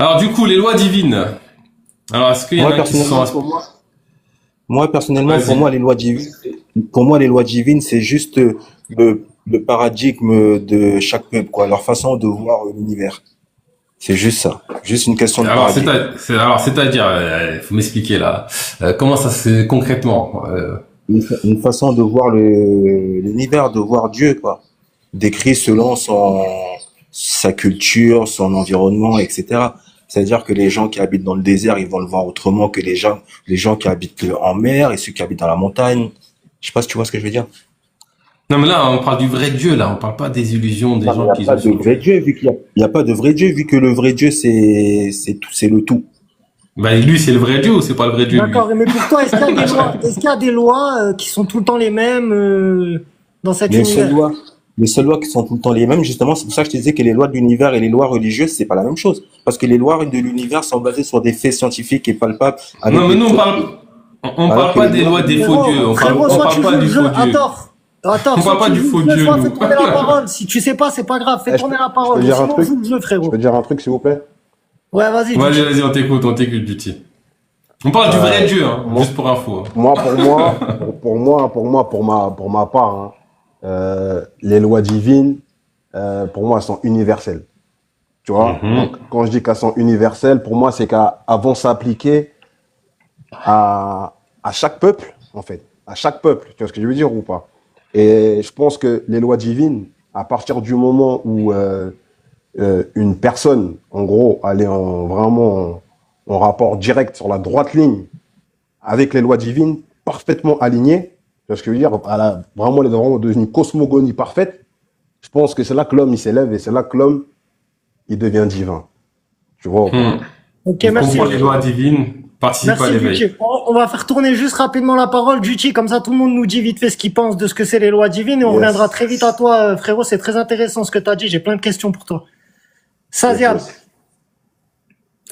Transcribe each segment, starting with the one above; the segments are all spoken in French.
Alors du coup, les lois divines. Alors est-ce qu'il y en Moi, a qui se sont... personnellement, pour moi, Moi, personnellement, pour Vas-y. moi, pour moi, les lois divines, c'est juste le paradigme de chaque peuple, quoi, leur façon de voir l'univers. C'est juste ça. Juste une question de Alors paradigme. c'est-à-dire, faut m'expliquer là. Comment ça se fait concrètement Une façon de voir l'univers, de voir Dieu, quoi. Décrit selon sa culture, son environnement, etc. C'est-à-dire que les gens qui habitent dans le désert, ils vont le voir autrement que les gens qui habitent en mer et ceux qui habitent dans la montagne. Je sais pas si tu vois ce que je veux dire. Non mais là, on parle du vrai Dieu là. On parle pas des illusions des Non, mais il gens n'y a qui pas ont de sur le. vrai Dieu, il y a pas de vrai Dieu, vu que le vrai Dieu, c'est tout, c'est le tout. Bah lui, c'est le vrai Dieu ou c'est pas le vrai Dieu D'accord, lui? mais pour toi, est-ce qu'il y a des lois qui sont tout le temps les mêmes dans cet Les seules univers? lois, les seules lois qui sont tout le temps les mêmes, justement, c'est pour ça que je te disais que les lois de l'univers et les lois religieuses, c'est pas la même chose. Parce que les lois de l'univers sont basées sur des faits scientifiques et palpables avec Non mais des nous, preuves. on Alors parle que pas les des lois lois des faux dieux. Frérot, On soit parle tu pas joues le du jeu. faux Dieu. Attends, On soit parle pas tu du joues faux le jeu, Dieu soit fais nous. tourner la parole. Si tu sais pas, c'est pas grave, fais Eh, tourner la je peux parole. Ou dire un sinon, truc? joue le jeu, Je peux frérot. dire un truc, s'il vous plaît? Ouais, vas-y, Vas-y, Duty. vas-y, on t'écoute, Duty. On parle du vrai Dieu, hein, Moi, juste pour info. pour ma part, hein, les lois divines, pour moi, elles sont universelles. Tu vois? Donc, Mhm. quand je dis qu'elles sont universelles, pour moi, c'est qu'elles vont s'appliquer à chaque peuple, en fait. À chaque peuple. Tu vois ce que je veux dire ou pas? Et je pense que les lois divines, à partir du moment où une personne, en gros, elle est en rapport direct sur la droite ligne avec les lois divines, parfaitement alignées, tu vois ce que je veux dire? Elle est vraiment devenue cosmogonie parfaite. Je pense que c'est là que l'homme il s'élève et c'est là que l'homme il devient divin. Tu vois ou pas? Hmm. Ok, Donc merci. comprendre les lois divines participe à Merci, l'éveil. Duty. On va faire tourner juste rapidement la parole, Duty, comme ça tout le monde nous dit vite fait ce qu'il pense de ce que c'est les lois divines et on reviendra Yes. très vite à toi, frérot. C'est très intéressant ce que tu as dit. J'ai plein de questions pour toi. Yes, Saziam, yes.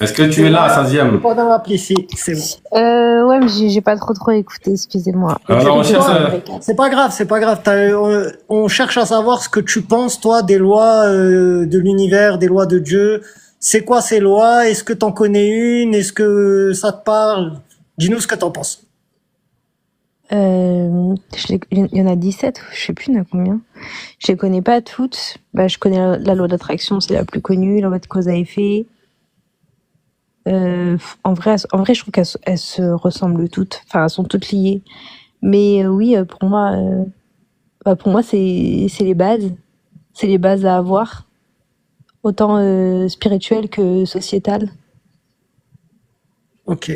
Est-ce que tu t'es es là, là, t'es 16e? pas dans l'appli, si, c'est bon. Ouais, mais j'ai pas trop écouté, excusez-moi. Ok, Alors on donc cherche... toi, c'est pas grave, c'est pas grave. On cherche à savoir ce que tu penses, toi, des lois de l'univers, des lois de Dieu. C'est quoi ces lois? Est-ce que t'en connais une? Est-ce que ça te parle? Dis-nous ce que t'en penses. Il y en a 17, je sais plus, il y en a combien. Je les connais pas toutes. Bah, je connais la loi d'attraction, c'est la plus connue, la loi de cause à effet. En vrai, je trouve elles se ressemblent toutes. Enfin, elles sont toutes liées. Mais oui, pour moi, c'est les bases. C'est les bases à avoir, autant spirituelles que sociétales. Ok,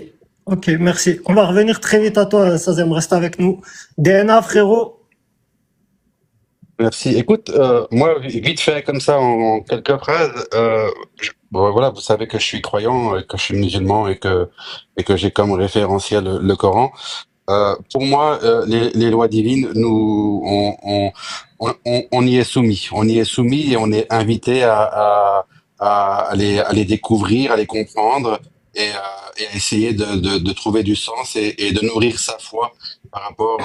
ok, merci. On va revenir très vite à toi, Sazem, reste avec nous. DNA, frérot. Merci. Écoute, moi, vite fait comme ça, en quelques phrases, bon, voilà, vous savez que je suis croyant, que je suis musulman et que j'ai comme référentiel le Coran. Pour moi, les lois divines, on y est soumis. On y est soumis et on est invité à les découvrir, à les comprendre et à essayer de trouver du sens et de nourrir sa foi par rapport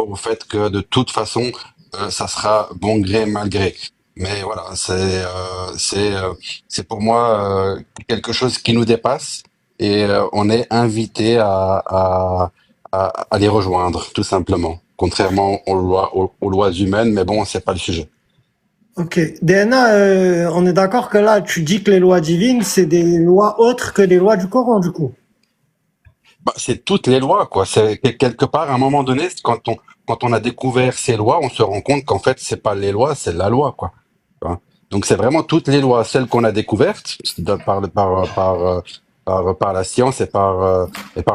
au fait que de toute façon, ça sera bon gré, mal gré. Mais voilà, c'est pour moi quelque chose qui nous dépasse et on est invité à les rejoindre, tout simplement. Contrairement aux lois humaines, mais bon, c'est pas le sujet. Ok. DNA, on est d'accord que là, tu dis que les lois divines, c'est des lois autres que les lois du Coran, du coup. Bah, c'est toutes les lois, quoi. C'est quelque part, à un moment donné, quand on a découvert ces lois, on se rend compte qu'en fait, c'est pas les lois, c'est la loi, quoi. Tu vois. Donc, c'est vraiment toutes les lois, celles qu'on a découvertes par la science et par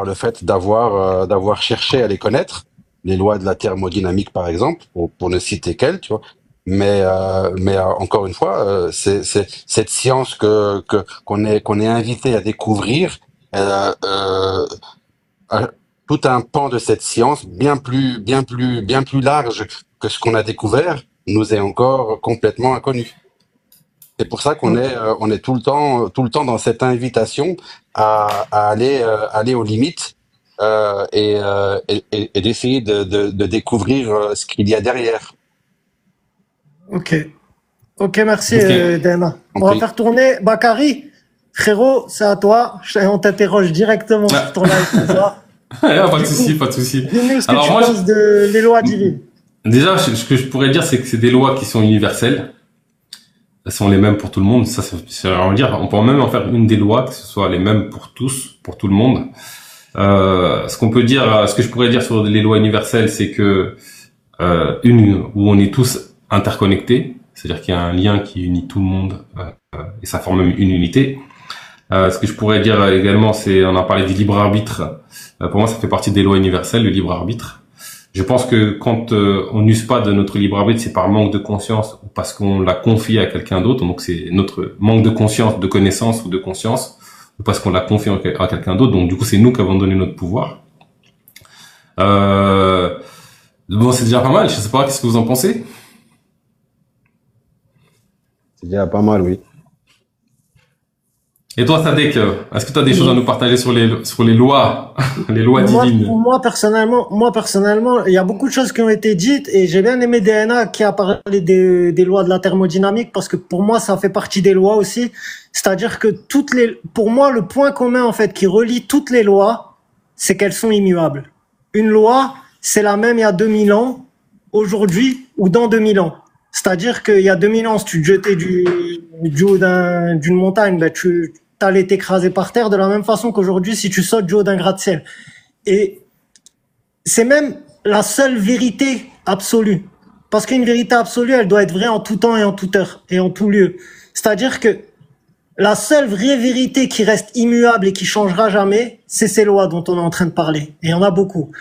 le fait d'avoir cherché à les connaître. Les lois de la thermodynamique, par exemple, pour ne citer qu'elles, tu vois. Mais encore une fois, c'est cette science qu'on est invité à découvrir. Euh, euh, Tout un pan de cette science bien plus large que ce qu'on a découvert nous est encore complètement inconnu. C'est pour ça on est tout le temps dans cette invitation aller aux limites et d'essayer de découvrir ce qu'il y a derrière. Ok. Ok, merci, Ok. DNA. On va Compris. faire tourner Bakary. Frérot, c'est à toi. On t'interroge directement sur ton live ce soir. Pas de souci, pas de souci. Dis-nous ce que Alors tu moi, penses des lois divines. déjà, ce que je pourrais dire, c'est que c'est des lois qui sont universelles. Elles sont les mêmes pour tout le monde. Ça, on va dire, on peut même en faire une des lois, que ce soit les mêmes pour tous, pour tout le monde. Ce que je pourrais dire sur les lois universelles, c'est que où on est tous interconnectés, c'est-à-dire qu'il y a un lien qui unit tout le monde et ça forme même une unité. Ce que je pourrais dire également, on a parlé du libre arbitre. Pour moi, ça fait partie des lois universelles, le libre arbitre. Je pense que quand on n'use pas de notre libre arbitre, c'est par manque de conscience ou parce qu'on l'a confié à quelqu'un d'autre. Donc c'est notre manque de conscience, de connaissance ou de conscience, ou parce qu'on l'a confié à quelqu'un d'autre. Donc du coup, c'est nous qui avons donné notre pouvoir. Bon, c'est déjà pas mal. Je sais pas, qu'est-ce que vous en pensez? C'est déjà pas mal, oui. Et toi, Sadek, est-ce que tu as des choses à nous partager sur les lois, les lois divines? Moi, personnellement, il y a beaucoup de choses qui ont été dites et j'ai bien aimé DNA qui a parlé des lois de la thermodynamique parce que pour moi, ça fait partie des lois aussi. C'est-à-dire que pour moi, le point commun, en fait, qui relie toutes les lois, c'est qu'elles sont immuables. Une loi, c'est la même il y a 2000 ans, aujourd'hui ou dans 2000 ans. C'est-à-dire qu'il y a 2000 ans, si tu te jetais du haut d'une montagne, ben tu allais t'écraser par terre de la même façon qu'aujourd'hui si tu sautes du haut d'un gratte-ciel. Et c'est même la seule vérité absolue. Parce qu'une vérité absolue, elle doit être vraie en tout temps et en toute heure et en tout lieu. C'est-à-dire que la seule vraie vérité qui reste immuable et qui changera jamais, c'est ces lois dont on est en train de parler. Et il y en a beaucoup.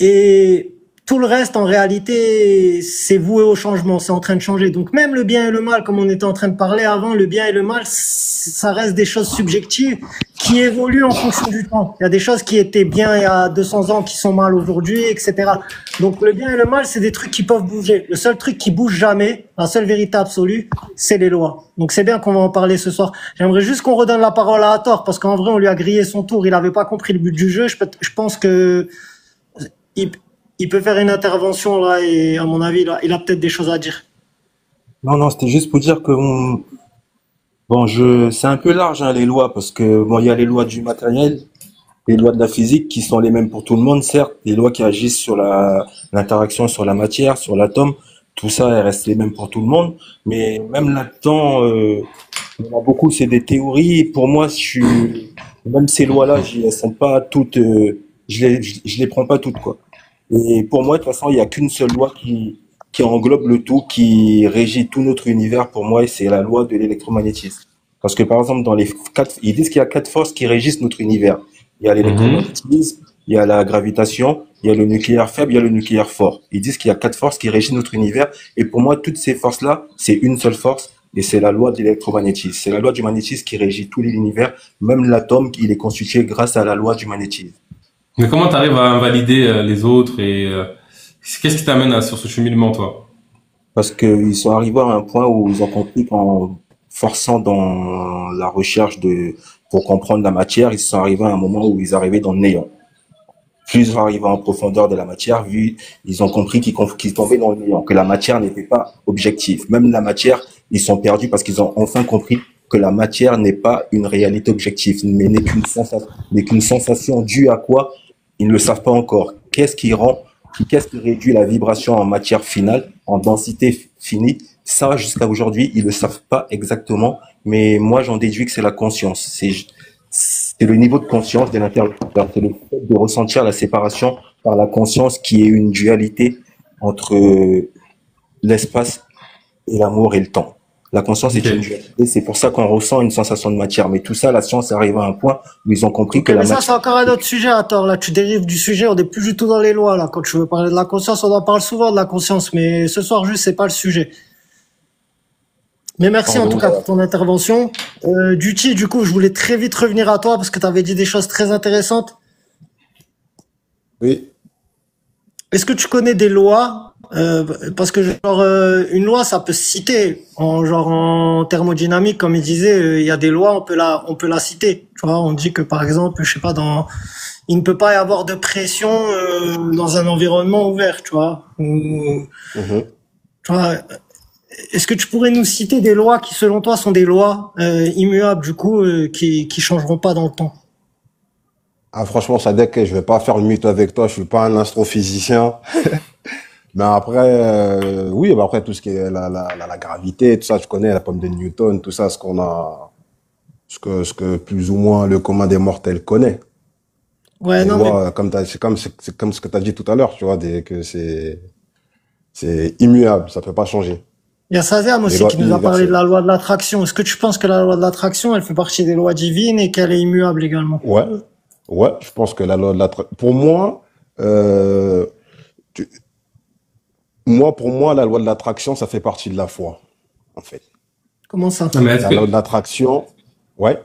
Et tout le reste, en réalité, c'est voué au changement, c'est en train de changer. Donc même le bien et le mal, comme on était en train de parler avant, le bien et le mal, ça reste des choses subjectives qui évoluent en fonction du temps. Il y a des choses qui étaient bien il y a 200 ans qui sont mal aujourd'hui, etc. Donc le bien et le mal, c'est des trucs qui peuvent bouger. Le seul truc qui bouge jamais, la seule vérité absolue, c'est les lois. Donc c'est bien qu'on va en parler ce soir. J'aimerais juste qu'on redonne la parole à Hathor, parce qu'en vrai, on lui a grillé son tour. Il avait pas compris le but du jeu. Je pense que il peut faire une intervention là et à mon avis là, il a peut-être des choses à dire. Non, c'était juste pour dire que c'est un peu large hein, les lois parce que bon, il y a les lois du matériel, les lois de la physique qui sont les mêmes pour tout le monde, certes, les lois qui agissent sur l'interaction sur la matière, sur l'atome, tout ça, elles restent les mêmes pour tout le monde. Mais même là-dedans, il y en a beaucoup, c'est des théories. Pour moi, même ces lois-là, elles sont pas toutes, je les prends pas toutes quoi. Et pour moi, de toute façon, il n'y a qu'une seule loi qui englobe le tout, qui régit tout notre univers pour moi, et c'est la loi de l'électromagnétisme. Parce que par exemple, ils disent qu'il y a 4 forces qui régissent notre univers. Il y a l'électromagnétisme, il y a la gravitation, il y a le nucléaire faible, il y a le nucléaire fort. Ils disent qu'il y a 4 forces qui régissent notre univers. Et pour moi, toutes ces forces-là, c'est une seule force, et c'est la loi de l'électromagnétisme. C'est la loi du magnétisme qui régit tout l'univers. Même l'atome, il est constitué grâce à la loi du magnétisme. Mais comment tu arrives à invalider les autres et qu'est-ce qui t'amène sur ce cheminement, toi? Parce qu'ils sont arrivés à un point où ils ont compris qu'en forçant dans la recherche pour comprendre la matière, ils sont arrivés à un moment où ils arrivaient dans le néant. Plus ils arrivaient en profondeur de la matière, ils ont compris qu'ils tombaient dans le néant, que la matière n'était pas objective. Même la matière, ils sont perdus parce qu'ils ont enfin compris que la matière n'est pas une réalité objective, mais n'est qu'une sensation due à quoi? Ils ne le savent pas encore. Qu'est-ce qui réduit la vibration en matière finale, en densité finie? Ça, jusqu'à aujourd'hui, ils ne le savent pas exactement, mais moi, j'en déduis que c'est la conscience. C'est le niveau de conscience de l'interlocuteur. C'est le fait de ressentir la séparation par la conscience qui est une dualité entre l'espace et l'amour et le temps. La conscience est une dualité, c'est pour ça qu'on ressent une sensation de matière. Mais tout ça, la science arrive à un point où ils ont compris que la matière... Mais ça, c'est encore un autre sujet, Hathor. Là, tu dérives du sujet, on n'est plus du tout dans les lois, là. Quand tu veux parler de la conscience, on en parle souvent de la conscience, mais ce soir, juste, c'est pas le sujet. Mais merci en tout cas pour ton intervention. Duty, du coup, je voulais très vite revenir à toi parce que tu avais dit des choses très intéressantes. Oui. Est-ce que tu connais des lois parce que genre une loi ça peut se citer en thermodynamique comme il disait il y a des lois on peut la citer, tu vois, on dit que par exemple je sais pas il ne peut pas y avoir de pression dans un environnement ouvert, tu vois, tu vois, est-ce que tu pourrais nous citer des lois qui, selon toi, sont des lois immuables, du coup, qui changeront pas dans le temps? Ah, franchement, Sadek, je vais pas faire le mythe avec toi, je suis pas un astrophysicien. Mais après, oui, bah après, tout ce qui est la gravité, tout ça, je connais la pomme de Newton, tout ça, ce que plus ou moins le commun des mortels connaît. Ouais, Les non, mais lois, c'est comme ce que tu as dit tout à l'heure, tu vois, que c'est immuable, ça peut pas changer. il y a Sazam Les aussi lois qui nous a parlé de universelles. la loi de l'attraction. Est-ce que tu penses que la loi de l'attraction, elle fait partie des lois divines et qu'elle est immuable également? Ouais, ouais, je pense que la loi de pour moi, euh, tu- pour moi, la loi de l'attraction, ça fait partie de la foi, en fait. Comment ça? Non, mais est-ce La que loi de l'attraction, ouais.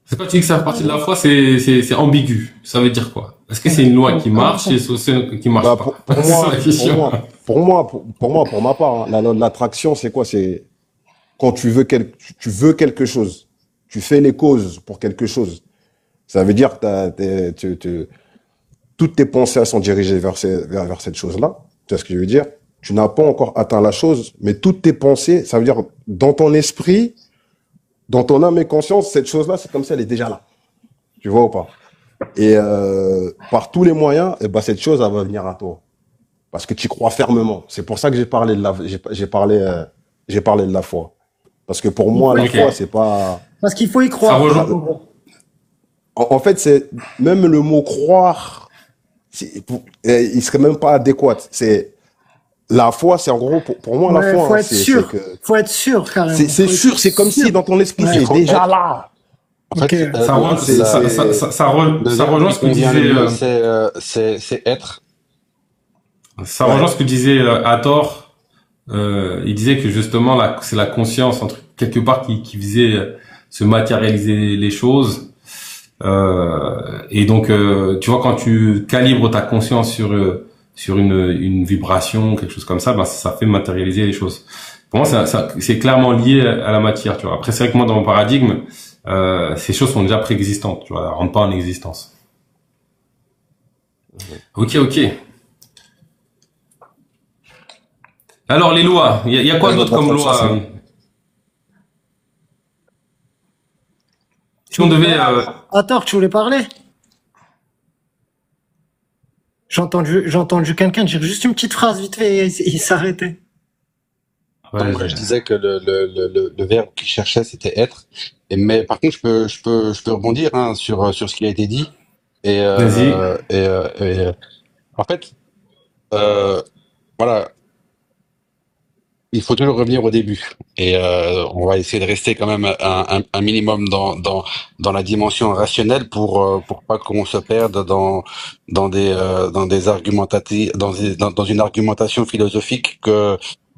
c'est quand tu dis que ça fait partie de la foi, c'est ambigu. Ça veut dire quoi? Est-ce que c'est une loi qui Comment marche ça? et c'est qui marche Bah, pas? C'est ça la question. pour ma part, hein, la loi de l'attraction, c'est quoi? C'est quand tu veux quelque chose, tu fais les causes pour quelque chose. Ça veut dire que toutes tes pensées elles sont dirigées vers cette chose-là. Tu vois ce que je veux dire? Tu n'as pas encore atteint la chose, mais toutes tes pensées, ça veut dire dans ton esprit, dans ton âme et conscience, cette chose-là, c'est comme ça, elle est déjà là. Tu vois ou pas? Et par tous les moyens, eh ben, cette chose, elle va venir à toi. Parce que tu y crois fermement. C'est pour ça que j'ai parlé de la foi. Parce que pour Il moi, faut y la foi, Ok. croire. c'est pas, Parce qu'il faut y Ça croire. rejoint. En gros. en fait, c'est même le mot croire, il serait même pas adéquat. C'est la foi, c'est en gros pour moi la Ouais, foi, faut hein, être c'est que sûr. Faut être sûr, carrément. c'est Faut être sûr, c'est comme si sûr. dans ton esprit Ouais. Il c'est faut déjà être, là. en Ok. fait, Ça, Tu vois, le ça verbe rejoint qui ce que convient le disait, mieux, c'est être. ça ouais, rejoint ce que disait Hathor. Il disait que justement, c'est la conscience, entre quelque part, qui faisait se matérialiser les choses. Et donc, tu vois, quand tu calibres ta conscience sur une vibration, quelque chose comme ça, ben, ça fait matérialiser les choses. Pour moi, c'est clairement lié à la matière, tu vois. Après, c'est vrai que moi, dans mon paradigme, ces choses sont déjà préexistantes, tu vois, elles rentrent pas en existence. Ok, ok. Alors, les lois, il y a quoi La loi de d'autre comme l'attraction, loi? c'est Si on devait, Attends, tu voulais parler? J'ai entendu quelqu'un dire juste une petite phrase vite fait et il s'arrêtait. Donc, ouais, moi, je disais que le verbe qu'il cherchait, c'était être. Mais par contre, je peux rebondir hein, sur ce qui a été dit. Et, vas-y. en fait, euh, voilà, il faut toujours revenir au début. Et on va essayer de rester quand même un minimum dans la dimension rationnelle pour pas qu'on se perde dans des dans une argumentation philosophique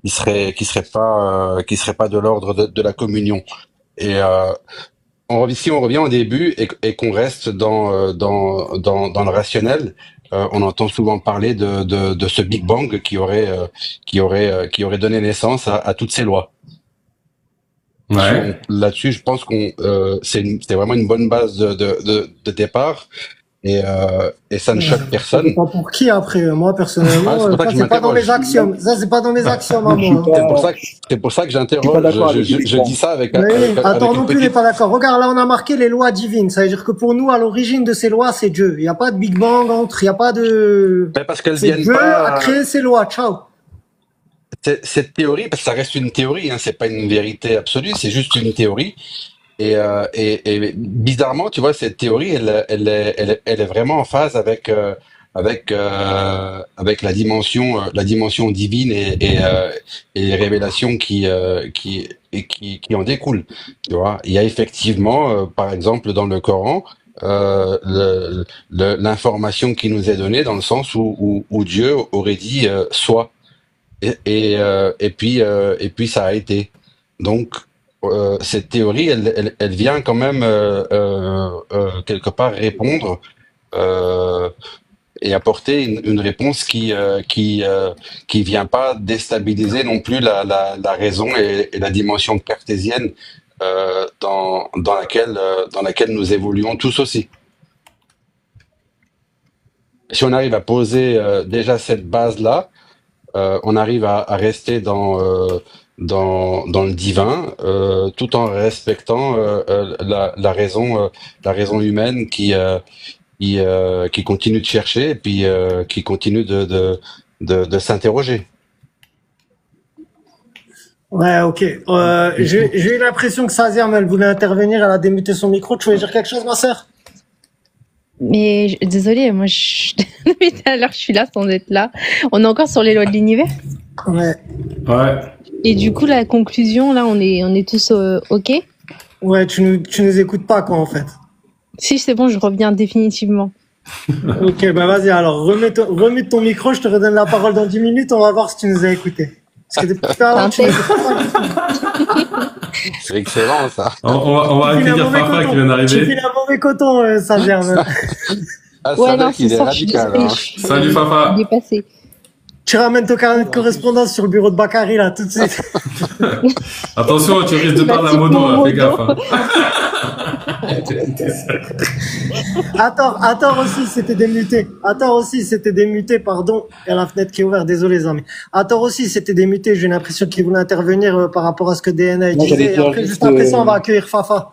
qui serait pas de l'ordre de la communion. Et si on revient au début et qu'on reste dans le rationnel, on entend souvent parler de ce Big Bang qui aurait donné naissance à toutes ces lois. Ouais. Là-dessus, je pense c'est vraiment une bonne base de départ et ça ne choque Ça personne. dépend pour qui après. Moi, Ah, personnellement, c'est pour ça que ça, je c'est pas dans mes m'interroge. axiomes. Ça, c'est pas dans mes axiomes à Moi, moi. Hein. C'est pour ça que je suis pas j'interroge. d'accord avec le Big Je dis Bang. ça Mais attends, avec une non plus, il n'est petite. pas d'accord. Regarde, là, on a marqué les lois divines. Ça veut dire que pour nous, à l'origine de ces lois, c'est Dieu. Il n'y a pas de Big Bang entre. Il n'y a pas de. Mais parce qu'elles C'est viennent Dieu a pas. créé ces lois. Ciao. Cette théorie, parce que ça reste une théorie, hein, c'est pas une vérité absolue, c'est juste une théorie. Et bizarrement, tu vois, cette théorie, elle est vraiment en phase avec la dimension divine et les révélations qui en découlent. Tu vois, il y a effectivement, par exemple, dans le Coran, l'information qui nous est donnée dans le sens où Dieu aurait dit soit et puis ça a été. Donc cette théorie, elle vient quand même quelque part répondre euh, et apporter une réponse qui vient pas déstabiliser non plus la raison et la dimension cartésienne dans laquelle nous évoluons tous aussi. Si on arrive à poser déjà cette base-là, on arrive à rester dans le divin, tout en respectant la raison humaine qui continue de chercher et puis qui continue de s'interroger. Ouais, ok. J'ai eu l'impression que Saziam, elle voulait intervenir, elle a démuté son micro. Tu voulais dire quelque chose, ma sœur? Mais désolée, moi, depuis tout à l'heure, je suis là sans être là. On est encore sur les lois de l'univers. Ouais. Ouais. Et du coup, la conclusion, là, on est tous OK? Ouais, tu nous écoutes pas, quoi, en fait. Si, c'est bon, je reviens définitivement. Ok, bah vas-y, alors, remets ton micro, je te redonne la parole dans 10 minutes, on va voir si tu nous as écoutés. Parce que depuis tout à l'heure, tu nous écoutes pas. C'est excellent, ça. On va accueillir Fafa qui vient Tu d'arriver. files un mauvais coton, Saziam. Ah, Ouais, c'est non, vrai qu'il c'est est ça, je suis radical. désolée. Hein. je suis Salut, Fafa. dépassée. Tu ramènes ton carnet de correspondance sur le bureau de Bakary, là, tout de suite. Attention, tu risques de Bah, perdre la type mono, là, mon fais gaffe. mono. Attends aussi, c'était démuté. Attends aussi, c'était démuté, pardon. Il y a la fenêtre qui est ouverte, désolé, les amis. Attends aussi, c'était démuté. J'ai l'impression qu'il voulait intervenir par rapport à ce que DNA Moi, j'allais disait. Et dire après, juste, juste après ça, on va accueillir Fafa.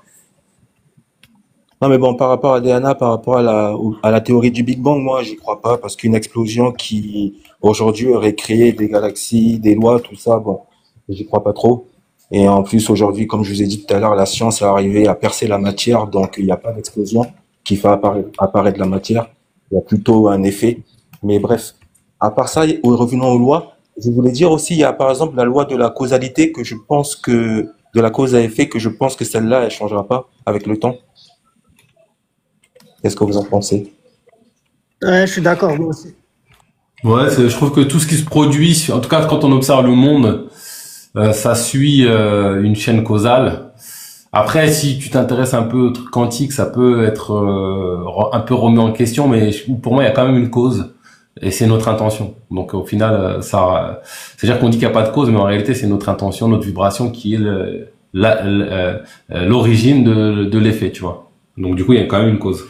Non, mais bon, par rapport à DNA, par rapport à la théorie du Big Bang, moi, j'y crois pas, parce qu'une explosion qui, aujourd'hui, aurait créé des galaxies, des lois, tout ça, bon, j'y crois pas trop. Et en plus, aujourd'hui, comme je vous ai dit tout à l'heure, la science est arrivée à percer la matière, donc il n'y a pas d'explosion qui fait apparaître la matière. Il y a plutôt un effet. Mais bref, à part ça, revenons aux lois. Je voulais dire aussi, il y a par exemple la loi de la causalité que je pense que, de la cause à effet, que je pense que celle-là, elle changera pas avec le temps. Qu'est-ce que vous en pensez? Ouais, je suis d'accord, moi aussi. Ouais, je trouve que tout ce qui se produit, en tout cas quand on observe le monde, ça suit une chaîne causale. Après, si tu t'intéresses un peu au truc quantique, ça peut être un peu remis en question, mais pour moi, il y a quand même une cause, et c'est notre intention. Donc au final, c'est-à-dire qu'on dit qu'il n'y a pas de cause, mais en réalité, c'est notre intention, notre vibration qui est l'origine de l'effet, tu vois. Donc du coup, il y a quand même une cause.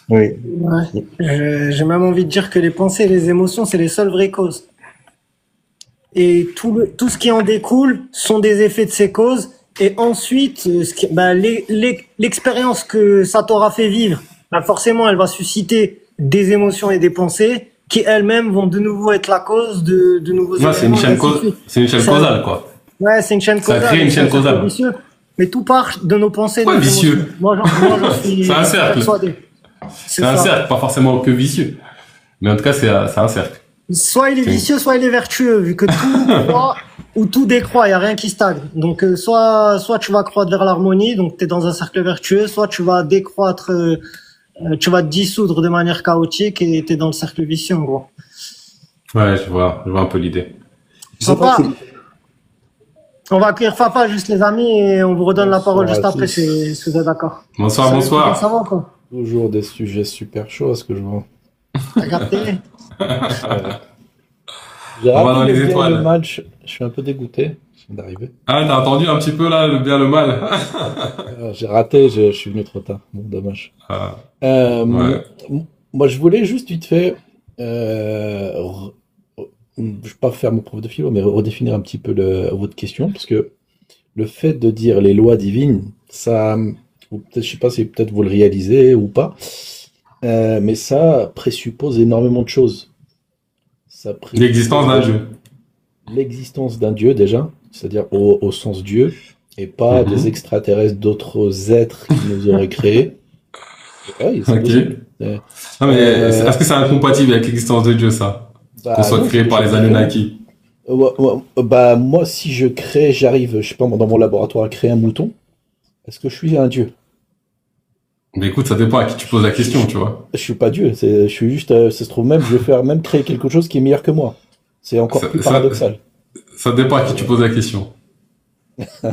Oui. Ouais. J'ai même envie de dire que les pensées et les émotions, c'est les seules vraies causes. Et tout ce qui en découle sont des effets de ces causes. Et ensuite, l'expérience que ça t'aura fait vivre, bah forcément, elle va susciter des émotions et des pensées qui elles-mêmes vont de nouveau être la cause de nouveaux Ouais, c'est une événements, et chaîne ainsi de suite. c'est une chaîne Ça- causale, quoi. Ouais, c'est une chaîne Ça causale. crée une c'est chaîne un cercle causale. vicieux. Mais tout part de nos pensées, de Ouais, nos vicieux. émotions. Moi, j'en suis C'est un cercle. persuadé. C'est un ça. cercle, pas forcément que vicieux. Mais en tout cas, c'est un cercle. Soit il est vicieux, soit il est vertueux, vu que tout croît ou tout décroît, il n'y a rien qui stagne. Donc soit tu vas croître vers l'harmonie, donc tu es dans un cercle vertueux, soit tu vas décroître, tu vas te dissoudre de manière chaotique et tu es dans le cercle vicieux, en gros. Ouais, je vois un peu l'idée. Je sais pas Papa, on va accueillir Papa, juste les amis, et on vous redonne la parole juste Bonsoir à après, tous. si vous êtes d'accord. Bonsoir, Ça bonsoir. va, quoi? Toujours des sujets super chauds, à ce que je vois. Regardez. J'ai On va dans raté les le bien étoiles. le match. Je suis un peu dégoûté. Je viens d'arriver. Ah, t'as entendu un petit peu là, le bien, le mal. J'ai raté, je suis venu trop tard. Bon, dommage. Ah, Euh, ouais. Moi, je voulais juste vite fait, je ne vais pas faire mon prof de philo, mais redéfinir un petit peu votre question, parce que le fait de dire les lois divines, ça, ou peut-être, je sais pas si peut-être vous le réalisez ou pas, mais ça présuppose énormément de choses. Ça présuppose L'existence d'un jeu. l'existence d'un Dieu déjà, c'est-à-dire au sens Dieu, et pas Mhm. des extraterrestres, d'autres êtres qui nous auraient créés. Ouais, c'est Ok. possible. Non, mais Euh, est-ce que c'est incompatible avec l'existence de Dieu, ça? Qu'on Bah soit non, créé par les Anunnaki? Bah moi, si je crée, j'arrive, je sais pas, dans mon laboratoire à créer un mouton, est-ce que je suis un Dieu? Mais écoute, ça dépend à qui tu poses la question, tu vois. Je suis pas Dieu, je suis juste, ça se trouve même, je vais faire même créer quelque chose qui est meilleur que moi. C'est encore Ça- plus ça- paradoxal. Ça dépend à qui tu poses la question.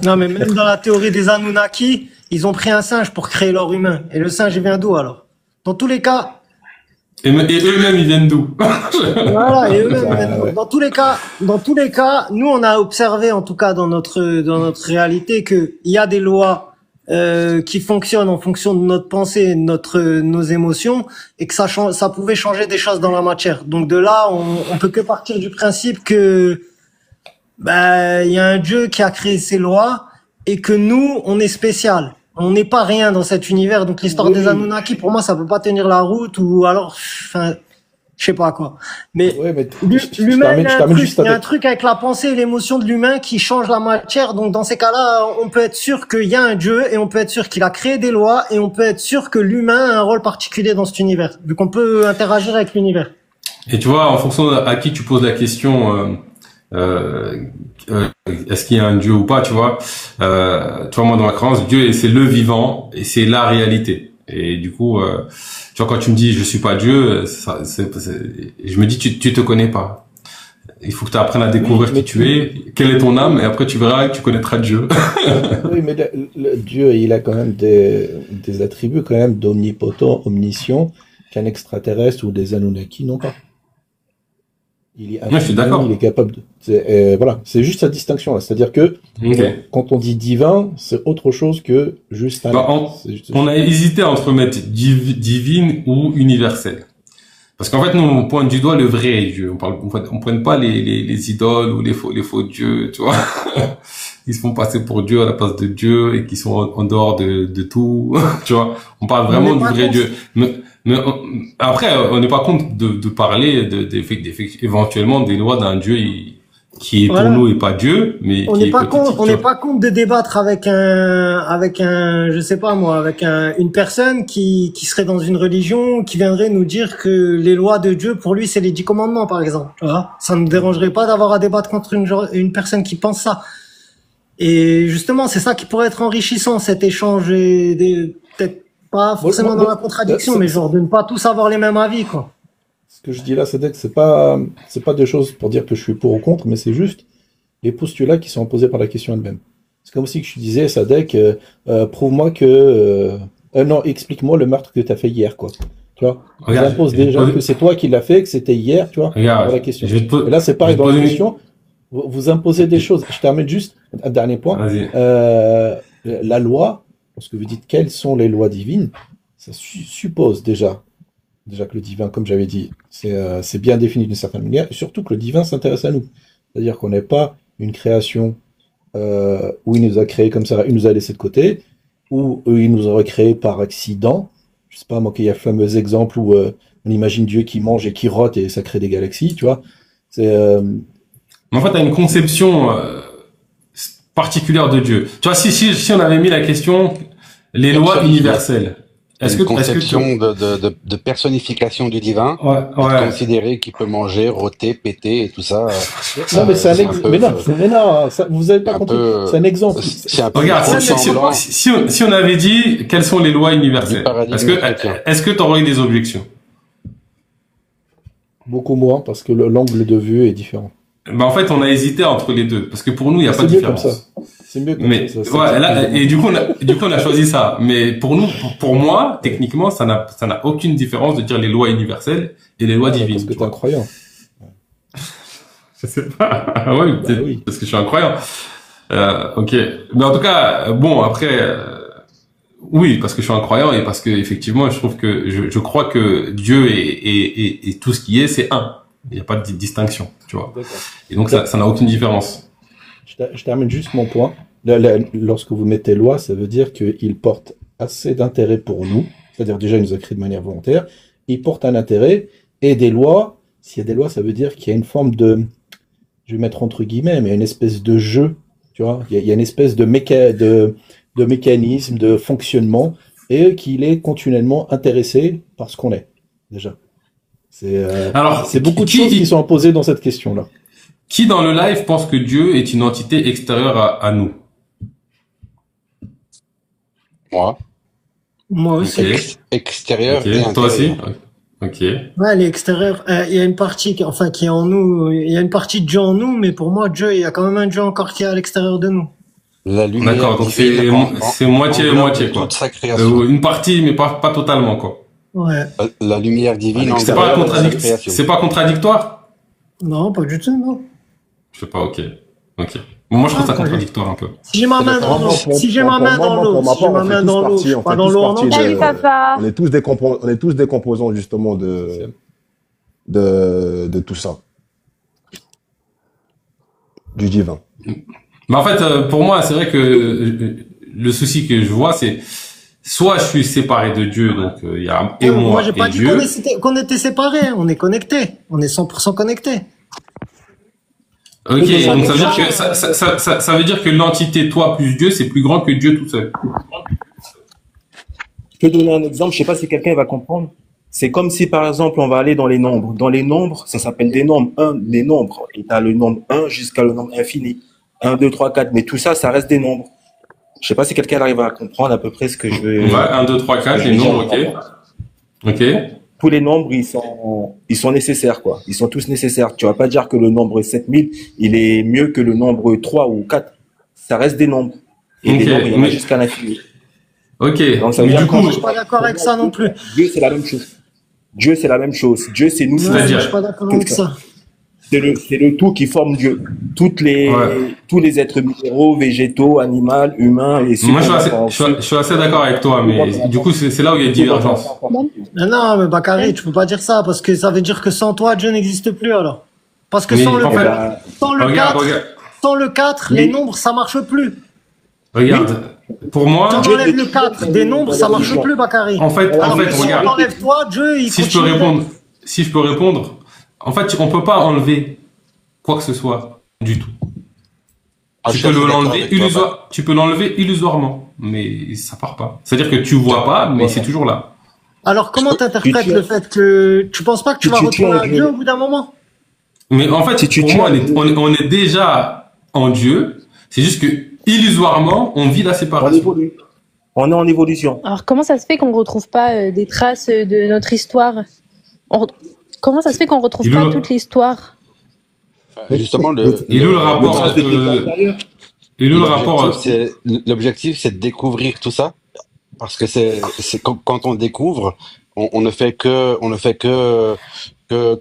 Non, mais même dans la théorie des Anunnaki, ils ont pris un singe pour créer leur humain. Et le singe, il vient d'où, alors? Dans tous les cas, Et eux-mêmes, ils viennent d'où? voilà, et eux-mêmes, Bah, ouais. dans tous les cas, nous, on a observé, en tout cas, dans notre réalité, que il y a des lois, qui fonctionnent en fonction de notre pensée, et de nos émotions, et que ça pouvait changer des choses dans la matière. Donc, de là, on peut que partir du principe bah, il y a un Dieu qui a créé ses lois et que nous, on est spécial. On n'est pas rien dans cet univers. Donc l'histoire des Oui, Anunnaki, pour moi, ça peut pas tenir la route ou alors, enfin, je sais pas quoi. Mais ouais, mais l'humain, je termine juste il y a un avec. truc avec la pensée et l'émotion de l'humain qui change la matière. Donc dans ces cas-là, on peut être sûr qu'il y a un Dieu et on peut être sûr qu'il a créé des lois et on peut être sûr que l'humain a un rôle particulier dans cet univers, vu qu'on peut interagir avec l'univers. Et tu vois, en fonction à qui tu poses la question, est-ce qu'il y a un Dieu ou pas, tu vois, moi dans ma croyance, Dieu c'est le vivant et c'est la réalité. Et du coup, tu vois, quand tu me dis je suis pas Dieu, je me dis tu te connais pas. Il faut que tu apprennes à Oui, découvrir qui mais tu es, quel est ton âme, et après tu verras que tu connaîtras Dieu. oui, mais Dieu, il a quand même des attributs quand même d'omnipotent, omniscient, qu'un extraterrestre ou des Anunnaki n'ont pas. Il est Moi, je suis infini, il est d'accord. capable de. Voilà, c'est juste sa distinction là. C'est-à-dire que Ok. quand on dit divin, c'est autre chose que juste un Bah, être. C'est juste on ça. a hésité entre mettre divine ou universel. Parce qu'en fait, nous, on pointe du doigt le vrai Dieu. On pointe pas les idoles ou les faux dieux, tu vois. Ils se font passer pour Dieu à la place de Dieu et qui sont en dehors de tout, tu vois. On parle On vraiment n'est du pas vrai contre. Dieu. Mais après, on n'est pas contre de parler éventuellement des lois d'un Dieu qui est pour Voilà. nous et pas Dieu, mais On qui n'est est pas hypothétique, contre, on tu n'est vois. pas contre de débattre avec un, je sais pas moi, avec une personne qui serait dans une religion, qui viendrait nous dire que les lois de Dieu, pour lui, c'est les 10 commandements, par exemple. Tu vois. Ça ne me dérangerait pas d'avoir à débattre contre une personne qui pense ça. Et justement, c'est ça qui pourrait être enrichissant, cet échange et peut-être pas forcément dans la contradiction, mais genre de ne pas tous avoir les mêmes avis, quoi. Ce que je dis là, c'est que c'est pas des choses pour dire que je suis pour ou contre, mais c'est juste les postulats qui sont posés par la question elle-même. C'est comme si que je disais, Sadek, prouve-moi que, non, explique-moi le meurtre que tu as fait hier, quoi. Tu vois, on Regarde, impose je vais te déjà poser, que c'est toi qui l'as fait, que c'était hier, tu vois, voilà la regarde, question. je vais te poser, Et là, c'est je vais pareil te dans la poser question, vous imposez des choses. Je termine juste un dernier point. vas-y. La loi, lorsque vous dites quelles sont les lois divines, ça suppose déjà que le divin, comme j'avais dit, c'est bien défini d'une certaine manière, et surtout que le divin s'intéresse à nous. C'est-à-dire qu'on n'est pas une création où il nous a créé comme ça, il nous a laissé de côté, ou il nous aurait créé par accident. Je sais pas, moi, qu'il y a le fameux exemple où on imagine Dieu qui mange et qui rote et ça crée des galaxies, tu vois. C'est Mais en fait, tu as une conception particulière de Dieu. Tu vois, si on avait mis la question, les lois Personnifié. universelles, est-ce Une que, est-ce que tu... conception de personnification du divin, Ouais, et de ouais. considérer qu'il peut manger, rôter, péter et tout ça. non, mais c'est un c'est un exemple. peu, Mais non, ça, vous avez pas un compris. peu, C'est un exemple. c'est un peu Regarde, trop si- semblant si on avait dit quelles sont les lois du universelles, paradigme chrétien. est-ce que tu aurais eu des objections? Beaucoup moins parce que l'angle de vue est différent. Ben, en fait, on a hésité entre les deux, parce que pour nous, il n'y a pas C'est de mieux comme ça. différence. C'est mieux comme Mais, ça. ouais, là, et du coup, on a choisi ça. Mais pour nous, pour moi, techniquement, ça n'a aucune différence de dire les lois universelles et les lois Parce divines. que tu t'es un vois. croyant. Je sais pas. Ah ouais, peut-être oui. parce que je suis un croyant. Ok. Mais en tout cas, bon, après, oui, parce que je suis un croyant et parce que effectivement, je trouve que je crois que Dieu et tout ce qui est, c'est un. Il n'y a pas de distinction, tu vois. D'accord. Et donc, ça n'a aucune différence. Je termine juste mon point. Lorsque vous mettez loi, ça veut dire qu'il porte assez d'intérêt pour nous. C'est-à-dire déjà, il nous a créé de manière volontaire. Il porte un intérêt et des lois. S'il y a des lois, ça veut dire qu'il y a une forme de, je vais mettre entre guillemets, mais une espèce de jeu. Tu vois, il y a une espèce de mécanisme, de fonctionnement, et qu'il est continuellement intéressé par ce qu'on est, déjà. Alors, C'est beaucoup de choses qui sont imposées dans cette question-là. Qui dans le live pense que Dieu est une entité extérieure à nous? Moi, Moi aussi. Ok. extérieur Ok. et Toi aussi? intérieur. Ok. Ouais, elle est extérieure. Il y a une partie qui est en nous. Il y a une partie de Dieu en nous, mais pour moi, Dieu, il y a quand même un Dieu encore qui est à l'extérieur de nous. La lumière D'accord, donc divine c'est moitié, quoi. toute sa création. Une partie, mais pas totalement, quoi. Ouais. La lumière divine C'est pas englobe toute sa création. c'est pas contradictoire? Non, pas du tout, non. Je sais pas, ok. Ok. Bon, moi, je trouve ça Ah, contradictoire un peu. Si j'ai ma main dans l'eau, si j'ai ma main dans l'eau, si j'ai ma main dans l'eau, je suis pas dans l'eau en entier. Salut papa. On est tous des composants justement de tout ça. du divin. Mais en fait, pour moi, c'est vrai que le souci que je vois, c'est soit je suis séparé de Dieu, donc il y a et Moi, moi j'ai et pas dit Dieu. qu'on était séparés, hein. On est connectés. On est 100% connectés. Ok, Mais donc ça veut dire déjà, que ça veut dire que l'entité toi plus Dieu, c'est plus grand que Dieu tout seul. Je peux donner un exemple, je sais pas si quelqu'un va comprendre. C'est comme si, par exemple, on va aller dans les nombres. Dans les nombres, ça s'appelle des nombres. Des nombres. Et tu as le nombre un jusqu'à le nombre infini. Un, 2, 3, 4. Mais tout ça, ça reste des nombres. Je sais pas si quelqu'un arrive à comprendre à peu près ce que je veux, Ouais, 1, 2, 3, ce que 4, je les veux dire. nombres, ok. Tous les nombres, ils sont nécessaires, quoi. Ils sont tous nécessaires. Tu vas pas dire que le nombre 7000, il est mieux que le nombre 3 ou 4. Ça reste des nombres. Et des Ok, nombres, il y en a mais, jusqu'à l'infini. ok, Donc ça veut mais dire du quand coup, je suis pas d'accord avec ça non plus. Dieu, c'est la même chose. Dieu, c'est la même chose. Dieu, c'est nous Non, tous. je suis c'est-à-dire, pas d'accord Que avec ça. ça. C'est le tout qui forme Dieu. ouais. Tous les êtres minéraux, végétaux, animaux, humains et ceux Moi, qu'on a je suis assez d'accord avec toi, mais du coup, c'est là où il y a une divergence. Mais non, mais Bakary, tu peux pas dire ça parce que ça veut dire que sans toi, Dieu n'existe plus alors. Parce que Mais sans le en Eh fait, ben, sans le regarde, 4, regarde, sans le 4, les oui, nombres, ça marche plus. regarde. Pour Si on moi, Dieu enlève le 4 des nombres, ça marche plus, Bakary. en Alors que fait, si on regarde. t'enlève toi, Dieu, il Si je peux continue d'être. répondre, si je peux répondre, en fait, on peut pas enlever quoi que ce soit du tout. Ah, je suis assez d'accord avec toi. Tu peux l'enlever illusoirement, mais ça part pas. C'est-à-dire que tu vois pas, mais c'est toujours là. Alors comment tu t'interprètes tues, le fait que tu penses pas que tu vas tu tues retourner un à Dieu Dieu. au bout d'un moment? Mais en fait, Si tu pour tues moi, un Dieu, on est déjà en Dieu. C'est juste que, illusoirement, on vit la on séparation. évolue. On est en évolution. Alors, comment ça se fait qu'on ne retrouve pas des traces de notre histoire? On re- Comment ça se fait qu'on ne retrouve Il est pas où, toute l'histoire? Justement, il est où le Le rapport trace entre, des vies antérieures. il est où le rapport, l'objectif, c'est de découvrir tout ça. Parce que c'est quand on découvre, on ne fait que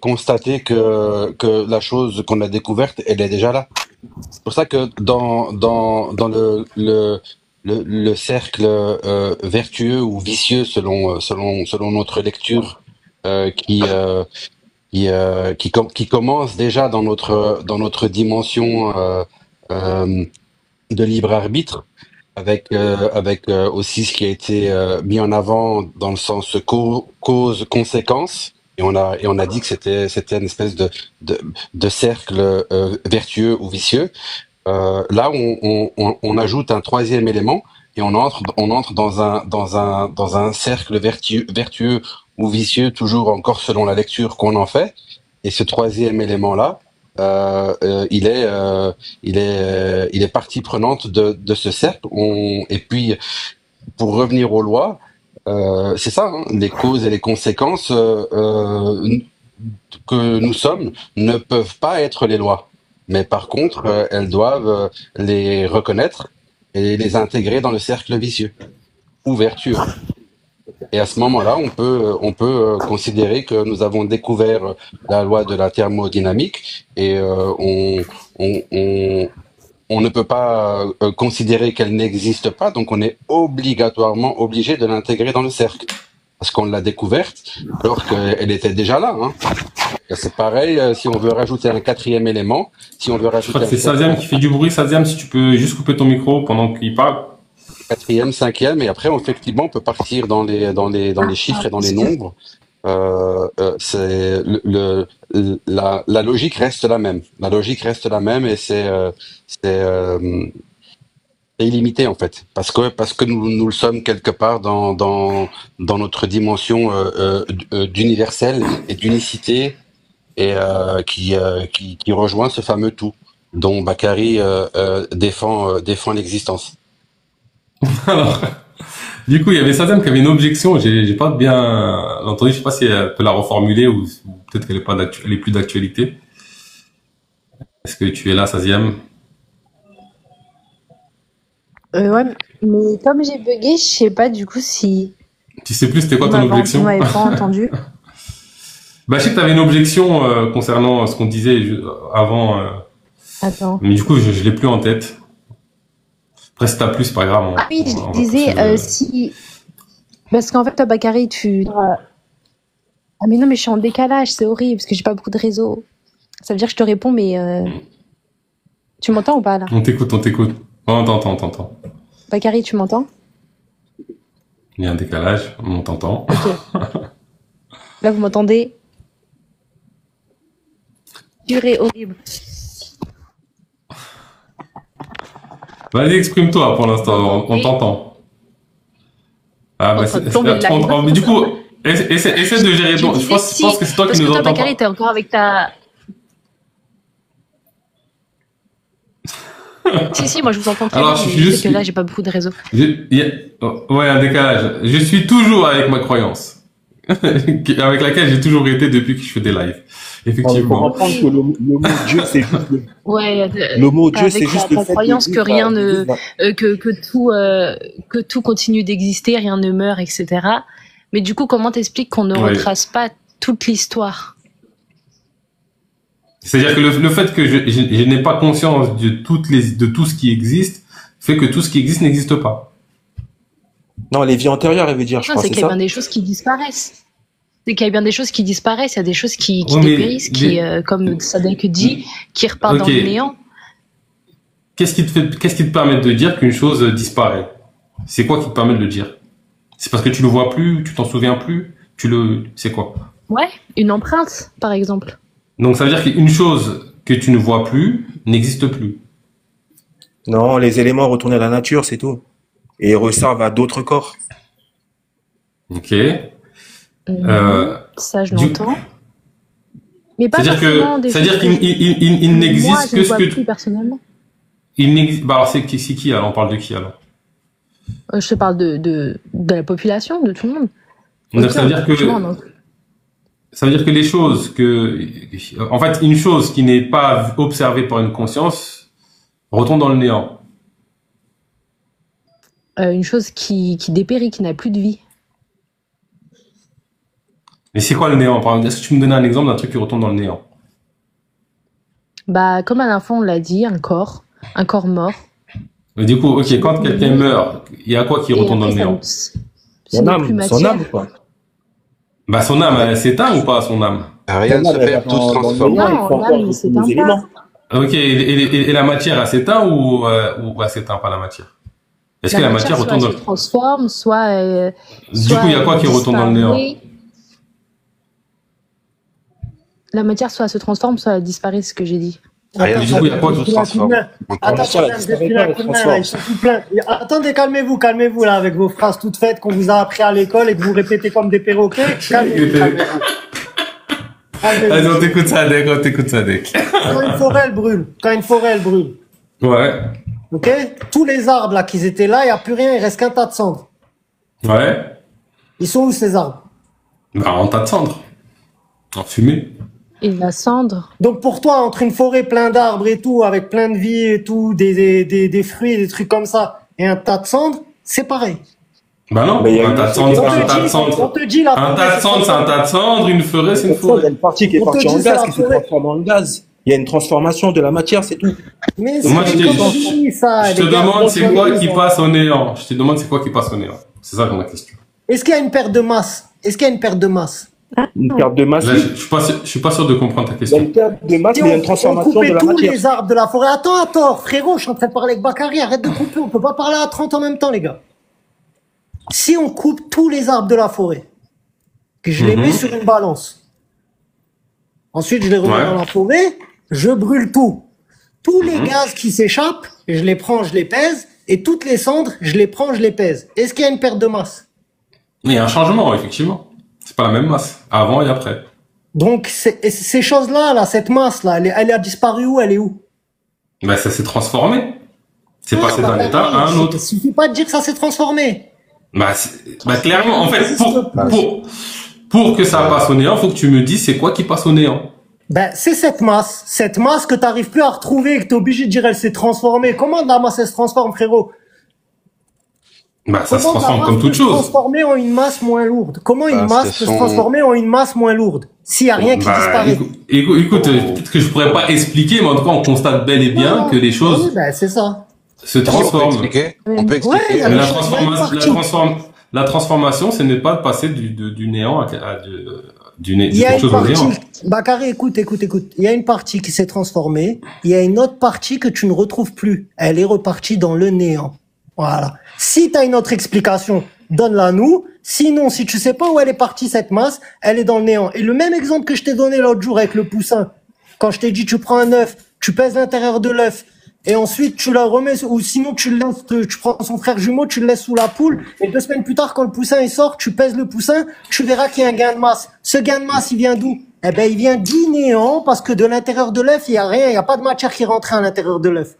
constater que la chose qu'on a découverte, elle est déjà là. C'est pour ça que dans le cercle vertueux ou vicieux selon notre lecture qui commence déjà dans notre dimension euh, de libre arbitre avec aussi ce qui a été mis en avant dans le sens cause-conséquence. Et on a dit que c'était une espèce de cercle vertueux ou vicieux. Là, on ajoute un troisième élément et on entre dans un cercle vertueux ou vicieux, toujours encore selon la lecture qu'on en fait. Et ce troisième élément-là, il est partie prenante de ce cercle. Et puis, pour revenir aux lois, c'est ça, hein, les causes et les conséquences que nous sommes ne peuvent pas être les lois. Mais par contre, elles doivent les reconnaître et les intégrer dans le cercle vicieux ou vertueux. Et à ce moment-là, on peut considérer que nous avons découvert la loi de la thermodynamique et on ne peut pas considérer qu'elle n'existe pas, donc on est obligatoirement obligé de l'intégrer dans le cercle. Parce qu'on l'a découverte alors qu'elle était déjà là. Hein. Et c'est pareil, si on veut rajouter un quatrième élément, si on veut je crois rajouter que un c'est Saziam qui fait du bruit. Saziam, si tu peux juste couper ton micro pendant qu'il parle. quatrième, cinquième, et après, effectivement, on peut partir dans les chiffres et dans les nombres. La logique reste la même. La logique reste la même et c'est illimité en fait, parce que nous le sommes quelque part dans notre dimension d'universel et d'unicité et qui rejoint ce fameux tout dont Bakary défend l'existence. Alors, du coup, il y avait Saziam qui avait une objection. J'ai pas bien entendu. Je sais pas si elle peut la reformuler ou peut-être qu'elle est pas elle est plus d'actualité. Est-ce que tu es là, Saziam? Ouais, mais comme j'ai bugué, je sais pas du coup si Tu sais plus c'était quoi vous ton m'avez objection? pas entendu. Bah, je sais que tu avais une objection concernant ce qu'on disait avant, Attends. mais du coup, je l'ai plus en tête. Après, si t'as plus, c'est pas grave. Ah oui, je on va disais poursuivre. si. Parce qu'en fait, toi, Bakary, Ah, mais non, mais je suis en décalage, c'est horrible parce que j'ai pas beaucoup de réseau. Ça veut dire que je te réponds, mais Tu m'entends ou pas là? On t'écoute, on t'écoute. Oh, on t'entend. Bakary, tu m'entends? Il y a un décalage, on t'entend. Ok. Là, vous m'entendez? Dur et horrible. Vas-y, exprime-toi pour l'instant, on t'entend. Ah, bah, mais du coup, essaie de gérer. Je pense que c'est toi qui nous entends. Parce que toi, Bakary, t'es encore avec ta... si, moi je vous entends très bien, mais je sais que là j'ai pas beaucoup de réseau. Ouais, un décalage. Je suis toujours avec ma croyance, avec laquelle j'ai toujours été depuis que je fais des lives. Effectivement. On comprend que le mot Dieu c'est juste le mot Dieu c'est juste la croyance que rien ne que tout continue d'exister, rien ne meurt, etc. Mais du coup, comment t'expliques qu'on ne retrace pas toute l'histoire? C'est-à-dire que le fait que je n'ai pas conscience de tout ce qui existe fait que tout ce qui existe n'existe pas. Non, les vies antérieures, elle veut dire, je crois, c'est qu'il y a bien des choses qui disparaissent. C'est qu'il y a bien des choses qui disparaissent, il y a des choses qui dépérissent, comme Sadek dit, qui repartent dans le néant. Qu'est-ce qui te permet de dire qu'une chose disparaît? C'est quoi qui te permet de le dire? C'est parce que tu le vois plus, tu t'en souviens plus, c'est quoi? Ouais, une empreinte, par exemple. Donc ça veut dire qu'une chose que tu ne vois plus n'existe plus. Non, les éléments retournent à la nature, c'est tout. Et resservent à d'autres corps. Ok. Ça, je l'entends. Mais pas c'est-à-dire qu'il n'existe que ce que tu... personnellement. Il n'existe. Bah alors c'est qui alors? On parle de qui alors? Je te parle de la population, de tout le monde. Donc ça veut dire que ça veut dire que les choses en fait, une chose qui n'est pas observée par une conscience retombe dans le néant. Une chose qui dépérit, qui n'a plus de vie. Mais c'est quoi le néant? Par exemple, est-ce que tu me donnes un exemple d'un truc qui retombe dans le néant? Bah, comme à l'infant, on l'a dit, un corps mort. Mais du coup, ok, quand quelqu'un meurt, il y a quoi qui retombe dans le néant? Son âme, quoi. Bah, son âme, elle s'éteint ou pas, son âme? Rien ne se perd, tout se transforme. Non, l'âme ne s'éteint pas. Ok, et la matière, elle s'éteint ou elle s'éteint pas, la matière? Est-ce que la matière retourne soit elle se transforme, soit du coup, il y a quoi qui retourne dans le néant? La matière, soit elle se transforme, soit elle disparaît, c'est ce que j'ai dit. Rien, du coup, il y a quoi qui se transforme? Attendez, calmez-vous là avec vos phrases toutes faites qu'on vous a appris à l'école et que vous répétez comme des perroquets. Calmez-vous. Vas-y, on t'écoute Sadek. Quand une forêt elle brûle. Ouais. Ok? Tous les arbres là qui étaient là, il n'y a plus rien, il reste qu'un tas de cendres. Ouais. Ils sont où ces arbres? Bah, en tas de cendres. En fumée. Et la cendre. Donc pour toi, entre une forêt plein d'arbres et tout, avec plein de vie et tout, des fruits, des trucs comme ça, et un tas de cendres, c'est pareil. Bah non, un tas de cendres, c'est un tas de cendres. On te dit la un tas de cendres, c'est un tas de cendres, une forêt, c'est une forêt. Il y a une partie qui est partie en gaz, qui se transforme en gaz. Il y a une transformation de la matière, c'est tout. Mais moi, je te demande c'est quoi qui passe au néant. Je te demande c'est quoi qui passe au néant. C'est ça ma question. Est-ce qu'il y a une perte de masse? Une perte de masse. Là, je suis pas sûr de comprendre ta question. Il y a une perte de masse, mais il y a une transformation de la matière. On coupait tous les arbres de la forêt. Attends, frérot, je suis en train de parler avec Bakary. Arrête de couper, on peut pas parler à 30 en même temps, les gars. Si on coupe tous les arbres de la forêt, que je les mets sur une balance, ensuite je les remets dans la forêt, je brûle tout. Tous les gaz qui s'échappent, je les prends, je les pèse, et toutes les cendres, je les prends, je les pèse. Est-ce qu'il y a une perte de masse? Il y a un changement, effectivement. C'est pas la même masse, avant et après. Donc, ces choses-là, là, cette masse-là, elle a disparu où? Elle est où? Ben, ça s'est transformé. C'est passé d'un état à un autre. Il suffit pas de dire que ça s'est transformé. Bah, clairement, en fait, pour que ça passe au néant, faut que tu me dises c'est quoi qui passe au néant. Ben, c'est cette masse que t'arrives plus à retrouver, que t'es obligé de dire elle s'est transformée. Comment la masse elle se transforme, frérot? Bah, ça se transforme comme toute chose. Transformer en une masse moins lourde. Comment une masse peut se transformer en une masse moins lourde s'il y a rien qui disparaît? Écoute, peut-être que je pourrais pas expliquer, mais en tout cas, on constate bel et bien que les choses c'est ça. se transforment. On peut expliquer. La transformation, ce n'est pas de passer du néant à quelque chose au néant. Bakary, écoute. Il y a une partie qui s'est transformée. Il y a une autre partie que tu ne retrouves plus. Elle est repartie dans le néant. Voilà. Si tu as une autre explication, donne-la nous. Sinon, si tu sais pas où elle est partie, cette masse, elle est dans le néant. Et le même exemple que je t'ai donné l'autre jour avec le poussin. Quand je t'ai dit, tu prends un œuf, tu pèses l'intérieur de l'œuf, et ensuite tu la remets, ou sinon tu le laisses, tu prends son frère jumeau, tu le laisses sous la poule, et 2 semaines plus tard, quand le poussin il sort, tu pèses le poussin, tu verras qu'il y a un gain de masse. Ce gain de masse, il vient d'où? Eh ben, il vient du néant, parce que de l'intérieur de l'œuf, il y a rien, il y a pas de matière qui rentre à l'intérieur de l'œuf.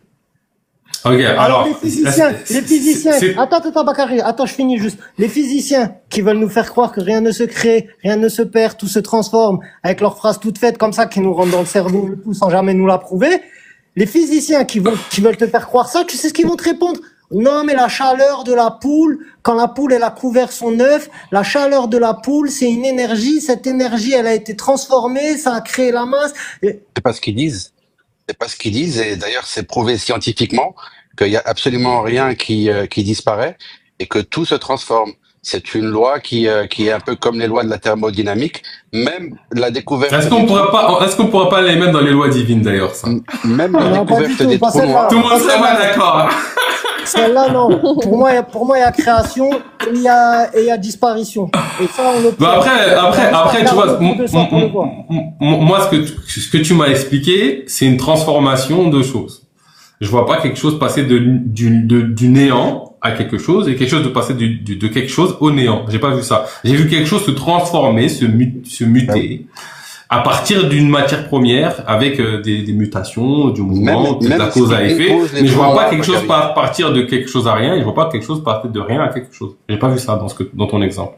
Ok, alors Les physiciens, attends, Bakary, attends, je finis juste. Les physiciens qui veulent nous faire croire que rien ne se crée, rien ne se perd, tout se transforme, avec leurs phrases toutes faites comme ça, qui nous rentrent dans le cerveau, le tout sans jamais nous la prouver. Les physiciens qui veulent te faire croire ça, tu sais ce qu'ils vont te répondre? Non, mais la chaleur de la poule, quand la poule elle a couvert son œuf, la chaleur de la poule, c'est une énergie, cette énergie elle a été transformée, ça a créé la masse. C'est pas ce qu'ils disent. C'est pas ce qu'ils disent, et d'ailleurs c'est prouvé scientifiquement qu'il y a absolument rien qui disparaît et que tout se transforme. C'est une loi qui est un peu comme les lois de la thermodynamique. Même la découverte. Est-ce qu'on pourrait pas les mettre dans les lois divines d'ailleurs, ça? Même la Non, pas du découverte tout, des pas trous celle-là. noirs. Tout le monde serait pas d'accord. Celle-là, non. Pour moi, il y a création et il y a disparition. Et ça, on le Bah après, tu vois, moi, ce que tu m'as expliqué, c'est une transformation de choses. Je vois pas quelque chose passer du néant à quelque chose et quelque chose de passer de quelque chose au néant. J'ai pas vu ça. J'ai vu quelque chose se transformer, se muter à partir d'une matière première avec des mutations, du mouvement, de la cause à effet. Mais je vois pas quelque chose partir de quelque chose à rien et je vois pas quelque chose partir de rien à quelque chose. J'ai pas vu ça dans ton exemple.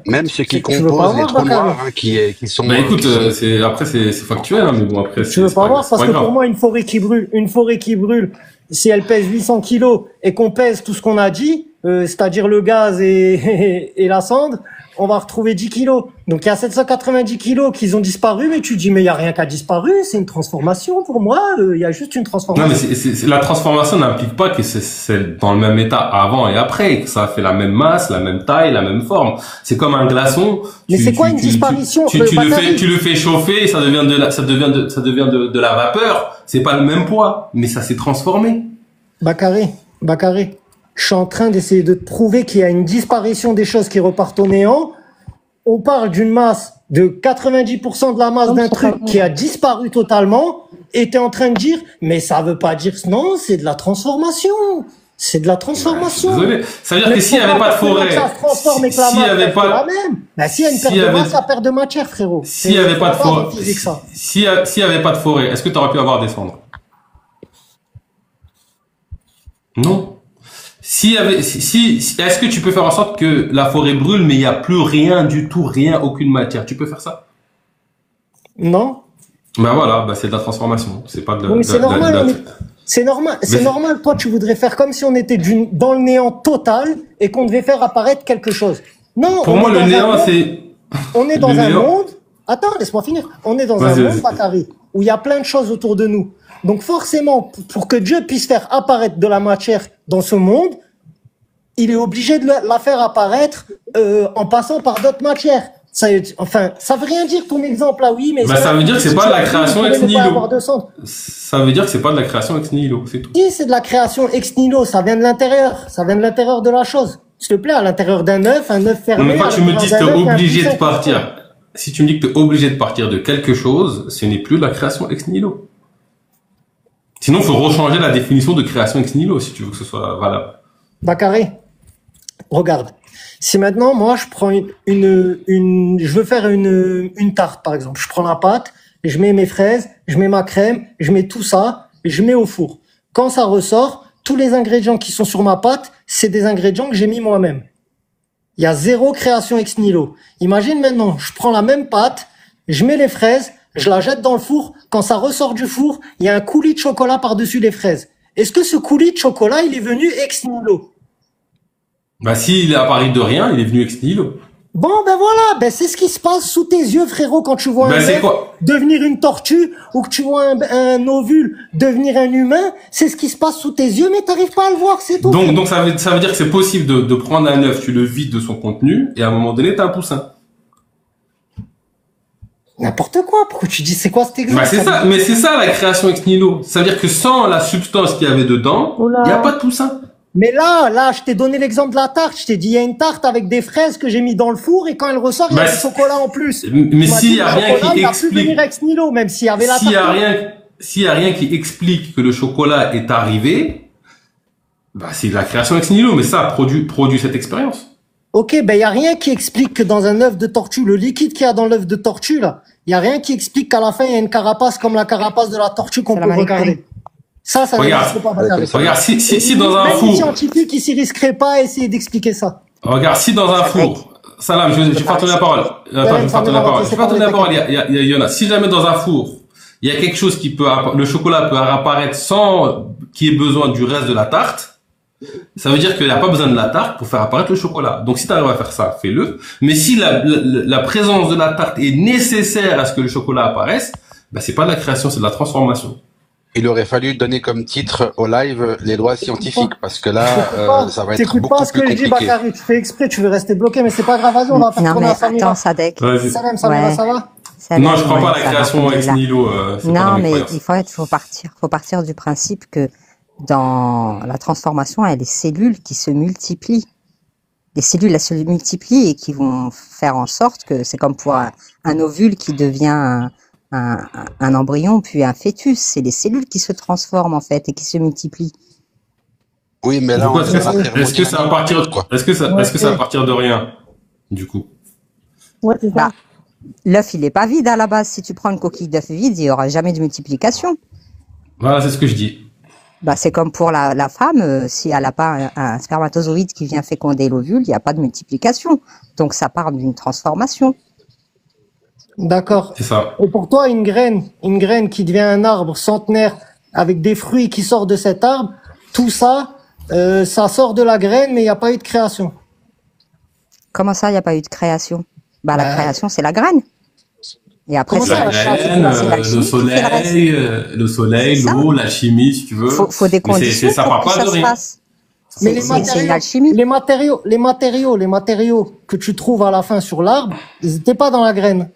Même ceux qui Tu veux pas composent les voir, trous Bakary? noirs, hein, qui sont. Bah écoute, c'est factuel, hein, mais bon après. Tu veux pas voir, parce que pour moi, une forêt qui brûle, si elle pèse 800 kilos et qu'on pèse tout ce qu'on a dit, c'est-à-dire le gaz et la cendre, on va retrouver 10 kilos. Donc il y a 790 kilos qui ont disparu, mais tu dis mais il y a rien qui a disparu, c'est une transformation pour moi, il y a juste une transformation. Non mais la transformation n'implique pas que c'est dans le même état avant et après, que ça a fait la même masse, la même taille, la même forme. C'est comme un glaçon. Mais c'est quoi une disparition? Tu le fais chauffer, et ça devient de la vapeur. C'est pas le même poids, mais ça s'est transformé. Bakary, je suis en train d'essayer de te prouver qu'il y a une disparition des choses qui repartent au néant. On parle d'une masse de 90% de la masse d'un truc qui a disparu totalement, et t'es en train de dire, mais ça veut pas dire, non, c'est de la transformation. C'est de la transformation. Désolé. Ça veut dire que s'il y avait pas de forêt, s'il y avait pas la même. Bah, s'il y a une perte de masse, ça perd de matière, frérot. S'il y avait pas de forêt, s'il y avait pas de forêt, est-ce que tu aurais pu avoir des cendres? Non. Est-ce que tu peux faire en sorte que la forêt brûle, mais il n'y a plus rien du tout, rien, aucune matière? Tu peux faire ça? Non. Ben voilà, c'est de la transformation. C'est pas de la. Oui, c'est normal. C'est normal. Toi, tu voudrais faire comme si on était dans le néant total et qu'on devait faire apparaître quelque chose. Non. Pour moi, le néant, c'est. On est dans un monde. Attends, laisse-moi finir. On est dans un monde, Bakary, où il y a plein de choses autour de nous. Donc forcément, pour que Dieu puisse faire apparaître de la matière dans ce monde, il est obligé de la faire apparaître en passant par d'autres matières. Ça veut rien dire ton exemple là, oui, mais ça veut dire que c'est pas de la création ex nihilo. Ça veut dire que c'est pas de la création ex nihilo, c'est tout. Si, c'est de la création ex nihilo, ça vient de l'intérieur, de la chose. S'il te plaît, à l'intérieur d'un œuf fermé. Non, mais quand tu me dis que t'es obligé de partir, si tu me dis que t'es obligé de partir de quelque chose, ce n'est plus de la création ex nihilo. Sinon, il faut rechanger la définition de création ex nihilo si tu veux que ce soit valable. Bakary, regarde. Si maintenant, moi, je prends je veux faire une tarte, par exemple. Je prends la pâte, je mets mes fraises, je mets ma crème, je mets tout ça, et je mets au four. Quand ça ressort, tous les ingrédients qui sont sur ma pâte, c'est des ingrédients que j'ai mis moi-même. Il y a zéro création ex nihilo. Imagine maintenant, je prends la même pâte, je mets les fraises, je la jette dans le four. Quand ça ressort du four, il y a un coulis de chocolat par-dessus les fraises. Est-ce que ce coulis de chocolat, il est venu ex nihilo? S'il est apparu de rien, il est venu ex nihilo. Bon, voilà, c'est ce qui se passe sous tes yeux, frérot, quand tu vois un œuf devenir une tortue ou que tu vois un ovule devenir un humain. C'est ce qui se passe sous tes yeux, mais t'arrives pas à le voir, c'est tout. Donc ça veut dire que c'est possible de prendre un œuf, tu le vides de son contenu, et à un moment donné, t'as un poussin. N'importe quoi. Pourquoi tu dis c'est quoi cet exemple? Bah, c'est ça, mais c'est ça la création ex nihilo. Ça veut dire que sans la substance qu'il y avait dedans, Oula. il n'y a pas de tout ça. Mais là, je t'ai donné l'exemple de la tarte. Je t'ai dit, il y a une tarte avec des fraises que j'ai mis dans le four et quand elle ressort, il y a Bah, du chocolat en plus. Mais Tu m'as s'il dit, y a le rien chocolat, qui il va plus explique, venir ex nihilo, même s'il y avait la s'il y a tarte. s'il y a rien qui explique que le chocolat est arrivé, bah, c'est de la création ex nihilo, mais ça produit cette expérience. Ok, ben il y a rien qui explique que dans un œuf de tortue, le liquide qu'il y a dans l'œuf de tortue là, il y a rien qui explique qu'à la fin il y a une carapace comme la carapace de la tortue qu'on Salam peut alaikum. regarder. Ça Regarde. n'existe pas. Bakary. Regarde, si dans un Même les four, scientifiques ils s'y risqueraient pas à essayer d'expliquer ça. regarde, si dans un four, Salam, je vais faire tourner la parole. Attends, je vais faire tourner la parole. Je vais faire tourner la parole, il y a Jonas. Si jamais dans un four, il y a quelque chose le chocolat peut apparaître sans qu'il y ait besoin du reste de la tarte, ça veut dire qu'il n'y a pas besoin de la tarte pour faire apparaître le chocolat. Donc si tu arrives à faire ça, fais-le. Mais si la présence de la tarte est nécessaire à ce que le chocolat apparaisse, bah c'est pas de la création, c'est de la transformation. Il aurait fallu donner comme titre au live les lois scientifiques, parce que là, ça va être T'écoutes beaucoup pas ce que plus je dis, compliqué. Bakary. Tu fais exprès, tu veux rester bloqué, mais c'est pas grave. Vas-y, on va faire Non, tourner mais à Samira. attends, Sadek. Vas-y. Salam, Samira, Ouais. ça va? Ça Non, va, je crois ouais, pas à la ça va, création ex alhamdoulilah. nihilo, c'est pas dans Non, mes mais croyances. faut partir du principe que dans la transformation, il y a des cellules qui se multiplient. Les cellules, elles se multiplient et qui vont faire en sorte que c'est comme pour un ovule qui devient un embryon, puis un fœtus. C'est les cellules qui se transforment, en fait, et qui se multiplient. Oui, mais Du là, coup, on est dans la est-ce que ça va partir, quoi. est-ce que ça va partir de rien, du coup? Ouais, c'est ça. Bah, l'œuf, il est pas vide à la base. Si tu prends une coquille d'œuf vide, il y aura jamais de multiplication. Voilà, c'est ce que je dis. Bah, c'est comme pour la femme, si elle n'a pas un spermatozoïde qui vient féconder l'ovule, il n'y a pas de multiplication. Donc ça part d'une transformation. D'accord. C'est ça. Et pour toi, une graine qui devient un arbre centenaire avec des fruits qui sortent de cet arbre, tout ça, ça sort de la graine, mais il n'y a pas eu de création. Comment ça, il n'y a pas eu de création? Bah, Bah, la création, c'est la graine. Et après, Comment c'est ça, La la création, graine, c'est la chimie qui fait le soleil, C'est ça. l'eau, la chimie, si tu veux. faut des Mais conditions ça pour part que pas ça de se rien. fasse. Mais les C'est une alchimie. les matériaux que tu trouves à la fin sur l'arbre, ils n'étaient pas dans la graine.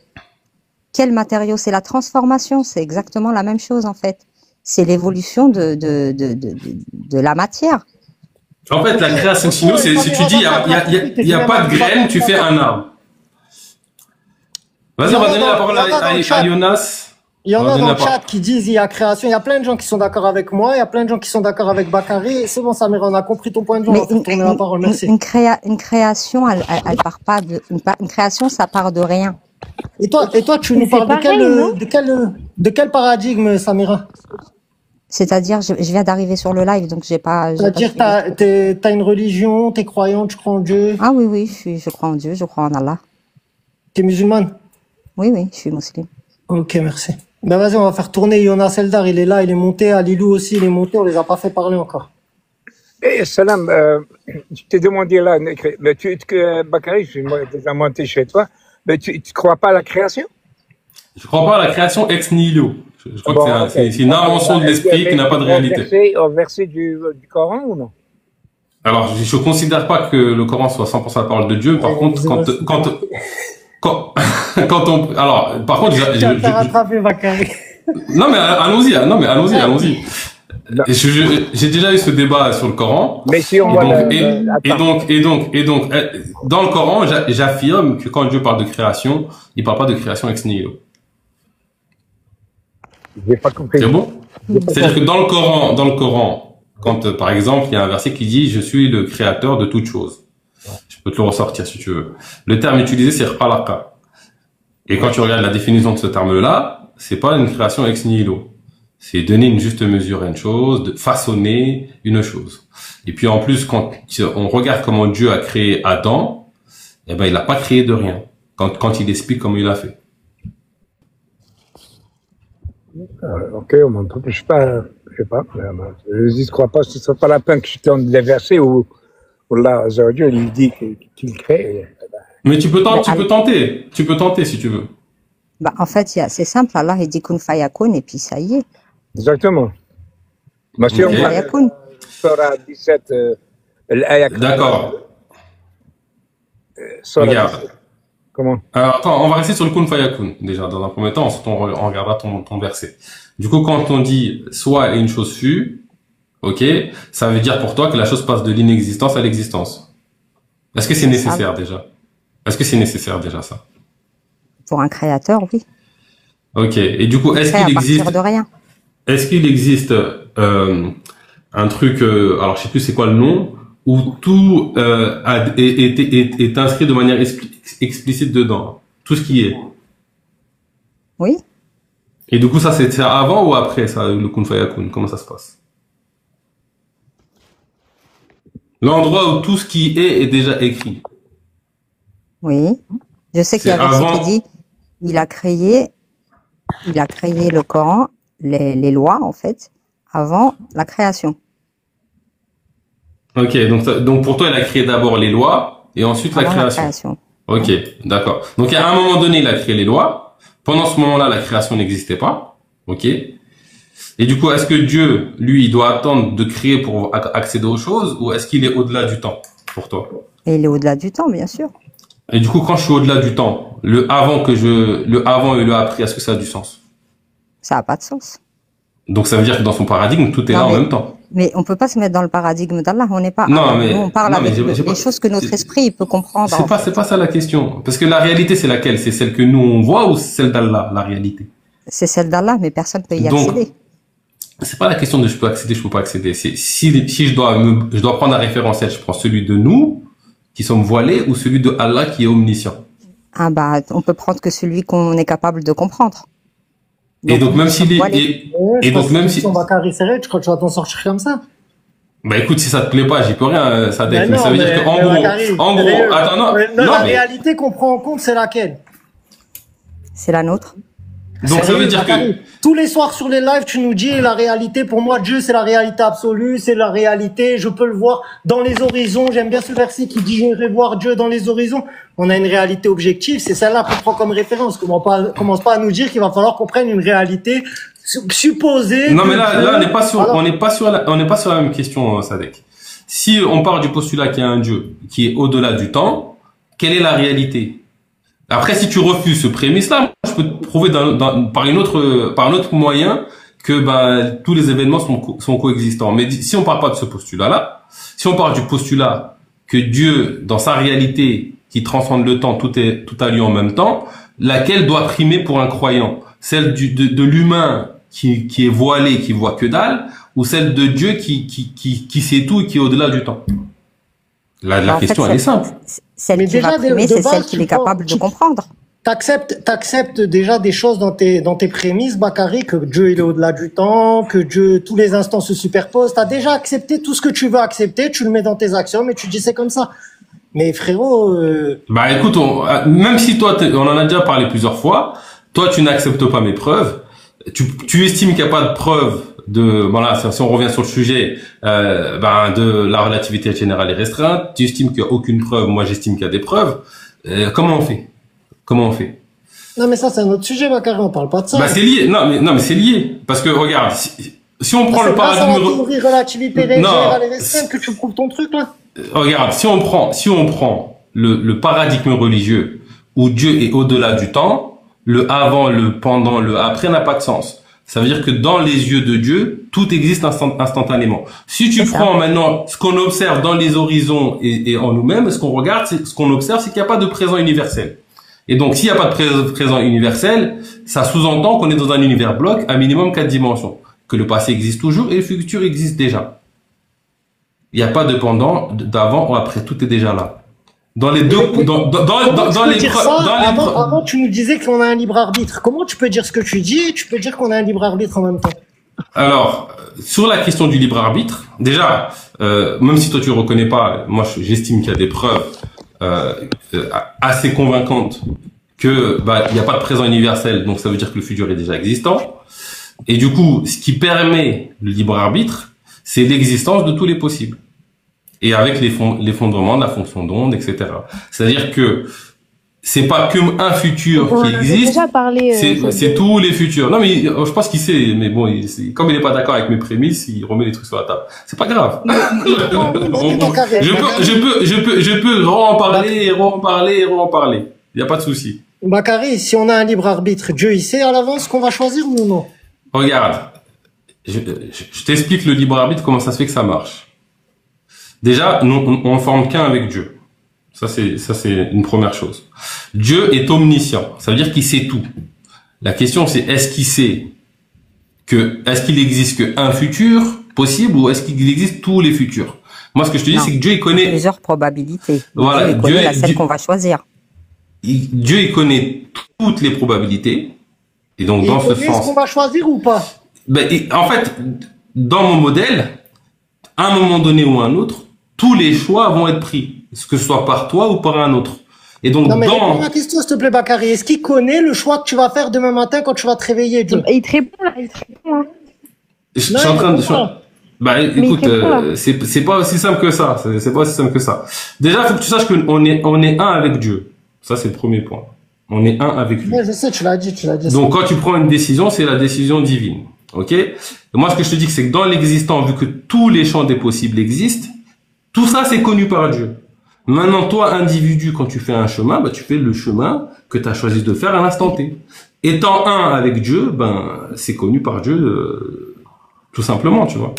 Quel matériau? C'est la transformation. C'est exactement la même chose, en fait. C'est l'évolution de la matière. En fait, la création sinon, c'est si tu dis, il y a pas de graine, tu fais un arbre. Vas-y, on va donner la parole à Jonas. Il y en On va a donner dans la le parole. chat qui disent il y a création. Il y a plein de gens qui sont d'accord avec moi. Il y a plein de gens qui sont d'accord avec Bakary. C'est bon, Samira, on a compris ton point de vue. On Mais va faire tourner la parole. Merci. une création, elle part pas une création, ça part de rien. Et toi, tu Mais nous c'est parles pareil, non de quel paradigme, Samira? C'est-à-dire, je viens d'arriver sur le live, donc j'ai pas C'est-à-dire, suivi. t'as une religion, t'es croyant, tu crois en Dieu, Ah oui, oui, je crois en Dieu, je crois en Allah. t'es musulmane? Oui, oui, je suis musulmane. Ok, merci. Ben vas-y, on va faire tourner Jonas Eldar. Il est là, il est monté. Alilou aussi, il est monté. On les a pas fait parler encore. Eh, Salam, je t'ai demandé là, mais Bakary, je suis déjà monté chez toi, mais tu ne crois pas à la création? Je crois pas à la création ex nihilo. Je crois Bon, que ok. c'est une invention de l'esprit qui n'a pas de réalité. Au verset du Coran ou non? Alors, je considère pas que le Coran soit 100% la parole de Dieu. Par contre, par contre, Tu vas te faire rattraper, Bakary. non mais allons-y. Allons-y. Non. J'ai déjà eu ce débat sur le Coran. Mais si on voit Et donc, dans le Coran, j'affirme que quand Dieu parle de création, il parle pas de création ex nihilo. J'ai pas compris. C'est bon? C'est-à-dire que dans le Coran, quand par exemple il y a un verset qui dit je suis le créateur de toutes choses, je peux te le ressortir si tu veux. Le terme utilisé c'est khalaqa. Et quand tu regardes la définition de ce terme-là, c'est pas une création ex nihilo. C'est donner une juste mesure à une chose, de façonner une chose. Et puis en plus, quand on regarde comment Dieu a créé Adam, eh ben il n'a pas créé de rien. Quand il explique comment il a fait. Ok, on m'en trouve. Je sais pas. Je dis, je crois pas, ce serait pas la peine que je donne les versets où là, Dieu, il dit qu'il crée. Mais tu peux tenter si tu veux. Bah, en fait, c'est simple. Allah, il dit kun fayakun, et puis ça y est. Exactement. Mais si on Ok. voit Fayakun. Surah 17, l'ayat. D'accord. Surah Regarde. 17. Comment? Alors, attends, on va rester sur le kun fayakun, déjà, dans un premier temps, ensuite on regardera ton verset. Du coup, quand on dit soit une chose fut, ok, ça veut dire pour toi que la chose passe de l'inexistence à l'existence. Est-ce que c'est nécessaire déjà? Est-ce que c'est nécessaire déjà ça? Pour un créateur, oui. Ok. Et du coup, est-ce Créé qu'il à partir existe, de rien. est-ce qu'il existe un truc, alors je sais plus c'est quoi le nom, où tout est inscrit de manière explicite dedans, tout ce qui est. Oui. Et du coup, ça c'est avant ou après ça, le kun fayakun? Comment ça se passe? L'endroit où tout ce qui est déjà écrit. Oui. Je sais qu'il y a C'est un verset avant. qui dit, il a créé le Coran, les lois, en fait, avant la création. Ok, donc pour toi, il a créé d'abord les lois et ensuite la Avant la création. création. Ok, d'accord. Donc à un moment donné, il a créé les lois. Pendant ce moment-là, la création n'existait pas. Ok. Et du coup, est-ce que Dieu, lui, il doit attendre de créer pour accéder aux choses, ou est-ce qu'il est au-delà du temps pour toi? Et il est au-delà du temps, bien sûr. Et du coup, quand je suis au-delà du temps, le avant et le après, est-ce que ça a du sens? Ça n'a pas de sens. Donc ça veut dire que dans son paradigme, tout est Non, là en mais- même temps. Mais on peut pas se mettre dans le paradigme d'Allah. On n'est pas. Non, Allah. mais- Nous, on parle non, mais avec j'ai pas- les choses que notre esprit il peut comprendre. C'est pas ça la question. Parce que la réalité, c'est laquelle? C'est celle que nous on voit ou celle d'Allah, la réalité? C'est celle d'Allah, mais personne peut y Donc, accéder. c'est pas la question de je peux accéder, je peux pas accéder. C'est si je dois prendre un référentiel, je prends celui de nous, qui sommes voilés, ou celui de Allah qui est omniscient. Ah bah, on peut prendre que celui qu'on est capable de comprendre. Et donc, même s'il voilés. est, et donc même si, on va carrer serré, tu crois que tu vas t'en sortir comme ça? bah écoute, si ça te plaît pas, j'y peux rien, ça Mais mais ça veut dire mais qu'en Bakary, gros, sérieux. attends, non, La non, mais, réalité qu'on prend en compte, c'est laquelle? C'est la nôtre. donc ça Sérieux, veut dire que, Bakary, tous les soirs sur les lives, tu nous dis la réalité, pour moi, Dieu, c'est la réalité absolue, c'est la réalité, je peux le voir dans les horizons. J'aime bien ce verset qui dit, j'irai voir Dieu dans les horizons. On a une réalité objective, c'est celle-là qu'on prend comme référence. Commence pas à nous dire qu'il va falloir qu'on prenne une réalité supposée. non, mais de là, Dieu. on n'est pas sur, Alors, on n'est pas sur la même question, Sadek. Si on part du postulat qu'il y a un Dieu qui est au-delà du temps, quelle est la réalité? Après, si tu refuses ce prémisse-là, je peux te prouver par un autre moyen que tous les événements sont coexistants. Mais si on part pas de ce postulat-là, si on part du postulat que Dieu, dans sa réalité qui transcende le temps, tout a lieu en même temps, laquelle doit primer pour un croyant? Celle de l'humain qui est voilé, qui voit que dalle, ou celle de Dieu qui sait tout et qui est au-delà du temps? La En fait, question, elle est simple. Celle Mais qui va déjà, de primer, c'est base, celle qu'il est capable de comprendre. T'acceptes déjà des choses dans tes prémices, Bakary, que Dieu il est au-delà du temps, que Dieu, tous les instants se superposent. T'as déjà accepté tout ce que tu veux accepter, tu le mets dans tes actions, mais tu dis c'est comme ça. Mais frérot, Bah écoute, même si toi, on en a déjà parlé plusieurs fois, toi tu n'acceptes pas mes preuves, tu estimes qu'il n'y a pas de preuves voilà, si on revient sur le sujet, de la relativité générale et restreinte, tu estimes qu'il n'y a aucune preuve, moi j'estime qu'il y a des preuves, comment on fait? non mais ça c'est un autre sujet, Bakary, on parle pas de ça. Bah c'est lié, non mais c'est lié, parce que regarde, si on prend le grâce à la paradigme, théorie relativité Non. générale et restreinte que tu prouves ton truc là. regarde, si on prend le paradigme religieux où Dieu est au-delà du temps, le avant, le pendant, le après n'a pas de sens. Ça veut dire que dans les yeux de Dieu, tout existe instantanément. Si tu prends maintenant ce qu'on observe dans les horizons et en nous-mêmes, ce qu'on regarde, ce qu'on observe, c'est qu'il n'y a pas de présent universel. Et donc, s'il n'y a pas de présent universel, ça sous-entend qu'on est dans un univers bloc à minimum 4 dimensions, que le passé existe toujours et le futur existe déjà. Il n'y a pas de pendant, d'avant ou après, tout est déjà là. Dans les deux, Avant, tu nous disais qu'on a un libre arbitre. Comment tu peux dire ce que tu dis et tu peux dire qu'on a un libre arbitre en même temps? Alors, sur la question du libre arbitre, déjà, même si toi tu reconnais pas, moi j'estime qu'il y a des preuves assez convaincantes que il n'y a pas de présent universel, donc ça veut dire que le futur est déjà existant. Et du coup, ce qui permet le libre arbitre, c'est l'existence de tous les possibles. Et avec l'effondrement de la fonction d'onde, etc. C'est-à-dire que c'est pas qu'un futur qui existe, déjà parlé, c'est tous les futurs. Non mais je pense qu'il sait, mais bon, comme il est pas d'accord avec mes prémices, il remet les trucs sur la table. C'est pas grave. Je peux en parler, Il n'y a pas de souci. Bakary, si on a un libre arbitre, Dieu, il sait à l'avance qu'on va choisir ou non? Regarde, je t'explique le libre arbitre, comment ça se fait que ça marche. Déjà, nous, on forme qu'un avec Dieu. Ça, c'est une première chose. Dieu est omniscient. Ça veut dire qu'il sait tout. La question, c'est est-ce qu'il existe qu'un futur possible ou est-ce qu'il existe tous les futurs? Moi, ce que je te dis, Non, c'est que Dieu, il il y a connaît, plusieurs probabilités. voilà, Dieu, il connaît celle qu'on va choisir. Dieu, il connaît toutes les probabilités. Et donc, Et dans il ce connaît ce sens, qu'on va choisir ou pas? en fait, dans mon modèle, à un moment donné ou à un autre, tous les choix vont être pris, que ce soit par toi ou par un autre. Et donc, Non, mais réponds à ma question, s'il te plaît, Bakary. Est-ce qu'il connaît le choix que tu vas faire demain matin quand tu vas te réveiller, Dieu? Il te répond là, il te répond. Hein. je suis en train de, bah, Mais écoute, il répond là. c'est pas aussi simple que ça. C'est pas aussi simple que ça. Déjà, faut que tu saches qu'on est un avec Dieu. Ça, c'est le premier point. On est un avec lui. Ouais, je sais, tu l'as dit. Donc, quand tu prends une décision, c'est la décision divine. Ok? Et moi, ce que je te dis, c'est que dans l'existant, vu que tous les champs des possibles existent, tout ça, c'est connu par Dieu. Maintenant, toi, individu, quand tu fais un chemin, bah, tu fais le chemin que tu as choisi de faire à l'instant T. Étant un avec Dieu, ben, c'est connu par Dieu, tout simplement, tu vois.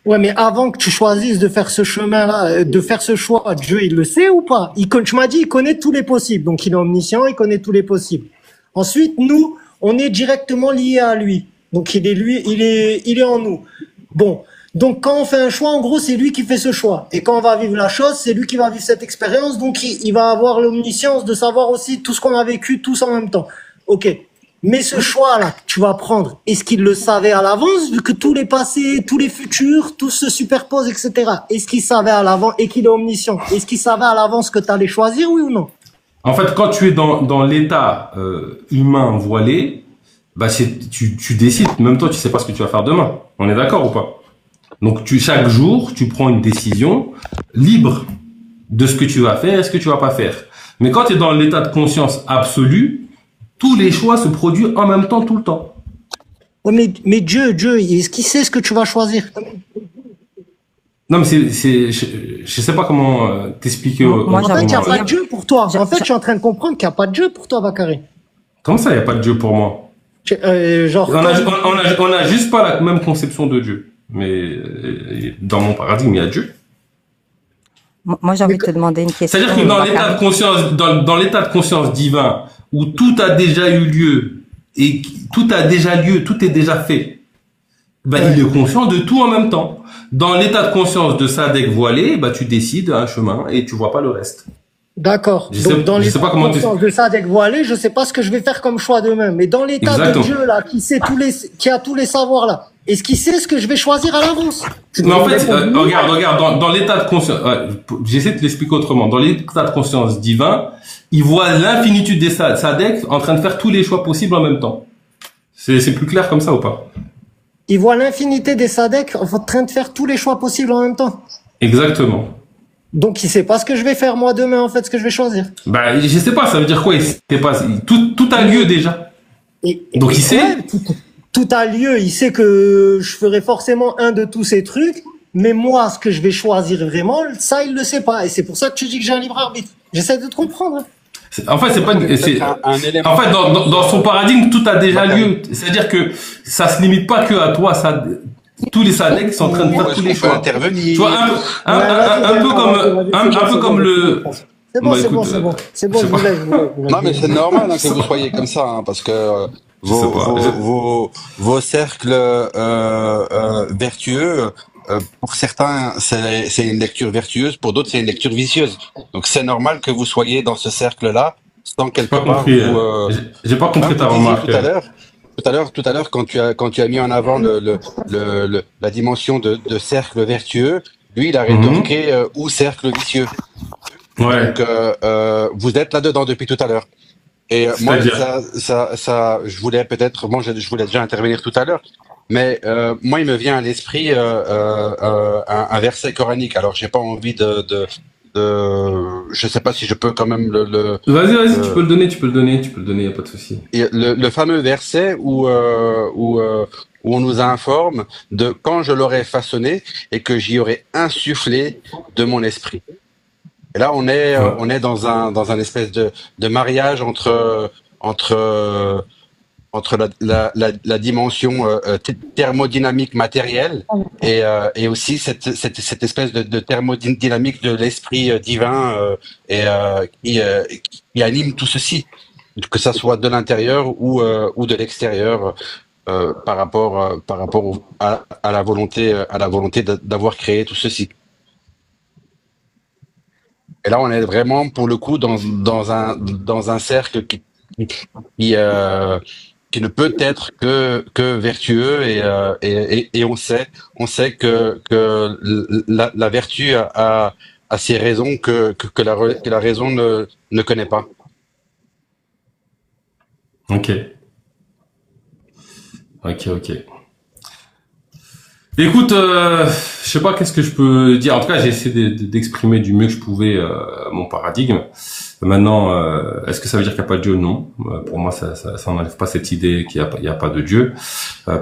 Ouais, mais avant que tu choisisses de faire ce chemin-là, de faire ce choix, Dieu, il le sait ou pas? Tu m'as dit, il connaît tous les possibles. Donc, il est omniscient, il connaît tous les possibles. Ensuite, nous, on est directement liés à lui. Donc, il est en nous. Bon. Donc, quand on fait un choix, en gros, c'est lui qui fait ce choix. Et quand on va vivre la chose, c'est lui qui va vivre cette expérience. Donc, il va avoir l'omniscience de savoir aussi tout ce qu'on a vécu, tous en même temps. Ok. Mais ce choix-là que tu vas prendre, est-ce qu'il le savait à l'avance, vu que tous les passés, tous les futurs, tout se superpose, etc. Est-ce qu'il savait à l'avance et qu'il est omniscient? Est-ce qu'il savait à l'avance que tu allais choisir, oui ou non? En fait, quand tu es dans l'état humain voilé, bah, tu décides. Même toi, tu sais pas ce que tu vas faire demain. On est d'accord ou pas? Donc, chaque jour, tu prends une décision libre de ce que tu vas faire et ce que tu vas pas faire. Mais quand tu es dans l'état de conscience absolue, tous les choix se produisent en même temps, tout le temps. Ouais, mais Dieu, est-ce qu'il sait ce que tu vas choisir? Non, mais je sais pas comment t'expliquer. Moi, En fait, il n'y a j'avoue, pas de Dieu pour toi. En fait, j'ai- je suis en train de comprendre qu'il n'y a pas de Dieu pour toi, Bakary. Comment ça, il n'y a pas de Dieu pour moi? Genre, On a juste pas la même conception de Dieu. Mais dans mon paradigme, il y a Dieu. moi, j'ai envie de te demander une question. C'est-à-dire que dans Bakary. l'état de conscience, dans l'état de conscience divin, où tout a déjà eu lieu et tout a déjà lieu, tout est déjà fait, ben, il est conscient de tout en même temps. Dans l'état de conscience de Sadek voilé, bah, tu décides un chemin et tu vois pas le reste. d'accord. Je sais- Donc, dans je sais l'état pas comment de conscience de Sadek voilé, je sais pas ce que je vais faire comme choix demain. Mais dans l'état de Exactement. Dieu, là, qui a tous les savoirs, là, est-ce qu'il sait ce que je vais choisir à l'avance? Mais en fait, regarde, dans l'état de conscience, j'essaie de te l'expliquer autrement. Dans l'état de conscience divin, il voit l'infinitude des Sadek en train de faire tous les choix possibles en même temps. C'est plus clair comme ça ou pas? Il voit l'infinité des Sadek en train de faire tous les choix possibles en même temps. Exactement. Donc, il sait pas ce que je vais faire moi demain, en fait, ce que je vais choisir. Bah, je sais pas, ça veut dire quoi? Il sait pas. Tout a lieu déjà. Donc, il sait. Ouais, tout a lieu. Il sait que je ferai forcément un de tous ces trucs. Mais moi, ce que je vais choisir vraiment, ça, il le sait pas. Et c'est pour ça que tu dis que j'ai un libre arbitre. J'essaie de te comprendre. Hein. En fait, c'est pas. Un élément. En fait, dans son paradigme, tout a déjà lieu. C'est-à-dire que ça se limite pas que à toi. Ça, tous les Sadek sont en train de faire Est-ce tous les qu'on peut choix. intervenir? Tu vois, un peu comme le. C'est bon, Bah, c'est bon, écoute, c'est bon. C'est bon, je sais je vous pas. laisse, je vous laisse. Non, mais c'est normal hein, que vous soyez comme ça, hein, parce que Je sais pas. vos cercles vertueux, pour certains, c'est une lecture vertueuse, pour d'autres, c'est une lecture vicieuse. Donc c'est normal que vous soyez dans ce cercle-là, sans quelque Pas part compris. vous... J'ai pas compris ta vous disiez remarque. tout à l'heure, quand tu as mis en avant la dimension de cercle vertueux, lui, il a rétorqué ou cercle vicieux. Ouais. Donc, vous êtes là-dedans depuis tout à l'heure. Et moi, C'est-à-dire je voulais peut-être, moi, je voulais déjà intervenir tout à l'heure, mais moi, il me vient à l'esprit un verset coranique. Alors, j'ai pas envie je sais pas si je peux quand même Vas-y, tu peux le donner, y a pas de souci. et le fameux verset où on nous informe de quand je l'aurai façonné et que j'y aurai insufflé de mon esprit. Et là, Ouais. on est dans un espèce de mariage entre entre la dimension thermodynamique matérielle et aussi cette espèce de thermodynamique de l'esprit divin qui anime tout ceci, que ça soit de l'intérieur ou de l'extérieur par rapport à la volonté d'avoir créé tout ceci. Et là, on est vraiment pour le coup dans un cercle qui, euh, qui ne peut être que vertueux et on sait que la vertu a ses raisons que la raison ne connaît pas. Ok. Ok, ok. Écoute, je sais pas qu'est-ce que je peux dire. En tout cas, j'ai essayé d'exprimer du mieux que je pouvais mon paradigme. Maintenant, est-ce que ça veut dire qu'il n'y a pas de Dieu? Non. Pour moi, ça n'enlève pas cette idée qu'il y a pas de Dieu.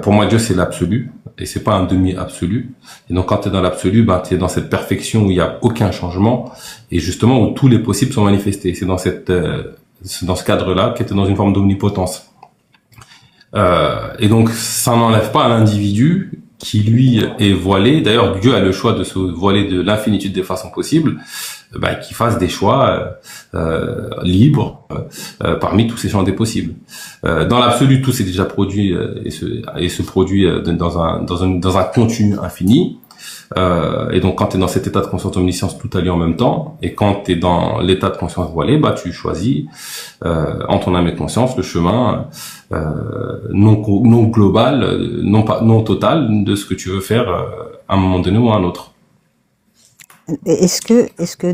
Pour moi, Dieu, c'est l'absolu. Et c'est pas un demi-absolu. Et donc, quand tu es dans l'absolu, bah, tu es dans cette perfection où il n'y a aucun changement. Et justement, où tous les possibles sont manifestés. C'est dans ce cadre-là que tu es dans une forme d'omnipotence. Et donc, ça n'enlève pas à l'individu qui, lui, est voilé. D'ailleurs, Dieu a le choix de se voiler de l'infinitude des façons possibles, bah, qu'il fasse des choix libres parmi tous ces champs des possibles. Dans l'absolu, tout s'est déjà produit et se produit dans un continu infini. Et donc, quand tu es dans cet état de conscience omniscience, tout a lieu en même temps. Et quand tu es dans l'état de conscience voilée, bah, tu choisis en ton âme et conscience le chemin non global, non total de ce que tu veux faire à un moment donné ou à un autre. Est-ce que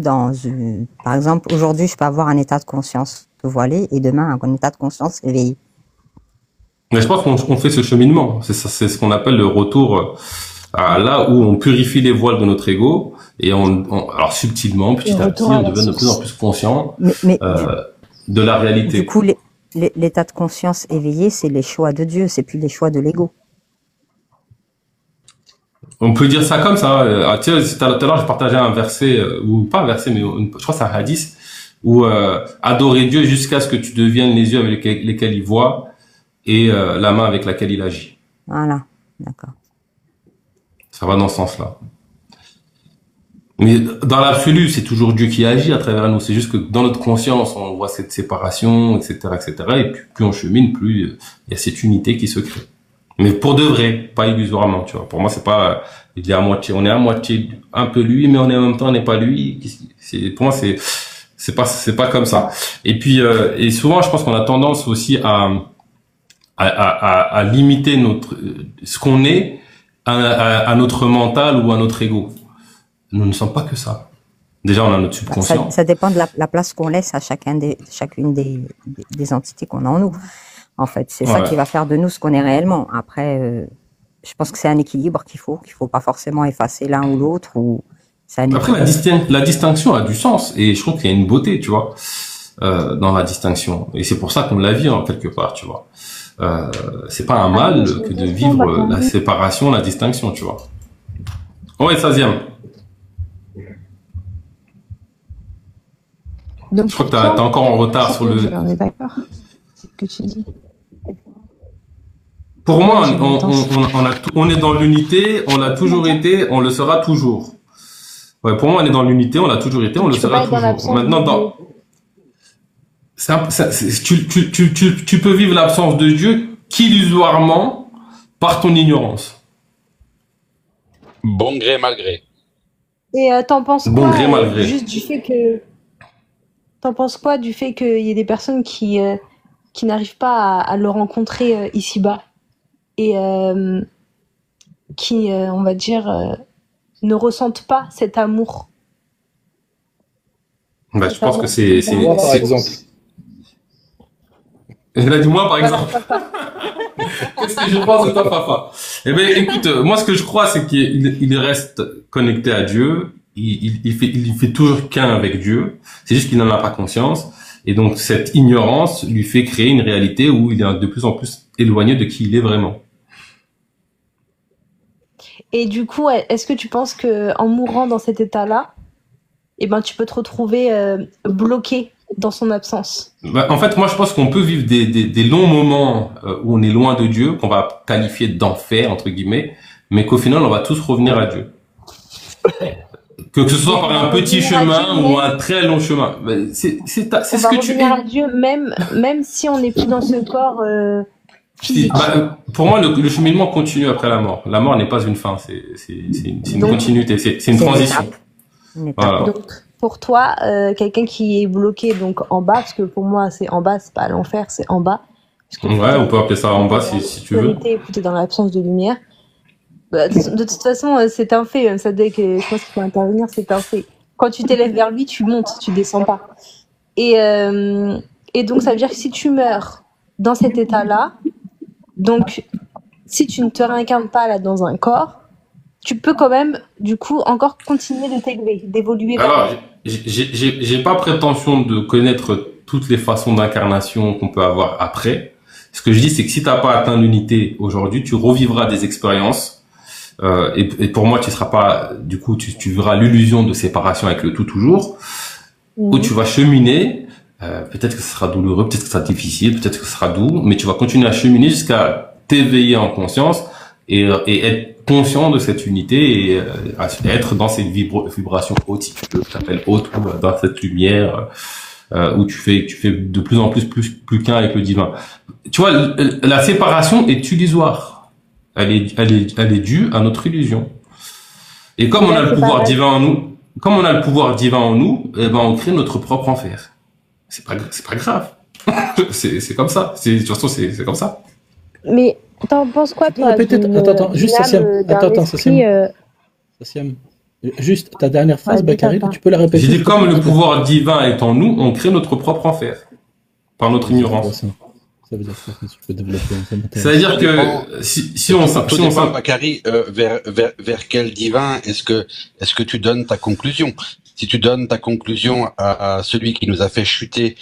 par exemple, aujourd'hui, je peux avoir un état de conscience voilé et demain un état de conscience éveillé? Mais je pense qu'on fait ce cheminement. C'est ce qu'on appelle le retour à là où on purifie les voiles de notre ego et alors subtilement, petit à petit, on devient de plus en plus conscient de la réalité. Du coup, l'état de conscience éveillé, c'est les choix de Dieu, c'est plus les choix de l'ego. On peut dire ça comme ça. Tu sais, tout à l'heure, je partageais un verset, ou pas un verset, mais je crois que c'est un hadith, où adorer Dieu jusqu'à ce que tu deviennes les yeux avec lesquels il voit et la main avec laquelle il agit. Voilà, d'accord. Ça va dans ce sens-là. Mais dans l'absolu, c'est toujours Dieu qui agit à travers nous. C'est juste que dans notre conscience, on voit cette séparation, etc., etc. Et plus on chemine, plus il y a cette unité qui se crée. Mais pour de vrai, pas illusoirement, tu vois. Pour moi, c'est pas, il est à moitié, on est à moitié un peu lui, mais on est en même temps, on n'est pas lui. Pour moi, c'est pas comme ça. Et puis, et souvent, je pense qu'on a tendance aussi à limiter ce qu'on est à notre mental ou à notre ego. Nous ne sommes pas que ça. Déjà, on a notre subconscient. Ça dépend de la place qu'on laisse à chacune des entités qu'on a en nous. En fait, c'est ça qui va faire de nous ce qu'on est réellement. Après, je pense que c'est un équilibre qu'il faut pas forcément effacer l'un ou l'autre. Après, la distinction a du sens et je trouve qu'il y a une beauté, tu vois, dans la distinction. Et c'est pour ça qu'on la vit en quelque part, tu vois. C'est pas un mal que de vivre la séparation, la distinction, tu vois. Ouais, 16e. Donc, je crois que t'es encore en retard sur le. On est d'accord. C'est ce que tu dis. Pour moi, on est dans l'unité, on l'a toujours été, on le sera toujours. Ouais, pour moi, on est dans l'unité, on l'a toujours été, on le sera toujours. Maintenant, tu peux vivre l'absence de Dieu qu'illusoirement par ton ignorance. Bon gré, mal gré. Et t'en penses bon quoi gré, mal gré. Juste du fait que... T'en penses quoi du fait qu'il y ait des personnes qui n'arrivent pas à le rencontrer ici-bas et qui, on va dire, ne ressentent pas cet amour? Bah, je pense que c'est... Moi, par exemple. Il a dit moi, par exemple. Qu'est-ce que je pense de toi, papa? Eh ben, écoute, moi, ce que je crois, c'est qu'il reste connecté à Dieu. Il fait toujours qu'un avec Dieu. C'est juste qu'il n'en a pas conscience. Et donc, cette ignorance lui fait créer une réalité où il est de plus en plus éloigné de qui il est vraiment. Et du coup, est-ce que tu penses que en mourant dans cet état-là, et ben tu peux te retrouver bloqué dans son absence. Bah, en fait, moi, je pense qu'on peut vivre des longs moments où on est loin de Dieu, qu'on va qualifier d'enfer, entre guillemets, mais qu'au final, on va tous revenir à Dieu. Que ce soit par un petit chemin ou un très long chemin. Bah, c'est ce que tu es. On va revenir à Dieu même si on n'est plus dans ce corps physique. Bah, pour moi, le cheminement continue après la mort. La mort n'est pas une fin, c'est une continuité, c'est une transition. Voilà. Donc, pour toi, quelqu'un qui est bloqué donc en bas, parce que pour moi c'est en bas, c'est pas l'enfer, c'est en bas. Ouais, on peut appeler ça en bas si tu veux. T'es dans l'absence de lumière. Bah, de toute façon, c'est un fait. Même ça, dès que je pense qu'il faut intervenir, c'est un fait. Quand tu t'élèves vers lui, tu montes, tu descends pas. Et donc ça veut dire que si tu meurs dans cet état-là, donc si tu ne te réincarnes pas là dans un corps, tu peux quand même, du coup, encore continuer de t'élever, d'évoluer. Alors, j'ai pas prétention de connaître toutes les façons d'incarnation qu'on peut avoir après. Ce que je dis, c'est que si t'as pas atteint l'unité aujourd'hui, tu revivras des expériences. Et pour moi, tu seras pas, du coup, tu verras l'illusion de séparation avec le tout toujours, où tu vas cheminer. Peut-être que ce sera douloureux, peut-être que ce sera difficile, peut-être que ce sera doux, mais tu vas continuer à cheminer jusqu'à t'éveiller en conscience et être conscient de cette unité et être dans cette vibration haute, si tu veux, que t'appelles haute, ou dans cette lumière où tu fais de plus en plus qu'un avec le divin. Tu vois, la séparation est illusoire. Elle est due à notre illusion. Et comme on a le pouvoir divin en nous, eh ben on crée notre propre enfer. C'est pas grave. c'est comme ça. De toute façon, c'est comme ça. Mais t'en penses quoi, toi? Attends, juste Sassiam. Juste ta dernière phrase, Bakary, tu peux la répéter? J'ai dit, comme le pouvoir divin est en nous, on crée notre propre enfer. Par notre ignorance. Ça veut dire quoi? Tu peux développer. Ça veut dire que si on s'en Bakary, vers quel divin est-ce que tu donnes ta conclusion? Si tu donnes ta conclusion à celui qui nous a fait chuter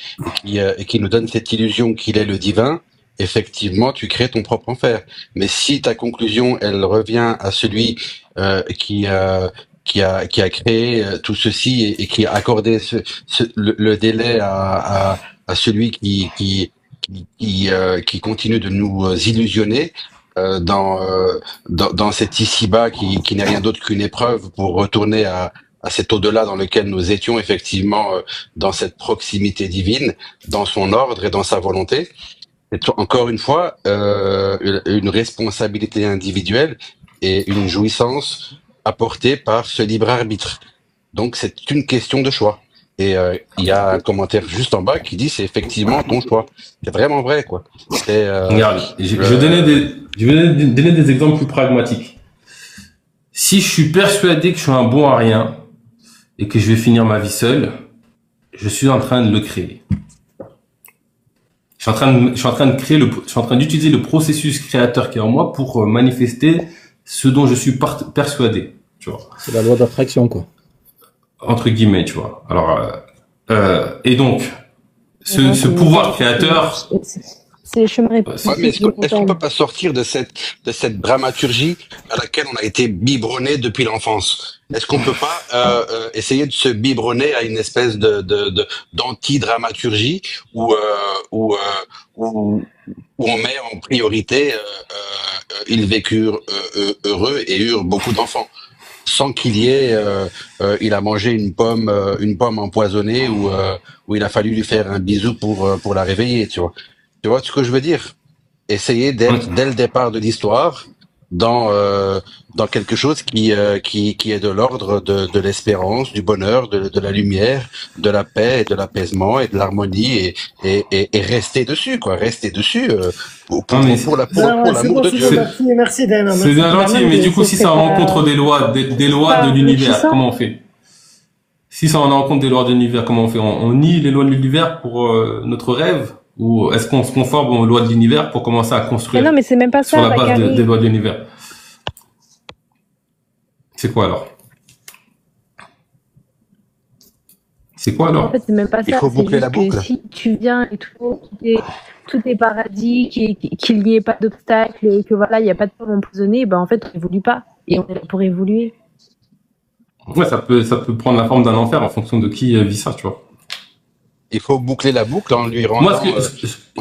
et qui nous donne cette illusion qu'il est le divin, effectivement, tu crées ton propre enfer. Mais si ta conclusion, elle revient à celui qui a créé tout ceci et qui a accordé le délai à celui qui continue de nous illusionner dans cet ici-bas qui n'est rien d'autre qu'une épreuve pour retourner à cet au-delà dans lequel nous étions effectivement dans cette proximité divine, dans son ordre et dans sa volonté. C'est encore une fois une responsabilité individuelle et une jouissance apportée par ce libre arbitre. Donc c'est une question de choix. Et il y a un commentaire juste en bas qui dit c'est effectivement ton choix. C'est vraiment vrai, quoi. Regarde, je vais donner des exemples plus pragmatiques. Si je suis persuadé que je suis un bon à rien et que je vais finir ma vie seul, je suis en train de le créer. Je suis en train d'utiliser le processus créateur qui est en moi pour manifester ce dont je suis persuadé. Tu vois. C'est la loi d'attraction, quoi. Entre guillemets, tu vois. Alors, et donc, ce pouvoir créateur. C'est le chemin. Ouais, mais est-ce qu'on peut pas sortir de cette dramaturgie à laquelle on a été biberonné depuis l'enfance? Est-ce qu'on peut pas essayer de se biberonner à une espèce d'anti-dramaturgie où on met en priorité ils vécurent heureux et eurent beaucoup d'enfants, sans qu'il y ait il a mangé une pomme empoisonnée où il a fallu lui faire un bisou pour la réveiller, tu vois. Tu vois ce que je veux dire? Essayer d'être dès le départ de l'histoire dans quelque chose qui est de l'ordre de l'espérance, du bonheur, de la lumière, de la paix et de l'apaisement et de l'harmonie et rester dessus, quoi, rester dessus pour l'amour de Dieu. Merci Dana. C'est bien gentil, mais du coup si ça rencontre des lois de l'univers, comment on fait? Si ça en rencontre des lois de l'univers, comment on fait? On nie les lois de l'univers pour notre rêve? Ou est-ce qu'on se conforme aux lois de l'univers pour commencer à construire non, mais c'est même pas sur la base des lois de l'univers? C'est quoi alors? C'est quoi alors? En fait, c'est même pas ça. Il faut boucler la boucle. Si tu viens et tout est paradis, qu'il n'y ait pas d'obstacles, que voilà, il n'y a pas de pomme empoisonnée, ben en fait, on évolue pas. Et on est là pour évoluer. Ouais, ça peut prendre la forme d'un enfer en fonction de qui vit ça, tu vois. Il faut boucler la boucle en lui rendant, Moi,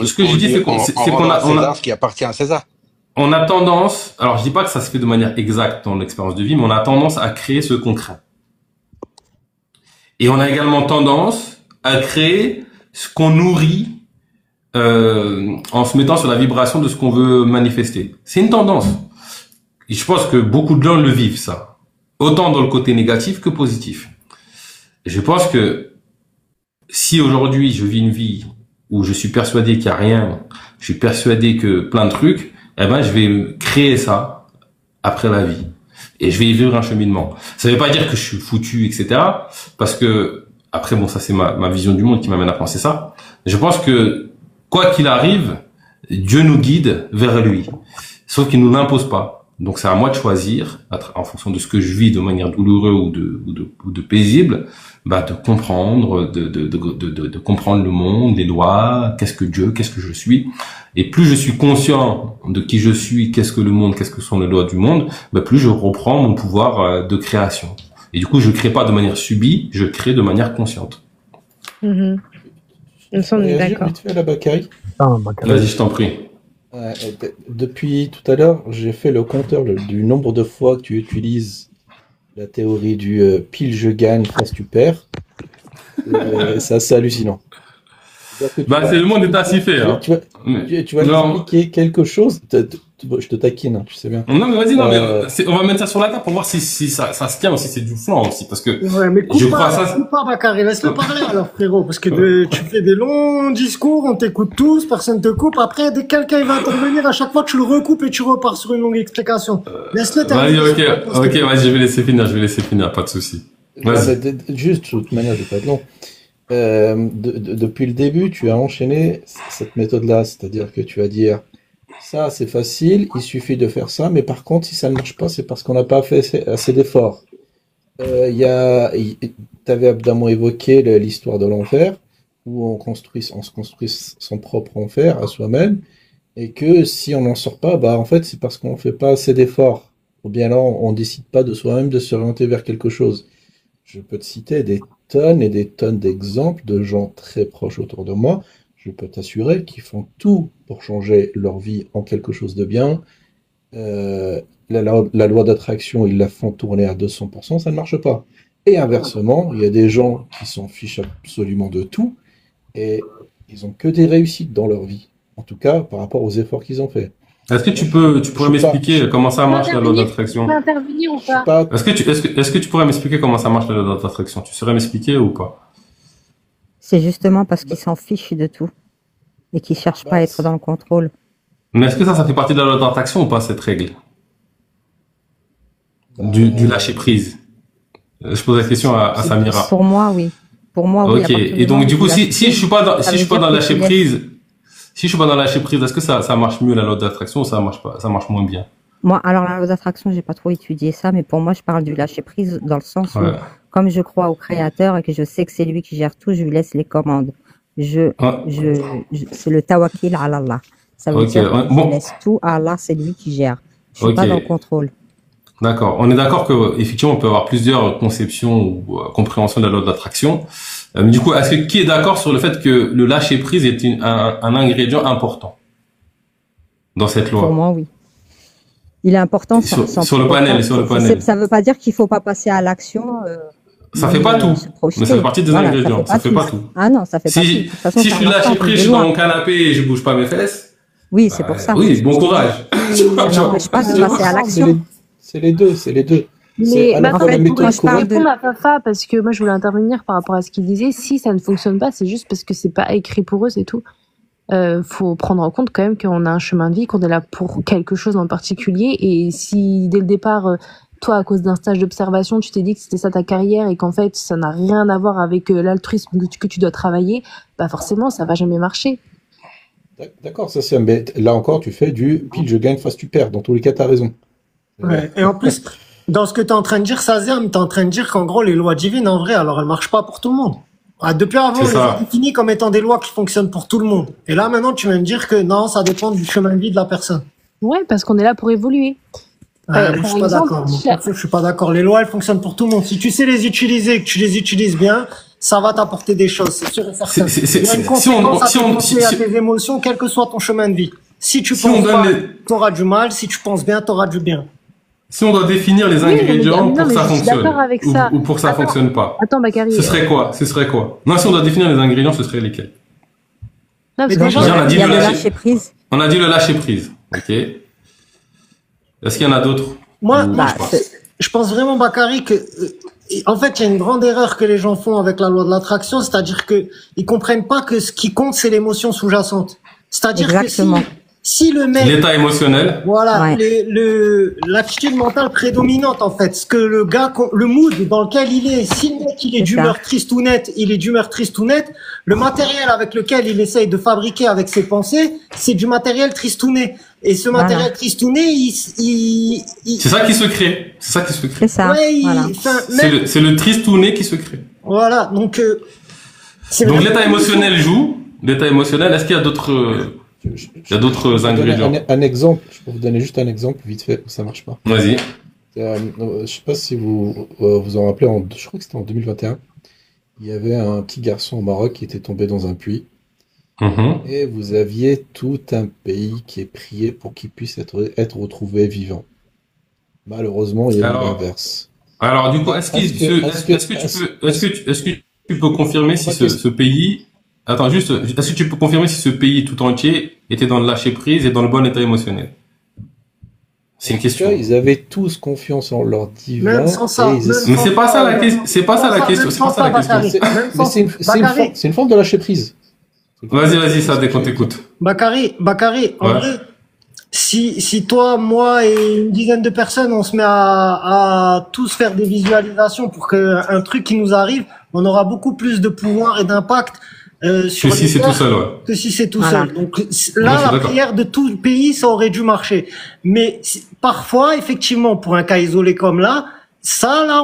ce que je dis, c'est qu'on rendant à on César a, ce qui appartient à César. on a tendance, alors je dis pas que ça se fait de manière exacte dans l'expérience de vie, mais on a tendance à créer ce qu'on crée. Et on a également tendance à créer ce qu'on nourrit en se mettant sur la vibration de ce qu'on veut manifester. C'est une tendance. Et je pense que beaucoup de gens le vivent, ça. Autant dans le côté négatif que positif. Et je pense que si aujourd'hui je vis une vie où je suis persuadé qu'il n'y a rien, je suis persuadé que plein de trucs, eh ben je vais créer ça après la vie. Et je vais y vivre un cheminement. Ça ne veut pas dire que je suis foutu, etc. Parce que, après, bon, ça c'est ma vision du monde qui m'amène à penser ça. Je pense que, quoi qu'il arrive, Dieu nous guide vers lui. Sauf qu'il nous l'impose pas. Donc c'est à moi de choisir, en fonction de ce que je vis de manière douloureuse ou de paisible, bah, de comprendre, de comprendre le monde, les lois, qu'est-ce que je suis. Et plus je suis conscient de qui je suis, qu'est-ce que le monde, qu'est-ce que sont les lois du monde, bah, plus je reprends mon pouvoir de création. Et du coup, je crée pas de manière subie, je crée de manière consciente. Mhm. On est d'accord. Vite fait, la Bakary. Vas-y, je t'en prie. Depuis tout à l'heure, j'ai fait le compteur du nombre de fois que tu utilises la théorie du pile je gagne, face tu perds. C'est assez hallucinant. Bah, c'est le monde est ainsi fait. Hein. Tu vas expliquer quelque chose. Je te taquine, hein, tu sais bien. Non, mais vas-y, non, mais on va mettre ça sur la table pour voir si ça se tient ou si c'est du flan aussi, parce que ouais, mais coupe pas, Bakary, laisse-le parler alors, frérot, parce que tu fais des longs discours, on t'écoute tous, personne te coupe. Après, dès que quelqu'un va intervenir, à chaque fois, tu le recoupes et tu repars sur une longue explication. Laisse-le terminer. Vas-y, ok, vas-y, je vais laisser finir, pas de souci. Juste, de toute manière, je vais pas être long. Depuis le début, tu as enchaîné cette méthode-là, c'est-à-dire que tu vas dire ça c'est facile, il suffit de faire ça, mais par contre si ça ne marche pas, c'est parce qu'on n'a pas fait assez d'efforts. T'avais abondamment évoqué l'histoire de l'enfer, où on se construit son propre enfer à soi-même, et que si on n'en sort pas, bah en fait c'est parce qu'on ne fait pas assez d'efforts, ou bien alors on décide pas de soi-même de s'orienter vers quelque chose. Je peux te citer des tonnes et des tonnes d'exemples de gens très proches autour de moi. Je peux t'assurer qu'ils font tout pour changer leur vie en quelque chose de bien. La loi d'attraction, ils la font tourner à 200%, ça ne marche pas. Et inversement, il y a des gens qui s'en fichent absolument de tout et ils ont que des réussites dans leur vie. En tout cas, par rapport aux efforts qu'ils ont fait. Est-ce que tu pourrais m'expliquer comment ça marche la loi d'attraction? Tu peux intervenir ou pas? Est-ce que tu pourrais m'expliquer comment ça marche la loi d'attraction? Tu saurais m'expliquer ou pas? C'est justement parce qu'ils s'en fichent de tout et qu'ils cherchent pas à être dans le contrôle. Mais est-ce que ça fait partie de la loi d'attraction ou pas, cette règle? Du lâcher prise. Je pose la question à Samira. Pour moi, oui. Pour moi, oui. Ok. Et donc, du coup, si je suis pas dans lâcher prise, est-ce que ça marche mieux la loi d'attraction ou ça marche moins bien? Moi, alors la loi d'attraction, j'ai pas trop étudié ça, mais pour moi, je parle du lâcher prise dans le sens où, comme je crois au Créateur et que je sais que c'est lui qui gère tout, je lui laisse les commandes. C'est le tawakkil ala Allah. Ça veut dire que je laisse tout à Allah, c'est lui qui gère. Je suis pas dans le contrôle. D'accord. On est d'accord que effectivement, on peut avoir plusieurs conceptions ou compréhensions de la loi d'attraction. Mais du coup, qui est d'accord sur le fait que le lâcher prise est un ingrédient important dans cette loi? Pour moi, oui. Il est important sur le panel. Ça veut pas dire qu'il faut pas passer à l'action. Ça fait pas tout, mais ça fait partie des ingrédients. Ça fait pas tout. Ah non, ça fait pas tout. De toute façon, si je suis lâché prise, je suis dans mon canapé et je bouge pas mes fesses. Oui, c'est pour ça. Oui, bon courage. Ça n'empêche pas de passer à l'action. C'est les deux. Mais en fait, moi je parle de la Fafa parce que moi je voulais intervenir par rapport à ce qu'il disait. Si ça ne fonctionne pas, c'est juste parce que c'est pas écrit pour eux, c'est tout. Faut prendre en compte quand même qu'on a un chemin de vie, qu'on est là pour quelque chose en particulier. Et si dès le départ, toi, à cause d'un stage d'observation, tu t'es dit que c'était ça ta carrière et qu'en fait ça n'a rien à voir avec l'altruisme que tu dois travailler, bah forcément ça va jamais marcher. D'accord, ça c'est. Mais là encore, tu fais du pile je gagne, face tu perds. Dans tous les cas, t'as raison. Ouais. Et en plus, dans ce que tu es en train de dire, Sazerm, tu es en train de dire qu'en gros, les lois divines, en vrai, alors elles marchent pas pour tout le monde. Depuis avant, on les a définies comme étant des lois qui fonctionnent pour tout le monde. Et là, maintenant, tu viens me dire que non, ça dépend du chemin de vie de la personne. Ouais, parce qu'on est là pour évoluer. Moi, je Par suis pas exemple, d'accord. Moi, perso, je suis pas d'accord. Les lois, elles fonctionnent pour tout le monde. Si tu sais les utiliser, que tu les utilises bien, ça va t'apporter des choses, c'est sûr et certain. Il y a une conséquence à tes pensées et à tes émotions, quel que soit ton chemin de vie. Si tu penses mal, t'auras du mal. Si tu penses bien, t'auras du bien. Si on doit définir les ingrédients non, pour que mais ça je suis d'accord fonctionne, avec ça. ou pour que ça Attends. fonctionne pas, Attends, Bakary. ce serait quoi? Non, si on doit définir les ingrédients, ce serait lesquels? Non, parce Mais que déjà, on a dit Il y a le le lâcher. lâcher prise. On a dit le lâcher prise. Ok. Est-ce qu'il y en a d'autres? Moi, Ou- Bah, je pense. je pense vraiment, Bakary, que, en fait, il y a une grande erreur que les gens font avec la loi de l'attraction, c'est-à-dire que ils comprennent pas que ce qui compte, c'est l'émotion sous-jacente. C'est-à-dire que Exactement. si le mec, L'état émotionnel. voilà, Ouais. l'attitude mentale prédominante, en fait, ce que le mood dans lequel il est, si le mec, il est C'est d'humeur ça. triste ou nette, il est d'humeur triste ou nette, le matériel avec lequel il essaye de fabriquer avec ses pensées, c'est du matériel tristouné. Et ce Voilà. matériel tristouné, C'est ça qui se crée. C'est ça qui se crée. C'est ça. ouais, Voilà. enfin, C'est le tristouné qui se crée. voilà, donc, c'est Donc vrai. l'état émotionnel joue. L'état émotionnel, est-ce qu'il y a d'autres, il y a d'autres Je vais vous donner ingrédients? un exemple. Je peux vous donner juste un exemple vite fait où ça marche pas. Vas-y. Je sais pas si vous vous en rappelez, je crois que c'était en 2021. Il y avait un petit garçon au Maroc qui était tombé dans un puits. Mhm. Et vous aviez tout un pays qui est prié pour qu'il puisse être retrouvé vivant. Malheureusement, il y a eu Alors, l'inverse. Alors du coup, est-ce que tu peux confirmer si ce pays, attends juste, est-ce que tu peux confirmer si ce pays tout entier était dans le lâcher prise et dans le bon état émotionnel? C'est une question. Ils avaient tous confiance en leur divin. Même sans ça, et ils même essaient- Mais c'est pas ça la question. C'est pas ça la Même question. C'est pas sans ça la question. Bakary. Même Mais sans- Bakary. c'est une forme de lâcher prise. Vas-y, ça dès qu'on t'écoute. Bakary, en Ouais. vrai, si toi, moi et une dizaine de personnes, on se met à tous faire des visualisations pour qu'un truc qui nous arrive, on aura beaucoup plus de pouvoir et d'impact sur Que si les c'est cœurs tout seul, ouais. que si c'est tout Voilà. seul. Donc Ouais, là, je suis la d'accord. prière de tout le pays, ça aurait dû marcher. Mais parfois, effectivement, pour un cas isolé comme là,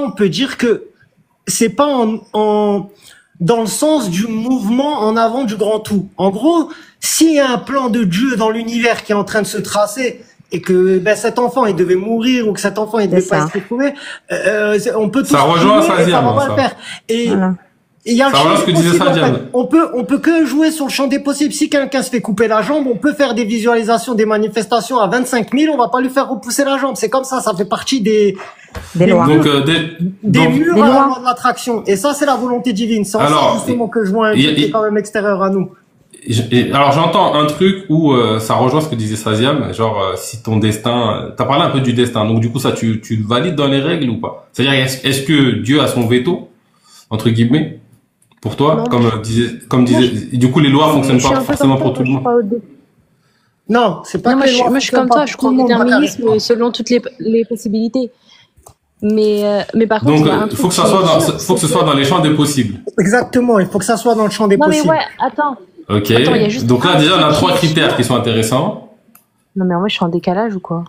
on peut dire que c'est pas dans le sens du mouvement en avant du grand tout. En gros, s'il y a un plan de Dieu dans l'univers qui est en train de se tracer et que cet enfant il devait mourir ou que cet enfant il devait C'est pas ça. être retrouvé, on peut tous Ça rejoint prier et Saziam, ça va pas ça. le faire. Et Voilà. il y a le Ça champ rejoint des ce que disait possibles, en Saziam. fait. On peut que jouer sur le champ des possibles. Si quelqu'un se fait couper la jambe, on peut faire des visualisations, des manifestations à 25 000, on va pas lui faire repousser la jambe. C'est comme ça fait partie des Lois. Donc, murs Des à la lois. loi de l'attraction. Et ça, c'est la volonté divine. C'est en Alors, ça, justement, que je vois un il y a- truc qui est quand même extérieur à nous. alors j'entends un truc où ça rejoint ce que disait Saziam, genre si ton destin, t'as parlé un peu du destin, donc du coup ça tu le valides dans les règles ou pas? C'est-à-dire est-ce que Dieu a son veto entre guillemets pour toi, Non. comme disait, du coup les lois fonctionnent pas forcément pour tout le monde. Non, c'est pas Non, que moi, les je, lois moi, je suis fonctionnent comme pas toi, je pour crois tout au le monde, Bakary. déterminisme selon toutes les possibilités. Mais par contre, Donc il y a un il truc faut que ça qui est soit sûr, faut que ce c'est soit dans les champs des possibles. Exactement, il faut que ça soit dans le champ des Non, mais possibles. ouais, attends. Ok. Attends, il y a juste Donc là un déjà on a truc trois qui est critères sûr. qui sont intéressants. Non, mais moi, je suis en décalage ou quoi?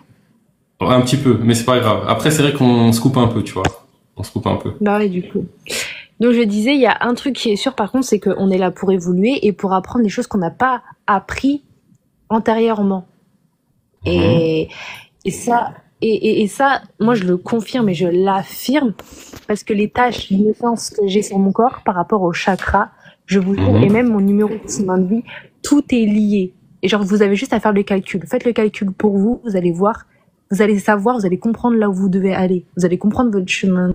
Un petit peu, mais c'est pas grave. Après c'est vrai qu'on se coupe un peu, tu vois. On se coupe un peu. Bah ouais, du coup. Donc, je disais, il y a un truc qui est sûr, par contre, c'est qu'on est là pour évoluer et pour apprendre des choses qu'on n'a pas appris antérieurement. Et ça, et ça, moi, je le confirme et je l'affirme parce que les tâches de naissance que j'ai sur mon corps par rapport au chakra, je vous jure, et même mon numéro de chemin de vie, tout est lié. Et genre, vous avez juste à faire le calcul. Faites le calcul pour vous, vous allez voir, vous allez savoir, vous allez comprendre là où vous devez aller. Vous allez comprendre votre chemin.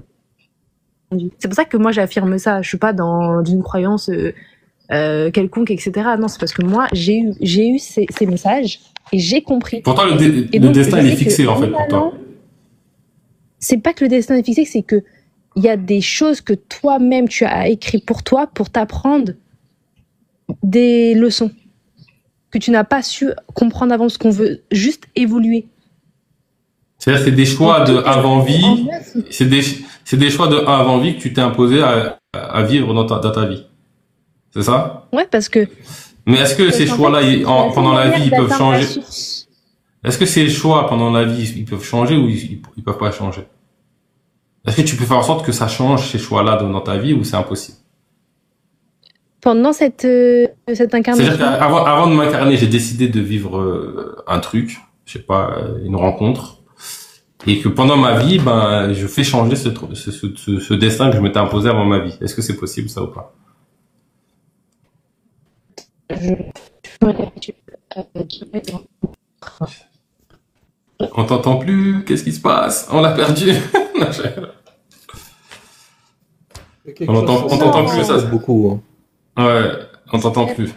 C'est pour ça que moi j'affirme ça. Je suis pas dans une croyance quelconque, etc. Non, c'est parce que moi j'ai eu ces messages et j'ai compris. Pour toi Et le donc, destin je il est sais fixé que en fait pour toi. maintenant, c'est pas que le destin est fixé, c'est que il y a des choses que toi-même tu as écrit pour toi pour t'apprendre des leçons que tu n'as pas su comprendre avant, parce qu'on veut juste évoluer. C'est-à-dire c'est des choix de avant En vie. vrai, C'est des choix de avant vie que tu t'es imposé à vivre dans ta vie. C'est ça? ouais, parce que Mais est-ce que ces en choix-là, fait, pendant la vie, ils peuvent d'atteindre la changer? source. Est-ce que ces choix pendant la vie, ils peuvent changer ou ils peuvent pas changer? Est-ce que tu peux faire en sorte que ça change ces choix-là dans ta vie ou c'est impossible? Pendant cette C'est-à-dire incarnation. qu'avant de m'incarner, j'ai décidé de vivre un truc, je sais pas, une rencontre. et que pendant ma vie, ben, je fais changer ce destin que je m'étais imposé avant ma vie. Est-ce que c'est possible, ça, ou pas? On t'entend plus? Qu'est-ce qui se passe? On l'a perdu. On t'entend plus, ça. Beaucoup. Ouais, on t'entend plus.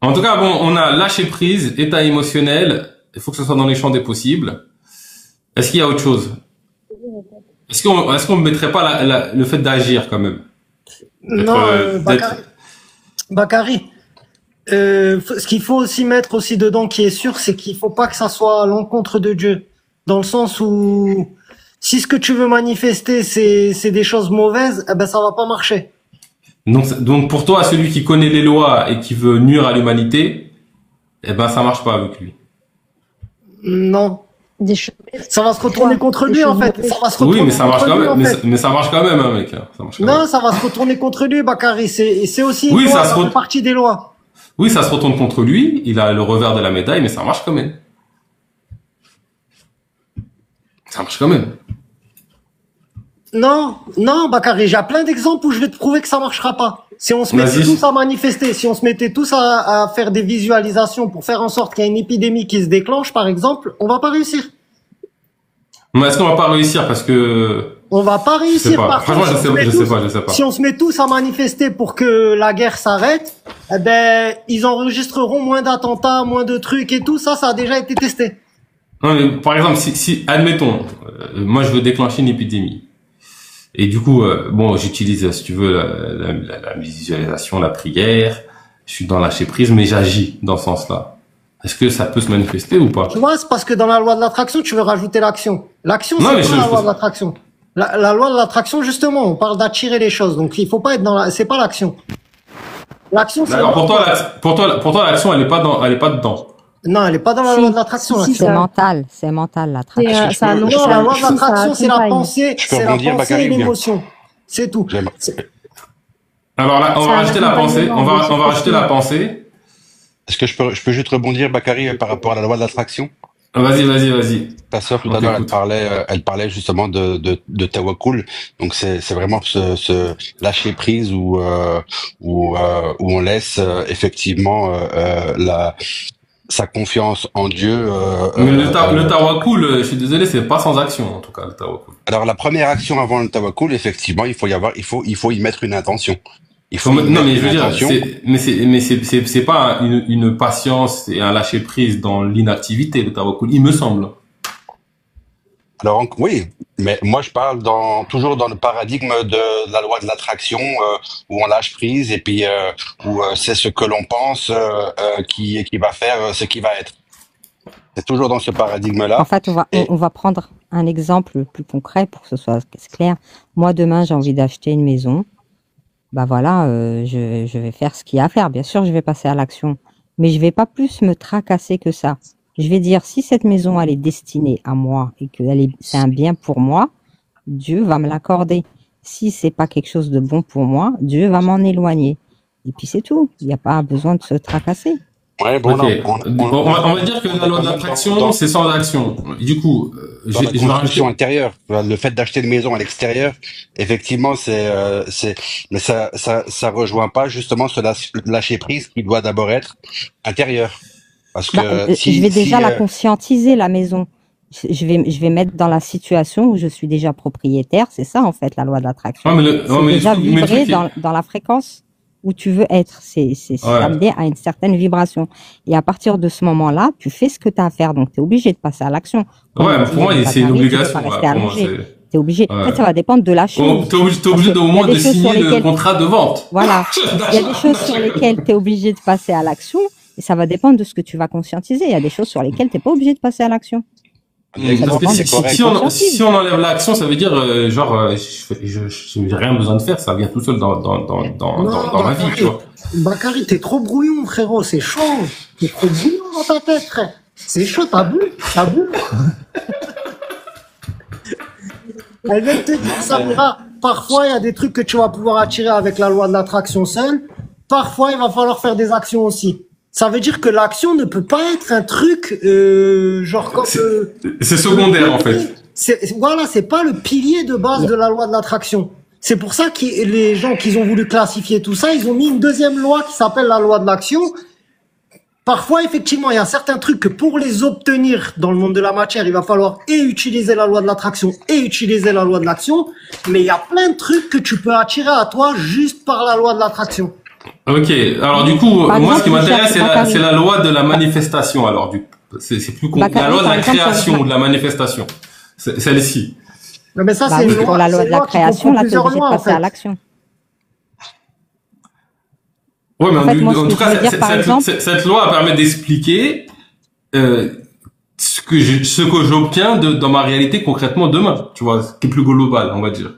En tout cas, bon, on a lâché prise, état émotionnel. Il faut que ce soit dans les champs des possibles. Est-ce qu'il y a autre chose? Est-ce qu'on ne mettrait pas le fait d'agir quand même? Non, Bakary. Ce qu'il faut aussi mettre aussi dedans qui est sûr, c'est qu'il faut pas que ça soit à l'encontre de Dieu. Dans le sens où, si ce que tu veux manifester, c'est des choses mauvaises, eh ben, ça va pas marcher. Donc pour toi, celui qui connaît les lois et qui veut nuire à l'humanité, eh ben, ça marche pas avec lui. Non. Ça va se retourner contre lui, en fait. Ça va se retourner oui, mais ça marche quand même. fait. Mais ça marche quand même, hein, mec. Ça marche quand Non, même. ça va se retourner contre lui, Bakary. C'est aussi une Oui, loi, ça fait partie des lois. Oui, ça se retourne contre lui. Il a le revers de la médaille, mais ça marche quand même. Ça marche quand même. Non, Bakary, j'ai plein d'exemples où je vais te prouver que ça marchera pas. Si on se mettait tous à manifester, si on se mettait tous à faire des visualisations pour faire en sorte qu'il y ait une épidémie qui se déclenche, par exemple, on va pas réussir. Mais est-ce qu'on va pas réussir parce que... On va pas réussir. Franchement, je sais pas. Si on se met tous à manifester pour que la guerre s'arrête, eh ben, ils enregistreront moins d'attentats, moins de trucs et tout. Ça a déjà été testé. Non, mais par exemple, si admettons, moi je veux déclencher une épidémie. Et du coup, bon, j'utilise, si tu veux, la visualisation, la prière. Je suis dans lâcher prise, mais j'agis dans ce sens-là. Est-ce que ça peut se manifester ou pas? Tu vois, c'est parce que dans la loi de l'attraction, tu veux rajouter l'action. L'action, c'est pas la loi de l'attraction. La loi de l'attraction, justement, on parle d'attirer les choses. Donc, il faut pas être c'est pas l'action. L'action, c'est... Alors, pour toi, l'action, elle est pas dedans. Non, elle est pas dans la loi de l'attraction. C'est mental, l'attraction. Non, la loi de l'attraction, c'est la pensée, c'est la pensée et l'émotion. C'est tout. Alors là, on va rajouter la pensée. On va rajouter la pensée. Est-ce que je peux juste rebondir, Bakary, par rapport à la loi de l'attraction? Vas-y. Ta sœur, tout à l'heure, elle parlait justement de tawakkul. Donc c'est vraiment ce lâcher prise où on laisse effectivement sa confiance en Dieu. Mais le tawakkul, je suis désolé, c'est pas sans action en tout cas le tawakkul. Alors la première action avant le tawakkul, effectivement, il faut y mettre une intention. Non, mais je veux dire, c'est pas une patience et un lâcher prise dans l'inactivité, le tawakkul, il me semble. Alors, oui, mais moi, je parle toujours dans le paradigme de la loi de l'attraction, où on lâche prise et puis, où c'est ce que l'on pense, qui va faire ce qui va être. C'est toujours dans ce paradigme-là. En fait, on va prendre un exemple plus concret pour que ce soit clair. Moi, demain, j'ai envie d'acheter une maison. Bah voilà, je vais faire ce qu'il y a à faire. Bien sûr, je vais passer à l'action, mais je vais pas plus me tracasser que ça. Je vais dire, si cette maison, elle est destinée à moi et que c'est un bien pour moi, Dieu va me l'accorder. Si c'est pas quelque chose de bon pour moi, Dieu va m'en éloigner. Et puis c'est tout. Il n'y a pas besoin de se tracasser. Ouais, bon, okay. On va dire que la loi de l'attraction, c'est sans action. Du coup, dans la construction intérieure, le fait d'acheter une maison à l'extérieur, effectivement, mais ça rejoint pas justement ce lâcher prise qui doit d'abord être intérieur. Parce que je vais déjà la conscientiser, la maison. Je vais mettre dans la situation où je suis déjà propriétaire. C'est ça, en fait, la loi de l'attraction. C'est déjà vibrer dans la fréquence où tu veux être. C'est amené à une certaine vibration. Et à partir de ce moment-là, tu fais ce que tu as à faire. Donc, tu es obligé de passer à l'action. Ouais, pour moi, c'est une obligation. T'es obligé. En fait, ça va dépendre de la chose. T'es obligé au moins de signer le contrat de vente. Voilà. Il y a des choses sur lesquelles tu es obligé de passer à l'action. Et ça va dépendre de ce que tu vas conscientiser. Il y a des choses sur lesquelles tu n'es pas obligé de passer à l'action. Si on enlève l'action, ça veut dire je n'ai rien besoin de faire, ça vient tout seul dans ma vie, tu vois. Bakary, t'es trop brouillon, frérot, c'est chaud. T'es trop brouillon dans ta tête, frère. C'est chaud, t'as bu. Elle vient de te dire, Samira, parfois il y a des trucs que tu vas pouvoir attirer avec la loi de l'attraction seule. Parfois, il va falloir faire des actions aussi. Ça veut dire que l'action ne peut pas être un truc genre comme C'est secondaire en fait. Voilà, c'est pas le pilier de base de la loi de l'attraction. C'est pour ça que les gens qui ont voulu classifier tout ça, ils ont mis une deuxième loi qui s'appelle la loi de l'action. Parfois, effectivement, il y a certains trucs que pour les obtenir dans le monde de la matière, il va falloir et utiliser la loi de l'attraction et utiliser la loi de l'action. Mais il y a plein de trucs que tu peux attirer à toi juste par la loi de l'attraction. Ok, alors du coup, Par moi exemple, ce qui m'intéresse, Bakary. c'est la loi de la manifestation. Alors, c'est plus con. La Bakary, loi de par la exemple, création ou de la manifestation. Celle-ci. Non, mais ça, Bah c'est oui, une pour la loi c'est de une la loi qui création, comprend là, t'es plusieurs obligé de lois, en passer à fait. l'action. Ouais, mais En fait, moi, ce en que tout je cas, veux dire, par exemple, cette loi permet d'expliquer ce que j'obtiens dans ma réalité concrètement demain. Tu vois, ce qui est plus global, on va dire.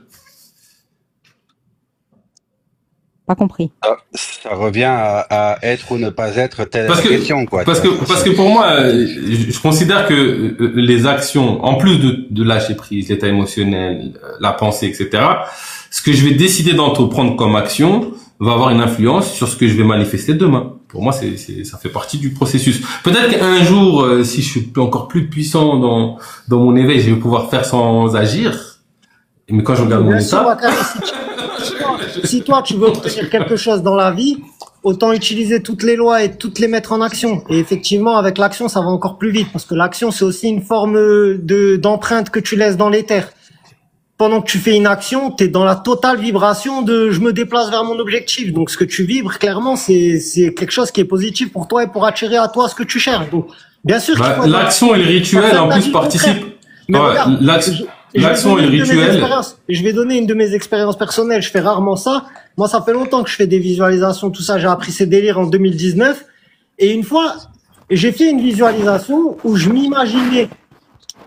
pas compris. Ça revient à être ou ne pas être, telle est Parce la que, question, quoi. parce que pour moi, je considère que les actions, en plus de lâcher prise, l'état émotionnel, la pensée, etc., ce que je vais décider d'entreprendre comme action va avoir une influence sur ce que je vais manifester demain. Pour moi, ça fait partie du processus. Peut-être qu'un jour, si je suis encore plus puissant dans mon éveil, je vais pouvoir faire sans agir. Mais quand je regarde mon Bien sûr, état, Bakary, si toi, tu veux obtenir quelque chose dans la vie, autant utiliser toutes les lois et toutes les mettre en action. Et effectivement, avec l'action, ça va encore plus vite parce que l'action, c'est aussi une forme d'empreinte que tu laisses dans l'éther. Pendant que tu fais une action, tu es dans la totale vibration de je me déplace vers mon objectif. Donc, ce que tu vibres, clairement, c'est quelque chose qui est positif pour toi et pour attirer à toi ce que tu cherches. Donc, bien sûr, qu'il faut être- l'action et le rituel, Certains en plus, disent le contraire. participent. Mais Ouais, regarde, l'action et le rituel. Je vais donner une de mes expériences personnelles. Je fais rarement ça. Moi, ça fait longtemps que je fais des visualisations, tout ça. J'ai appris ces délires en 2019. Et une fois, j'ai fait une visualisation où je m'imaginais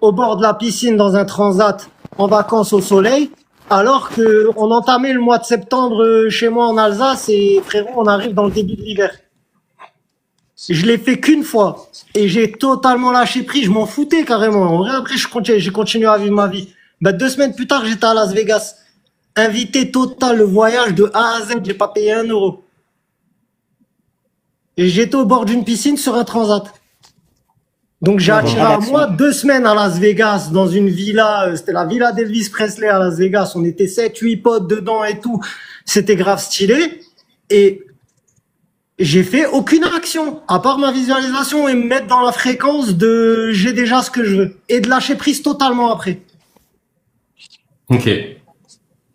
au bord de la piscine dans un transat en vacances au soleil, alors que on entamait le mois de septembre chez moi en Alsace et frérot, on arrive dans le début de l'hiver. Je l'ai fait qu'une fois et j'ai totalement lâché prise. Je m'en foutais carrément. En vrai, après, j'ai continué à vivre ma vie. Bah, 2 semaines plus tard, j'étais à Las Vegas. Invité total, le voyage de A à Z. J'ai pas payé 1 euro. Et j'étais au bord d'une piscine sur un transat. Donc, j'ai attiré à moi 2 semaines à Las Vegas dans une villa. C'était la villa d'Elvis Presley à Las Vegas. On était 7, 8 potes dedans et tout. C'était grave stylé. Et j'ai fait aucune action, à part ma visualisation et me mettre dans la fréquence de j'ai déjà ce que je veux. Et de lâcher prise totalement après. Ok.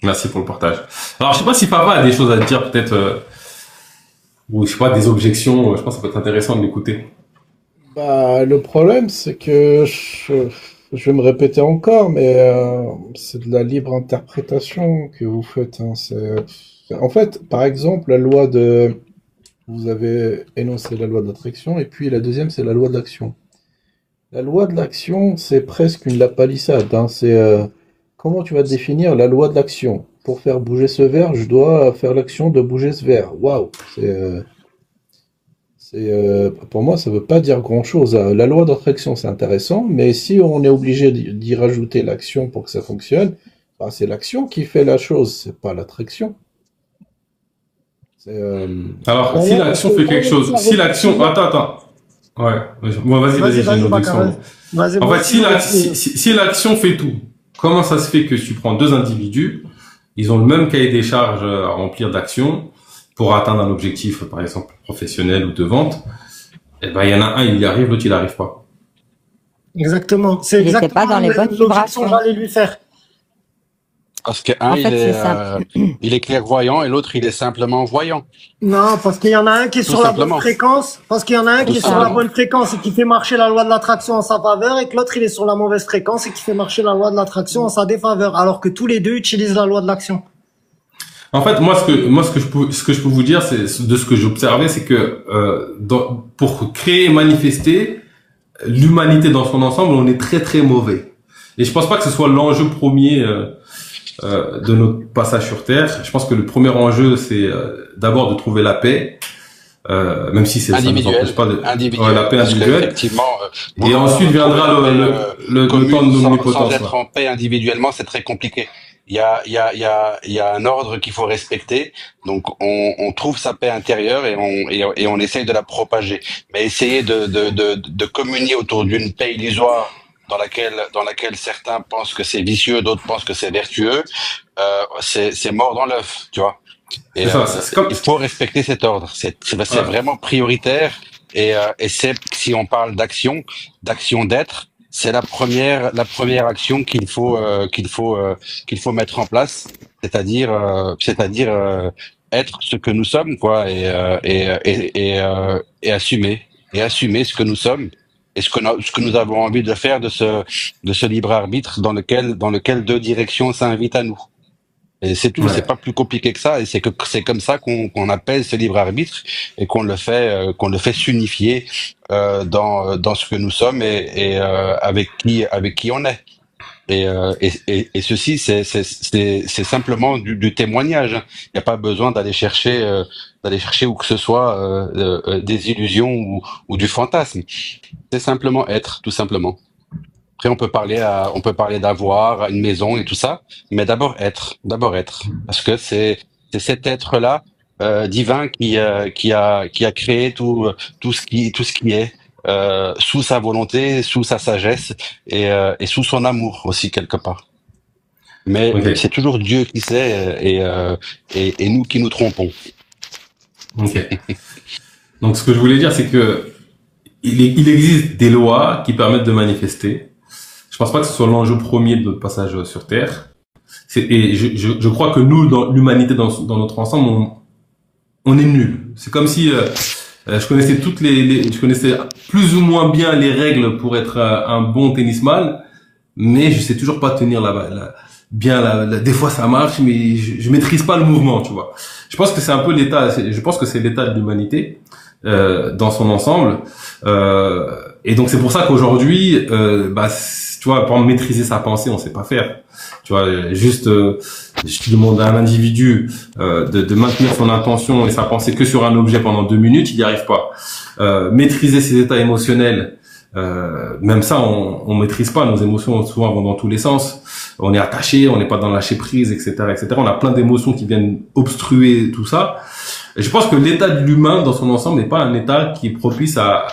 Merci pour le partage. Alors, je sais pas si Papa a des choses à dire, peut-être, ou je sais pas, des objections. Je pense que ça peut être intéressant de l'écouter. Bah, le problème, c'est que je vais me répéter encore, mais c'est de la libre interprétation que vous faites, hein. En fait, par exemple, la loi de... Vous avez énoncé la loi d'attraction, et puis la deuxième, c'est la loi de l'action. La loi de l'action, c'est presque une lapalissade, hein. Comment tu vas définir la loi de l'action? Pour faire bouger ce verre, je dois faire l'action de bouger ce verre. Waouh! Pour moi, ça veut pas dire grand-chose. La loi d'attraction, c'est intéressant, mais si on est obligé d'y rajouter l'action pour que ça fonctionne, bah, c'est l'action qui fait la chose, c'est pas l'attraction. Alors, si l'action fait quelque chose, si l'action... Attends. Ouais, bon, vas-y, j'ai une objection. En fait, si l'action fait tout, comment ça se fait que tu prends 2 individus, ils ont le même cahier des charges à remplir d'actions pour atteindre un objectif, par exemple, professionnel ou de vente, et ben, il y en a un, il y arrive, l'autre, il arrive pas. Exactement. C'est Il était exactement pas dans les bonnes l'objection que vibrations. j'allais lui faire. Parce qu'un, En fait, c'est simple. il est clairvoyant et l'autre, il est simplement voyant. Non, parce qu'il y en a un qui est Tout sur la bonne simplement. fréquence, parce qu'il y en a un qui est sur la bonne fréquence et qui fait marcher la loi de l'attraction en sa faveur, et que l'autre il est sur la mauvaise fréquence et qui fait marcher la loi de l'attraction en sa défaveur, alors que tous les deux utilisent la loi de l'action. En fait, ce que je peux vous dire, c'est de ce que j'observais, c'est que pour créer et manifester l'humanité dans son ensemble, on est très très mauvais. Et je pense pas que ce soit l'enjeu premier de notre passage sur Terre. Je pense que le premier enjeu, c'est d'abord de trouver la paix, même si ça ne nous empêche pas de la paix individuelle. Effectivement, et ensuite viendra le temps de sans l'omnipotence. être en paix individuellement, c'est très compliqué. il y a un ordre qu'il faut respecter. Donc, on trouve sa paix intérieure et on essaye de la propager. Mais essayer de communier autour d'une paix illusoire dans laquelle certains pensent que c'est vicieux, d'autres pensent que c'est vertueux, c'est mort dans l'œuf, tu vois. Et C'est ça, c'est comme, il faut respecter cet ordre. C'est ouais, vraiment prioritaire. Et c'est, si on parle d'action d'être, c'est la première action qu'il faut mettre en place, c'est-à-dire être ce que nous sommes, quoi, et assumer ce que nous sommes et ce que nous avons envie de faire de ce libre arbitre dans lequel deux directions s'invitent à nous. Et c'est tout, c'est ouais. pas plus compliqué que ça, et c'est que c'est comme ça qu'on appelle ce libre arbitre et qu'on le fait s'unifier dans ce que nous sommes et avec qui on est. Et ceci c'est simplement du témoignage. Il n'y a pas besoin d'aller chercher où que ce soit des illusions ou du fantasme. C'est simplement être, tout simplement. Après, on peut parler d'avoir une maison et tout ça, mais d'abord être, parce que c'est cet être-là divin qui a créé tout ce qui est sous sa volonté, sous sa sagesse et sous son amour aussi quelque part. Mais Ok, c'est toujours Dieu qui sait et nous qui nous trompons. ok. Donc, ce que je voulais dire, c'est que il existe des lois qui permettent de manifester. Je pense pas que ce soit l'enjeu premier de notre passage sur Terre. Et je crois que nous, dans l'humanité, dans notre ensemble, on est nuls. C'est comme si je connaissais je connaissais plus ou moins bien les règles pour être un bon tennisman, mais je sais toujours pas tenir des fois ça marche, mais je maîtrise pas le mouvement, tu vois. Je pense que c'est un peu je pense que c'est l'état de l'humanité dans son ensemble. Et donc c'est pour ça qu'aujourd'hui, tu vois, pour maîtriser sa pensée, on sait pas faire. Tu vois, juste, je demande à un individu de maintenir son attention et sa pensée que sur un objet pendant 2 minutes, il n'y arrive pas. Maîtriser ses états émotionnels, même ça, on maîtrise pas. Nos émotions souvent vont dans tous les sens. On est attaché, on n'est pas dans le lâcher prise, etc., etc. On a plein d'émotions qui viennent obstruer tout ça. Et je pense que l'état de l'humain dans son ensemble n'est pas un état qui est propice à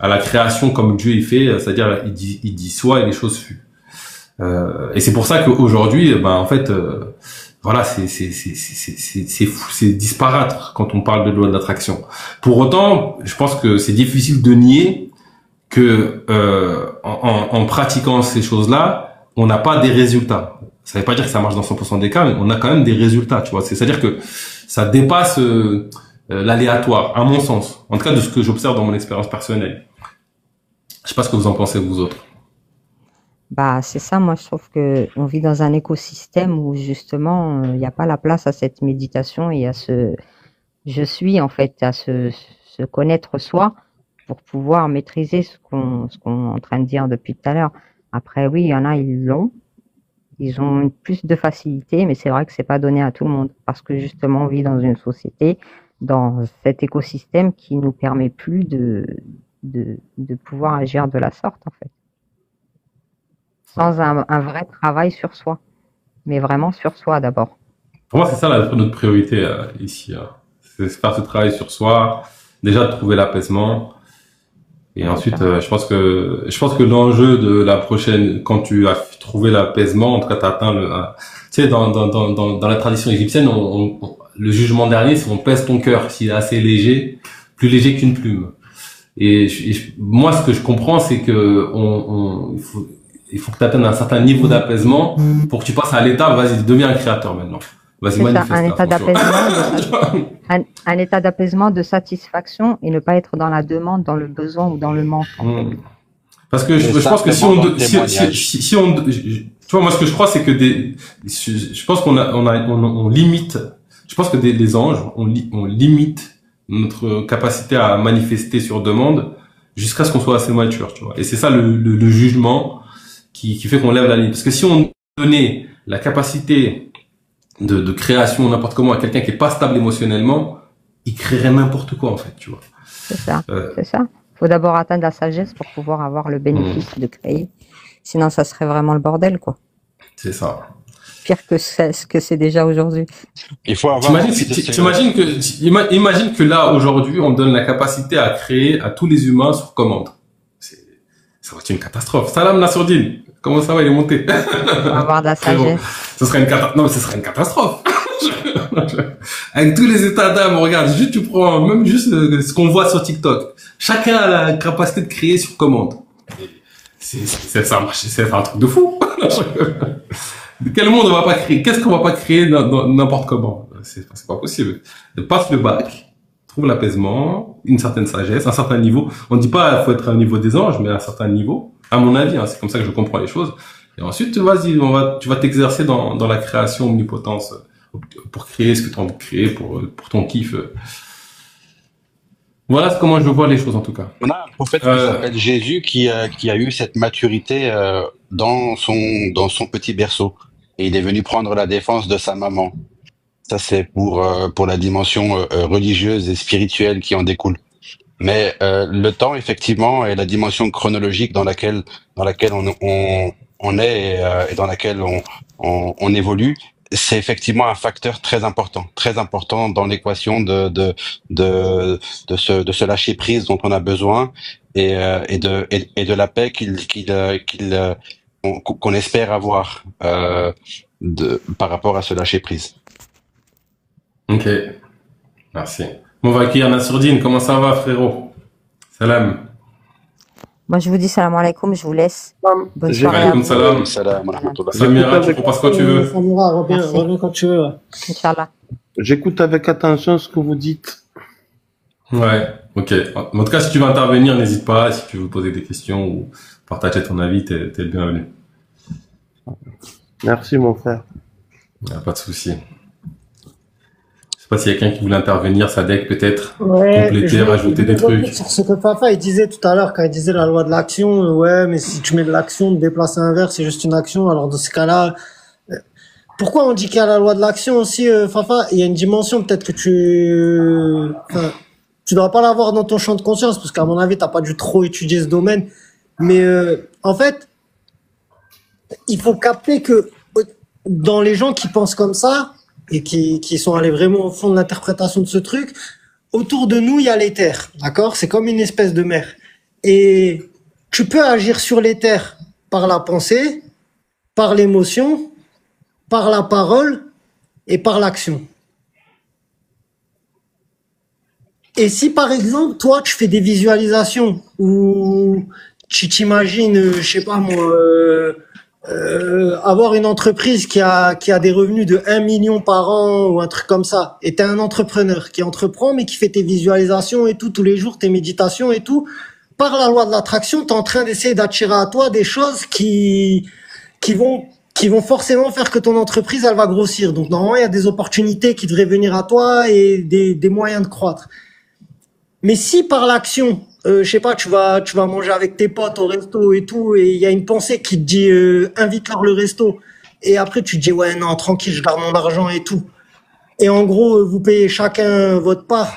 la création comme Dieu y fait, c'est-à-dire il dit soit et les choses fut. Et c'est pour ça qu'aujourd'hui, en fait, voilà, c'est disparate quand on parle de loi de l'attraction. Pour autant, je pense que c'est difficile de nier que en pratiquant ces choses-là, on n'a pas des résultats. Ça veut pas dire que ça marche dans 100% des cas, mais on a quand même des résultats, tu vois. C'est-à-dire que ça dépasse l'aléatoire, à mon sens. En tout cas, de ce que j'observe dans mon expérience personnelle. Je sais pas ce que vous en pensez, vous autres. Bah, c'est ça, moi je trouve que on vit dans un écosystème où justement il n'y a pas la place à cette méditation et à ce je suis en fait, à se connaître soi pour pouvoir maîtriser ce qu'on est en train de dire depuis tout à l'heure. Après, oui, il y en a, ils ont plus de facilité, mais c'est vrai que c'est pas donné à tout le monde parce que justement on vit dans une société, dans cet écosystème qui nous permet plus de pouvoir agir de la sorte en fait. Sans un vrai travail sur soi, mais vraiment sur soi d'abord. Pour moi, c'est ça notre priorité ici. C'est faire ce travail sur soi, déjà de trouver l'apaisement. Et ensuite, je pense que l'enjeu de la prochaine, quand tu as trouvé l'apaisement, en tout cas, tu as atteint tu sais, dans la tradition égyptienne, le jugement dernier, c'est on pèse ton cœur, s'il est assez léger, plus léger qu'une plume. Et moi, ce que je comprends, c'est que il faut que tu atteignes un certain niveau d'apaisement pour que tu passes à l'étape, vas-y, deviens un créateur maintenant. Vas-y, C'est ça, manifeste un ta état fonction. un état d'apaisement, de satisfaction et ne pas être dans la demande, dans le besoin ou dans le manque. En fait. Parce que je pense que si on, tu vois, moi ce que je crois, c'est que je pense on limite, je pense que les anges, on limite notre capacité à manifester sur demande jusqu'à ce qu'on soit assez mature, tu vois. Et c'est ça le jugement qui fait qu'on lève la ligne. Parce que si on donnait la capacité de création n'importe comment à quelqu'un qui est pas stable émotionnellement, il créerait n'importe quoi en fait, tu vois. C'est ça, c'est ça. Faut d'abord atteindre la sagesse pour pouvoir avoir le bénéfice de créer. Sinon, ça serait vraiment le bordel, quoi. C'est ça. pire que ce que c'est déjà aujourd'hui. Il faut avoir envie de Imagine que là, aujourd'hui, on donne la capacité à créer à tous les humains sur commande. Ça va être une catastrophe. Salam Nassourdine. Comment ça va, il est monté? On va avoir de la sagesse. Ce serait ce serait une catastrophe. Avec tous les états d'âme, regarde, juste tu prends, même juste ce qu'on voit sur TikTok. Chacun a la capacité de créer sur commande. C'est un truc de fou. Quel monde on va pas créer? Qu'est-ce qu'on va pas créer n'importe comment? C'est pas possible. Passe le bac, trouve l'apaisement, une certaine sagesse, un certain niveau. On dit pas faut être à un niveau des anges, mais à un certain niveau. À mon avis, hein, c'est comme ça que je comprends les choses. Et ensuite, vas-y, tu vas t'exercer dans la création omnipotence pour créer ce que tu as envie de créer pour ton kiff. Voilà comment je vois les choses en tout cas. On a un prophète qui s'appelle Jésus qui a eu cette maturité dans son petit berceau et il est venu prendre la défense de sa maman. Ça c'est pour la dimension religieuse et spirituelle qui en découle. Mais le temps effectivement et la dimension chronologique dans laquelle on est et dans laquelle on évolue, c'est effectivement un facteur très important dans l'équation de ce lâcher prise dont on a besoin et de la paix qu'on espère avoir par rapport à ce lâcher prise. Ok, merci. Mouvakir Nassourdine, comment ça va frérot? Salam. Moi, je vous dis salam alaikum, je vous laisse. Bonne soirée. Alaikum salam. Salam. Samira, tu proposes quand tu veux. Samira, reviens quand tu veux. Ouais. Inch'Allah. J'écoute avec attention ce que vous dites. Ouais, ok. En tout cas, si tu veux intervenir, n'hésite pas. Si tu veux poser des questions ou partager ton avis, t'es le bienvenu. Merci, mon frère. Pas de souci. Je sais pas s'il y a quelqu'un qui voulait intervenir, Sadek peut-être, Ouais, compléter, rajouter des trucs. Sur ce que Fafa il disait tout à l'heure quand il disait la loi de l'action, ouais, mais si tu mets de l'action, de déplacer un verre, c'est juste une action. Alors dans ce cas-là, pourquoi on dit qu'il y a la loi de l'action aussi, Fafa? Il y a une dimension peut-être que tu dois pas l'avoir dans ton champ de conscience parce qu'à mon avis t'as pas dû trop étudier ce domaine. Mais en fait, il faut capter que dans les gens qui pensent comme ça et qui sont allés vraiment au fond de l'interprétation de ce truc, autour de nous, il y a l'éther, d'accord? C'est comme une espèce de mer. Et tu peux agir sur l'éther par la pensée, par l'émotion, par la parole et par l'action. Et si par exemple, toi, tu fais des visualisations ou tu t'imagines, je sais pas moi, avoir une entreprise qui a des revenus de 1 million par an ou un truc comme ça, et t'es un entrepreneur qui entreprend mais qui fait tes visualisations et tout tous les jours, tes méditations et tout, par la loi de l'attraction, t'es en train d'essayer d'attirer à toi des choses qui vont forcément faire que ton entreprise elle va grossir. Donc normalement il y a des opportunités qui devraient venir à toi et des moyens de croître. Mais si par l'action, je sais pas, tu vas manger avec tes potes au resto et tout, et il y a une pensée qui te dit invite-leur le resto, et après tu te dis ouais non tranquille, je garde mon argent et tout, et en gros vous payez chacun votre part.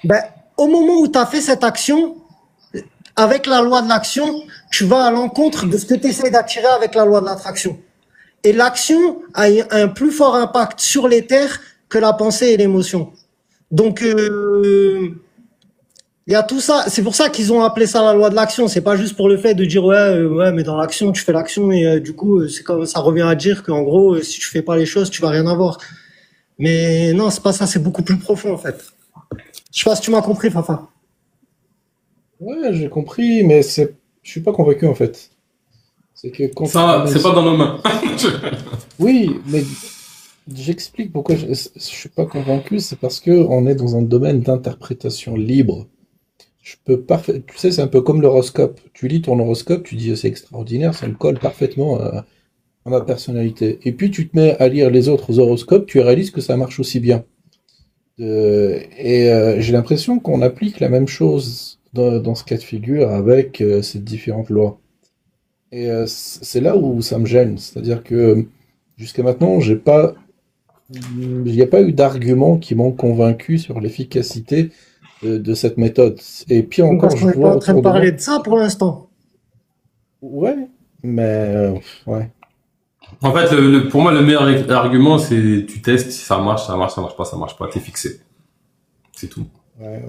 Ben au moment où tu as fait cette action, avec la loi de l'action, tu vas à l'encontre de ce que tu essaies d'attirer avec la loi de l'attraction. Et l'action a un plus fort impact sur l'éther que la pensée et l'émotion. Donc il y a tout ça, c'est pour ça qu'ils ont appelé ça la loi de l'action. C'est pas juste pour le fait de dire ouais, mais dans l'action tu fais l'action et du coup c'est comme ça revient à dire qu'en gros si tu fais pas les choses tu vas rien avoir. Mais non, c'est pas ça, c'est beaucoup plus profond en fait. Je sais pas si tu m'as compris, Fafa. Ouais, j'ai compris, mais je suis pas convaincu en fait. C'est que quand ça, c'est pas dans nos mains. Oui, mais j'explique pourquoi je suis pas convaincu, c'est parce que on est dans un domaine d'interprétation libre. Tu sais, c'est un peu comme l'horoscope. Tu lis ton horoscope, tu dis c'est extraordinaire, ça me colle parfaitement à ma personnalité. Et puis tu te mets à lire les autres horoscopes, tu réalises que ça marche aussi bien. J'ai l'impression qu'on applique la même chose dans ce cas de figure avec ces différentes lois. Et c'est là où ça me gêne. C'est-à-dire que jusqu'à maintenant, il n'y a pas eu d'arguments qui m'ont convaincu sur l'efficacité de cette méthode. Et puis encore, parce qu'on n'est pas en train de parler de ça pour l'instant. Ouais, mais ouais. En fait, pour moi, le meilleur argument, c'est tu testes, si ça marche, ça marche, ça marche pas, t'es fixé. C'est tout. Ouais.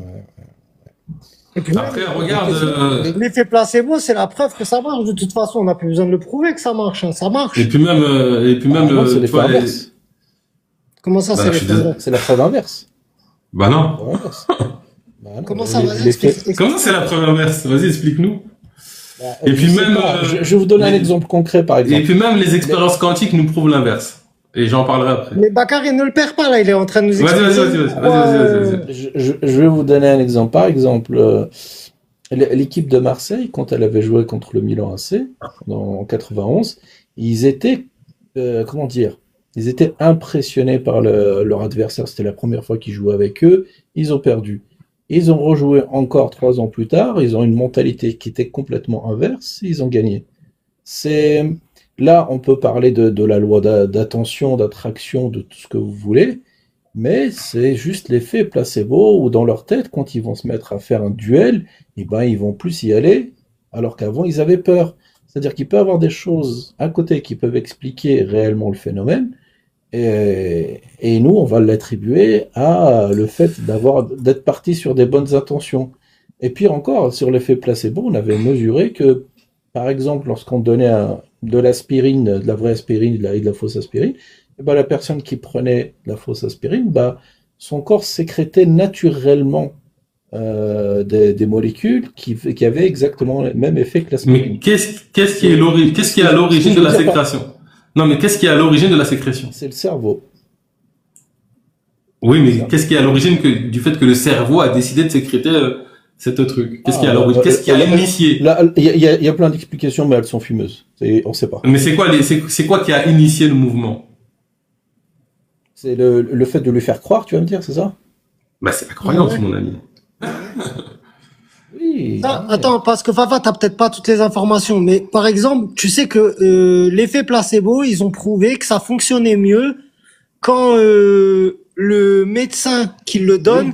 Et puis Après, regarde, l'effet placebo, c'est la preuve que ça marche. De toute façon, on n'a plus besoin de le prouver que ça marche. Hein. Ça marche. et puis même, Non, c'est tu l'effet vois, inverse. Comment ça, Bah, c'est je suis l'effet désolé. inverse? C'est la preuve inverse. Bah non. Preuve inverse. Bah non, Comment ça, vas-y, l'effet- explique. Comment c'est la preuve inverse? Vas-y, explique-nous. Bah, Et puis je sais même, pas, je vais vous donner un les- exemple concret, par Et exemple. puis même les expériences quantiques nous prouvent l'inverse. Et j'en parlerai après. Mais Bakary ne le perd pas, là. Il est en train de nous Vas-y, expliquer. vas-y. pourquoi, Je vais vous donner un exemple. Par exemple, l'équipe de Marseille, quand elle avait joué contre le Milan AC en 91, ils étaient, comment dire, ils étaient impressionnés par leur adversaire. C'était la première fois qu'ils jouaient avec eux. Ils ont perdu. Ils ont rejoué encore 3 ans plus tard. Ils ont une mentalité qui était complètement inverse. Ils ont gagné. Là, on peut parler de la loi d'attention, d'attraction, de tout ce que vous voulez. Mais c'est juste l'effet placebo où dans leur tête, quand ils vont se mettre à faire un duel, eh ben, ils vont plus y aller, alors qu'avant, ils avaient peur. C'est-à-dire qu'il peut y avoir des choses à côté qui peuvent expliquer réellement le phénomène, et nous, on va l'attribuer à le fait d'être parti sur des bonnes intentions. Et pire encore, sur l'effet placebo, on avait mesuré que, par exemple, lorsqu'on donnait de l'aspirine, de la vraie aspirine et de la fausse aspirine, eh ben, la personne qui prenait la fausse aspirine, bah, son corps sécrétait naturellement des molécules qui avaient exactement le même effet que l'aspirine. Mais qu'est-ce qui est à l'origine de la sécrétion? Non, mais qu'est-ce qui est à l'origine de la sécrétion? C'est le cerveau. Oui, mais qu'est-ce qui est à l'origine du fait que le cerveau a décidé de sécréter cette truc? Qu'est-ce qui est à l'origine? Qu'est-ce qui a initié? Là, il y a plein d'explications, mais elles sont fumeuses. On sait pas. Mais c'est quoi qui a initié le mouvement? C'est le fait de lui faire croire, tu vas me dire, c'est ça? Bah, c'est la croyance, mon ami. Oui. Attends, parce que Fafa, t'as peut-être pas toutes les informations, mais par exemple, tu sais que l'effet placebo, ils ont prouvé que ça fonctionnait mieux quand le médecin qui le donne,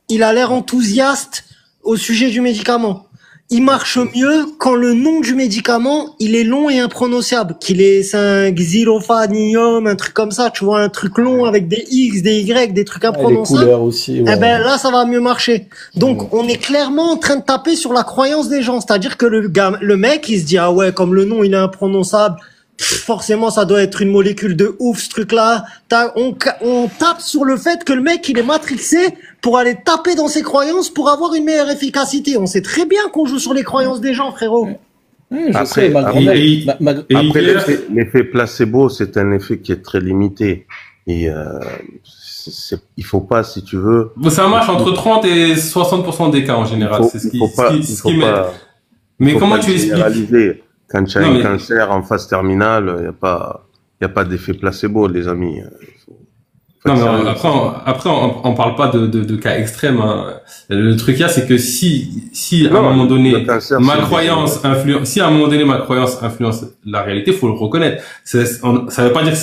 il a l'air enthousiaste au sujet du médicament. Il marche mieux quand le nom du médicament, il est long et imprononçable, c'est un xylophaninium, un truc comme ça, tu vois, un truc long avec des X, des Y, des trucs Les imprononçables. couleurs aussi. Ouais. Eh ben là, ça va mieux marcher. Donc, on est clairement en train de taper sur la croyance des gens. C'est-à-dire que le mec, il se dit, ah ouais, comme le nom, il est imprononçable, forcément, ça doit être une molécule de ouf, ce truc-là. On tape sur le fait que le mec, il est matrixé pour aller taper dans ses croyances pour avoir une meilleure efficacité. On sait très bien qu'on joue sur les croyances des gens, frérot. Je Après- sais, ma après- grand-mère. Après, l'effet placebo, c'est un effet qui est très limité. Et il faut pas, si tu veux. Bon, ça marche entre 30 et 60% des cas en général. C'est ce qui m'aide. Mais comment tu expliques? Généraliser. Quand tu as Non, un mais- cancer en phase terminale, il y a pas d'effet placebo, les amis. Non, mais après, on parle pas de cas extrêmes. Hein. Le truc là, c'est que si à un moment donné le cancer, ma c'est croyance influence la réalité, faut le reconnaître. Ça veut pas dire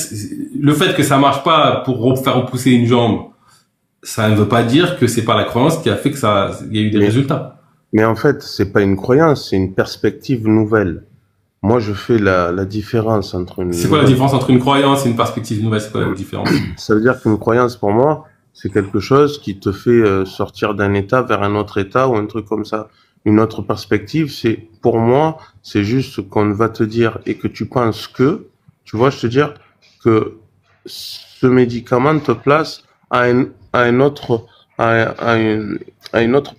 le fait que ça marche pas pour faire repousser une jambe, ça ne veut pas dire que c'est pas la croyance qui a fait que il y a eu des résultats. Mais en fait, c'est pas une croyance, c'est une perspective nouvelle. Moi, je fais la différence entre une... C'est quoi la différence entre une croyance et une perspective nouvelle? C'est quoi la différence? Ça veut dire qu'une croyance, pour moi, c'est quelque chose qui te fait sortir d'un état vers un autre état ou un truc comme ça. Une autre perspective, pour moi, c'est juste qu'on va te dire et que tu penses que, tu vois, je te dire que ce médicament te place à une autre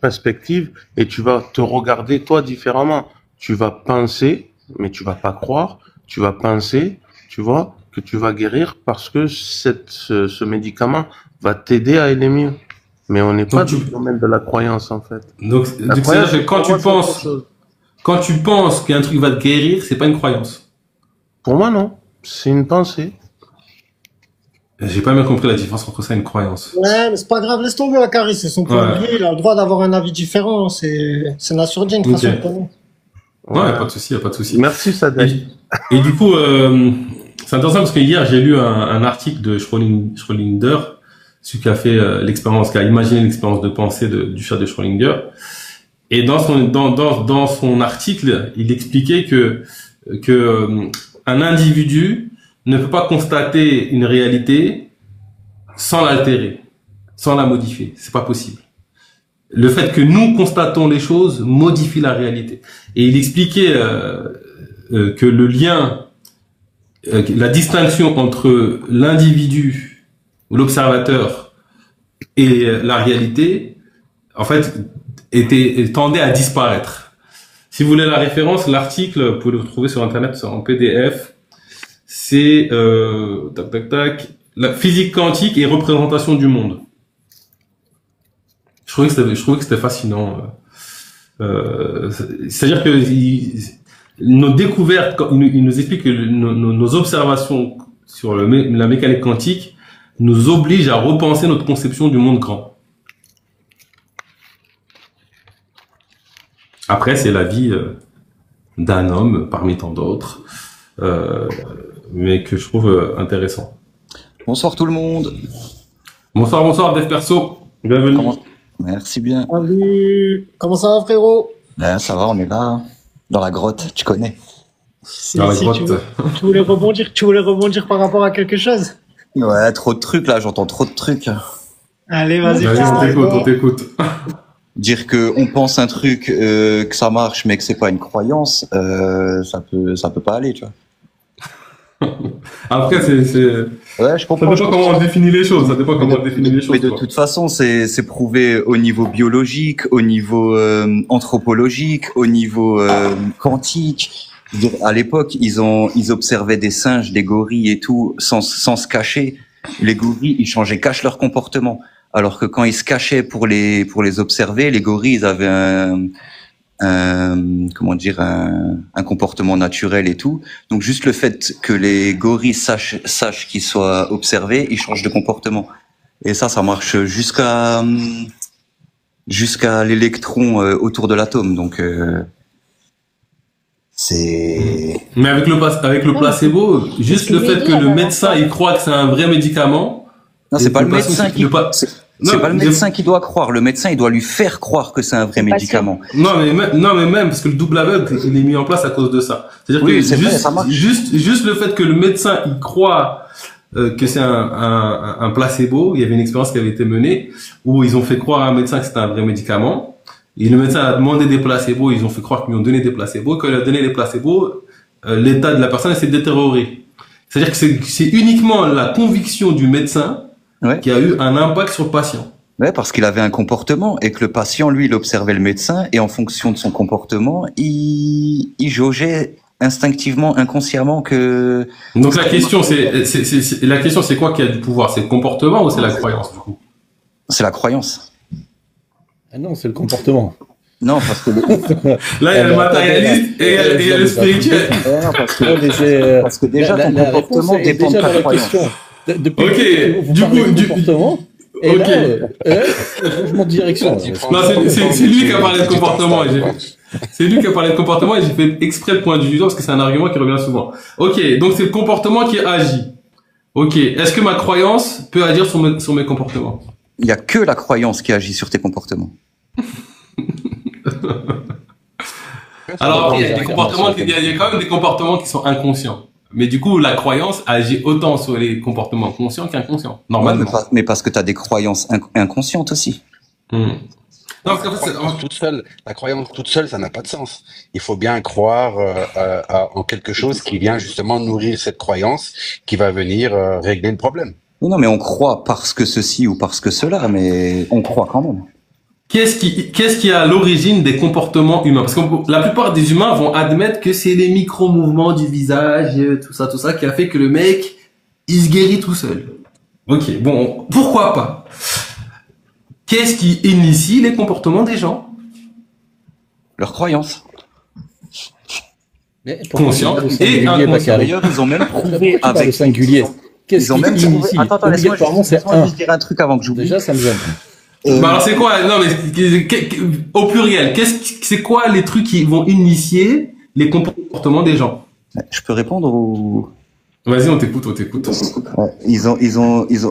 perspective et tu vas te regarder toi différemment. Tu vas penser, mais tu vas pas croire, tu vas penser, tu vois, que tu vas guérir parce que ce médicament va t'aider à aller mieux. Mais on n'est pas dans le domaine de la croyance, en fait. Donc c'est-à-dire que quand tu penses qu'un truc va te guérir, c'est pas une croyance. Pour moi, non. C'est une pensée. J'ai pas bien compris la différence entre ça et une croyance. Ouais, mais c'est pas grave, laisse tomber, Bakary, c'est son point de vue, il a le droit d'avoir un avis différent, c'est Nassourdine, de toute façon, pour nous. Non, y a pas de souci, y a pas de souci. Merci, Sadek. Et du coup, c'est intéressant parce que hier, j'ai lu un article de Schrödinger, celui qui a fait l'expérience, qui a imaginé l'expérience de pensée du chat de Schrödinger. Et dans son article, il expliquait que un individu ne peut pas constater une réalité sans l'altérer, sans la modifier. C'est pas possible. Le fait que nous constatons les choses modifie la réalité. Et il expliquait que le lien, la distinction entre l'individu ou l'observateur et la réalité, en fait, tendait à disparaître. Si vous voulez la référence, l'article, vous pouvez le retrouver sur Internet en PDF. C'est la physique quantique et représentation du monde. Je trouvais que c'était fascinant. C'est-à-dire que nos découvertes, il nous explique que nos observations sur la mécanique quantique nous obligent à repenser notre conception du monde grand. Après, c'est la vie d'un homme parmi tant d'autres, mais que je trouve intéressant. Bonsoir tout le monde. Bonsoir, Dev Perso. Bienvenue. Merci bien. Salut. Comment ça va, frérot? Ben, ça va, on est là, dans la grotte, tu connais. Dans la grotte. Tu voulais rebondir par rapport à quelque chose? Ouais, trop de trucs là, j'entends trop de trucs. Allez, vas-y. On t'écoute. Dire que on pense un truc, que ça marche, mais que c'est pas une croyance, ça peut pas aller, tu vois. Après, ouais, je comprends. Ça dépend comment on définit les choses. Mais de toute façon, c'est prouvé au niveau biologique, au niveau anthropologique, au niveau quantique. Je veux dire, à l'époque, ils observaient des singes, des gorilles et tout, sans se cacher. Les gorilles, ils cache leur comportement. Alors que quand ils se cachaient pour les observer, les gorilles, ils avaient un comportement naturel et tout. Donc juste le fait que les gorilles sachent qu'ils soient observés, ils changent de comportement. Et ça marche jusqu'à l'électron autour de l'atome. Donc c'est. Mais avec le placebo, juste le fait que le médecin il croit que c'est un vrai médicament. Non, c'est pas le médecin qui. C'est pas le médecin qui doit croire. Le médecin, il doit lui faire croire que c'est un vrai médicament. Non, mais même, parce que le double aveugle, il est mis en place à cause de ça. C'est-à-dire que juste le fait que le médecin, il croit que c'est un placebo. Il y avait une expérience qui avait été menée où ils ont fait croire à un médecin que c'était un vrai médicament. Et le médecin a demandé des placebos. Ils ont fait croire qu'ils lui ont donné des placebos. Quand il a donné les placebos, l'état de la personne s'est détérioré. C'est-à-dire que c'est uniquement la conviction du médecin qui a eu un impact sur le patient. Ouais, parce qu'il avait un comportement et que le patient, lui, il observait le médecin et en fonction de son comportement, il jaugeait instinctivement, inconsciemment que. Donc la question, c'est quoi qui a du pouvoir? C'est le comportement ou c'est la croyance, du coup? C'est la croyance. Ah non, c'est le comportement. Non, parce que là, il y a le matérialiste et il y a le spirituel. Non, parce que déjà, ton comportement dépend de ta croyance. Ok, du coup, comportement. Et là, changement de direction. Non, c'est lui qui a parlé de comportement. C'est lui qui a parlé de comportement et j'ai fait exprès le point du doigt parce que c'est un argument qui revient souvent. Ok, donc c'est le comportement qui agit. Ok, est-ce que ma croyance peut agir sur mes comportements? Il n'y a que la croyance qui agit sur tes comportements. Alors, il y a quand même des comportements qui sont inconscients. Mais du coup, la croyance agit autant sur les comportements conscients qu'inconscients, normalement. Ouais, mais parce que tu as des croyances inconscientes aussi. Non, parce qu'en fait, la croyance toute seule, ça n'a pas de sens. Il faut bien croire en quelque chose qui vient justement nourrir cette croyance, qui va venir régler le problème. Non, mais on croit parce que ceci ou parce que cela, mais on croit quand même. Qu'est-ce qui est à l'origine des comportements humains? Parce que la plupart des humains vont admettre que c'est les micro-mouvements du visage, tout ça, qui a fait que le mec, il se guérit tout seul. Ok, bon, pourquoi pas? Qu'est-ce qui initie les comportements des gens? Leurs croyances. Conscient et inconscient. D'ailleurs, ils ont même prouvé avec le singulier. Qu'est-ce qui initie? Attends, laisse-moi juste dire un truc avant que j'oublie. Déjà, ça me gêne. Bah alors c'est quoi? Non mais au pluriel, c'est quoi les trucs qui vont initier les comportements des gens? Je peux répondre ou... Vas-y, on t'écoute. Ouais,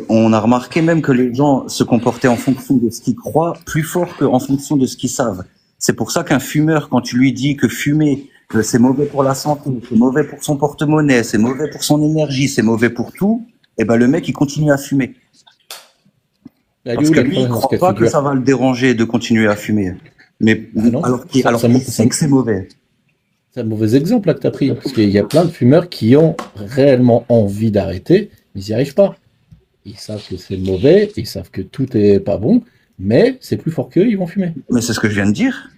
on a remarqué même que les gens se comportaient en fonction de ce qu'ils croient plus fort qu'en fonction de ce qu'ils savent. C'est pour ça qu'un fumeur, quand tu lui dis que fumer, c'est mauvais pour la santé, c'est mauvais pour son porte-monnaie, c'est mauvais pour son énergie, c'est mauvais pour tout, et ben le mec il continue à fumer. Parce que lui il croit pas que ça va le déranger de continuer à fumer. Mais alors qu'il sait que c'est mauvais. C'est un mauvais exemple là que tu as pris, parce qu'il y a plein de fumeurs qui ont réellement envie d'arrêter, mais ils n'y arrivent pas. Ils savent que c'est mauvais, ils savent que tout est pas bon, mais c'est plus fort qu'eux, ils vont fumer. Mais c'est ce que je viens de dire.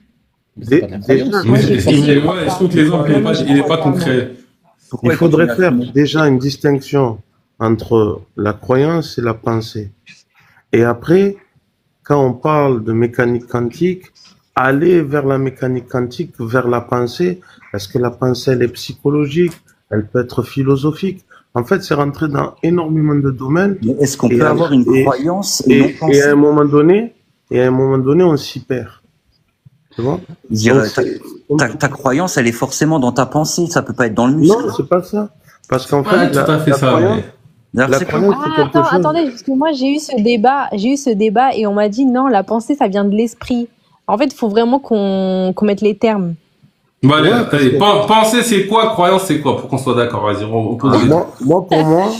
C'est pas de la croyance. Je trouve que l'exemple, il n'est pas concret. Il faudrait faire déjà une distinction entre la croyance et la pensée. Et après, quand on parle de mécanique quantique, aller vers la mécanique quantique, vers la pensée, est-ce que la pensée, elle est psychologique, elle peut être philosophique? En fait, c'est rentrer dans énormément de domaines. Mais est-ce qu'on peut avoir une croyance et non penser? Et à un moment donné, on s'y perd. Tu vois? Ta croyance, elle est forcément dans ta pensée, ça peut pas être dans le muscle. Non, c'est pas ça. Parce qu'en fait, tout à fait ça. Attendez, parce que moi j'ai eu ce débat et on m'a dit non, la pensée ça vient de l'esprit. En fait, il faut vraiment qu'on mette les termes. Bon, allez, penser c'est quoi, croyance c'est quoi, pour qu'on soit d'accord. Vas-y, moi, pour moi,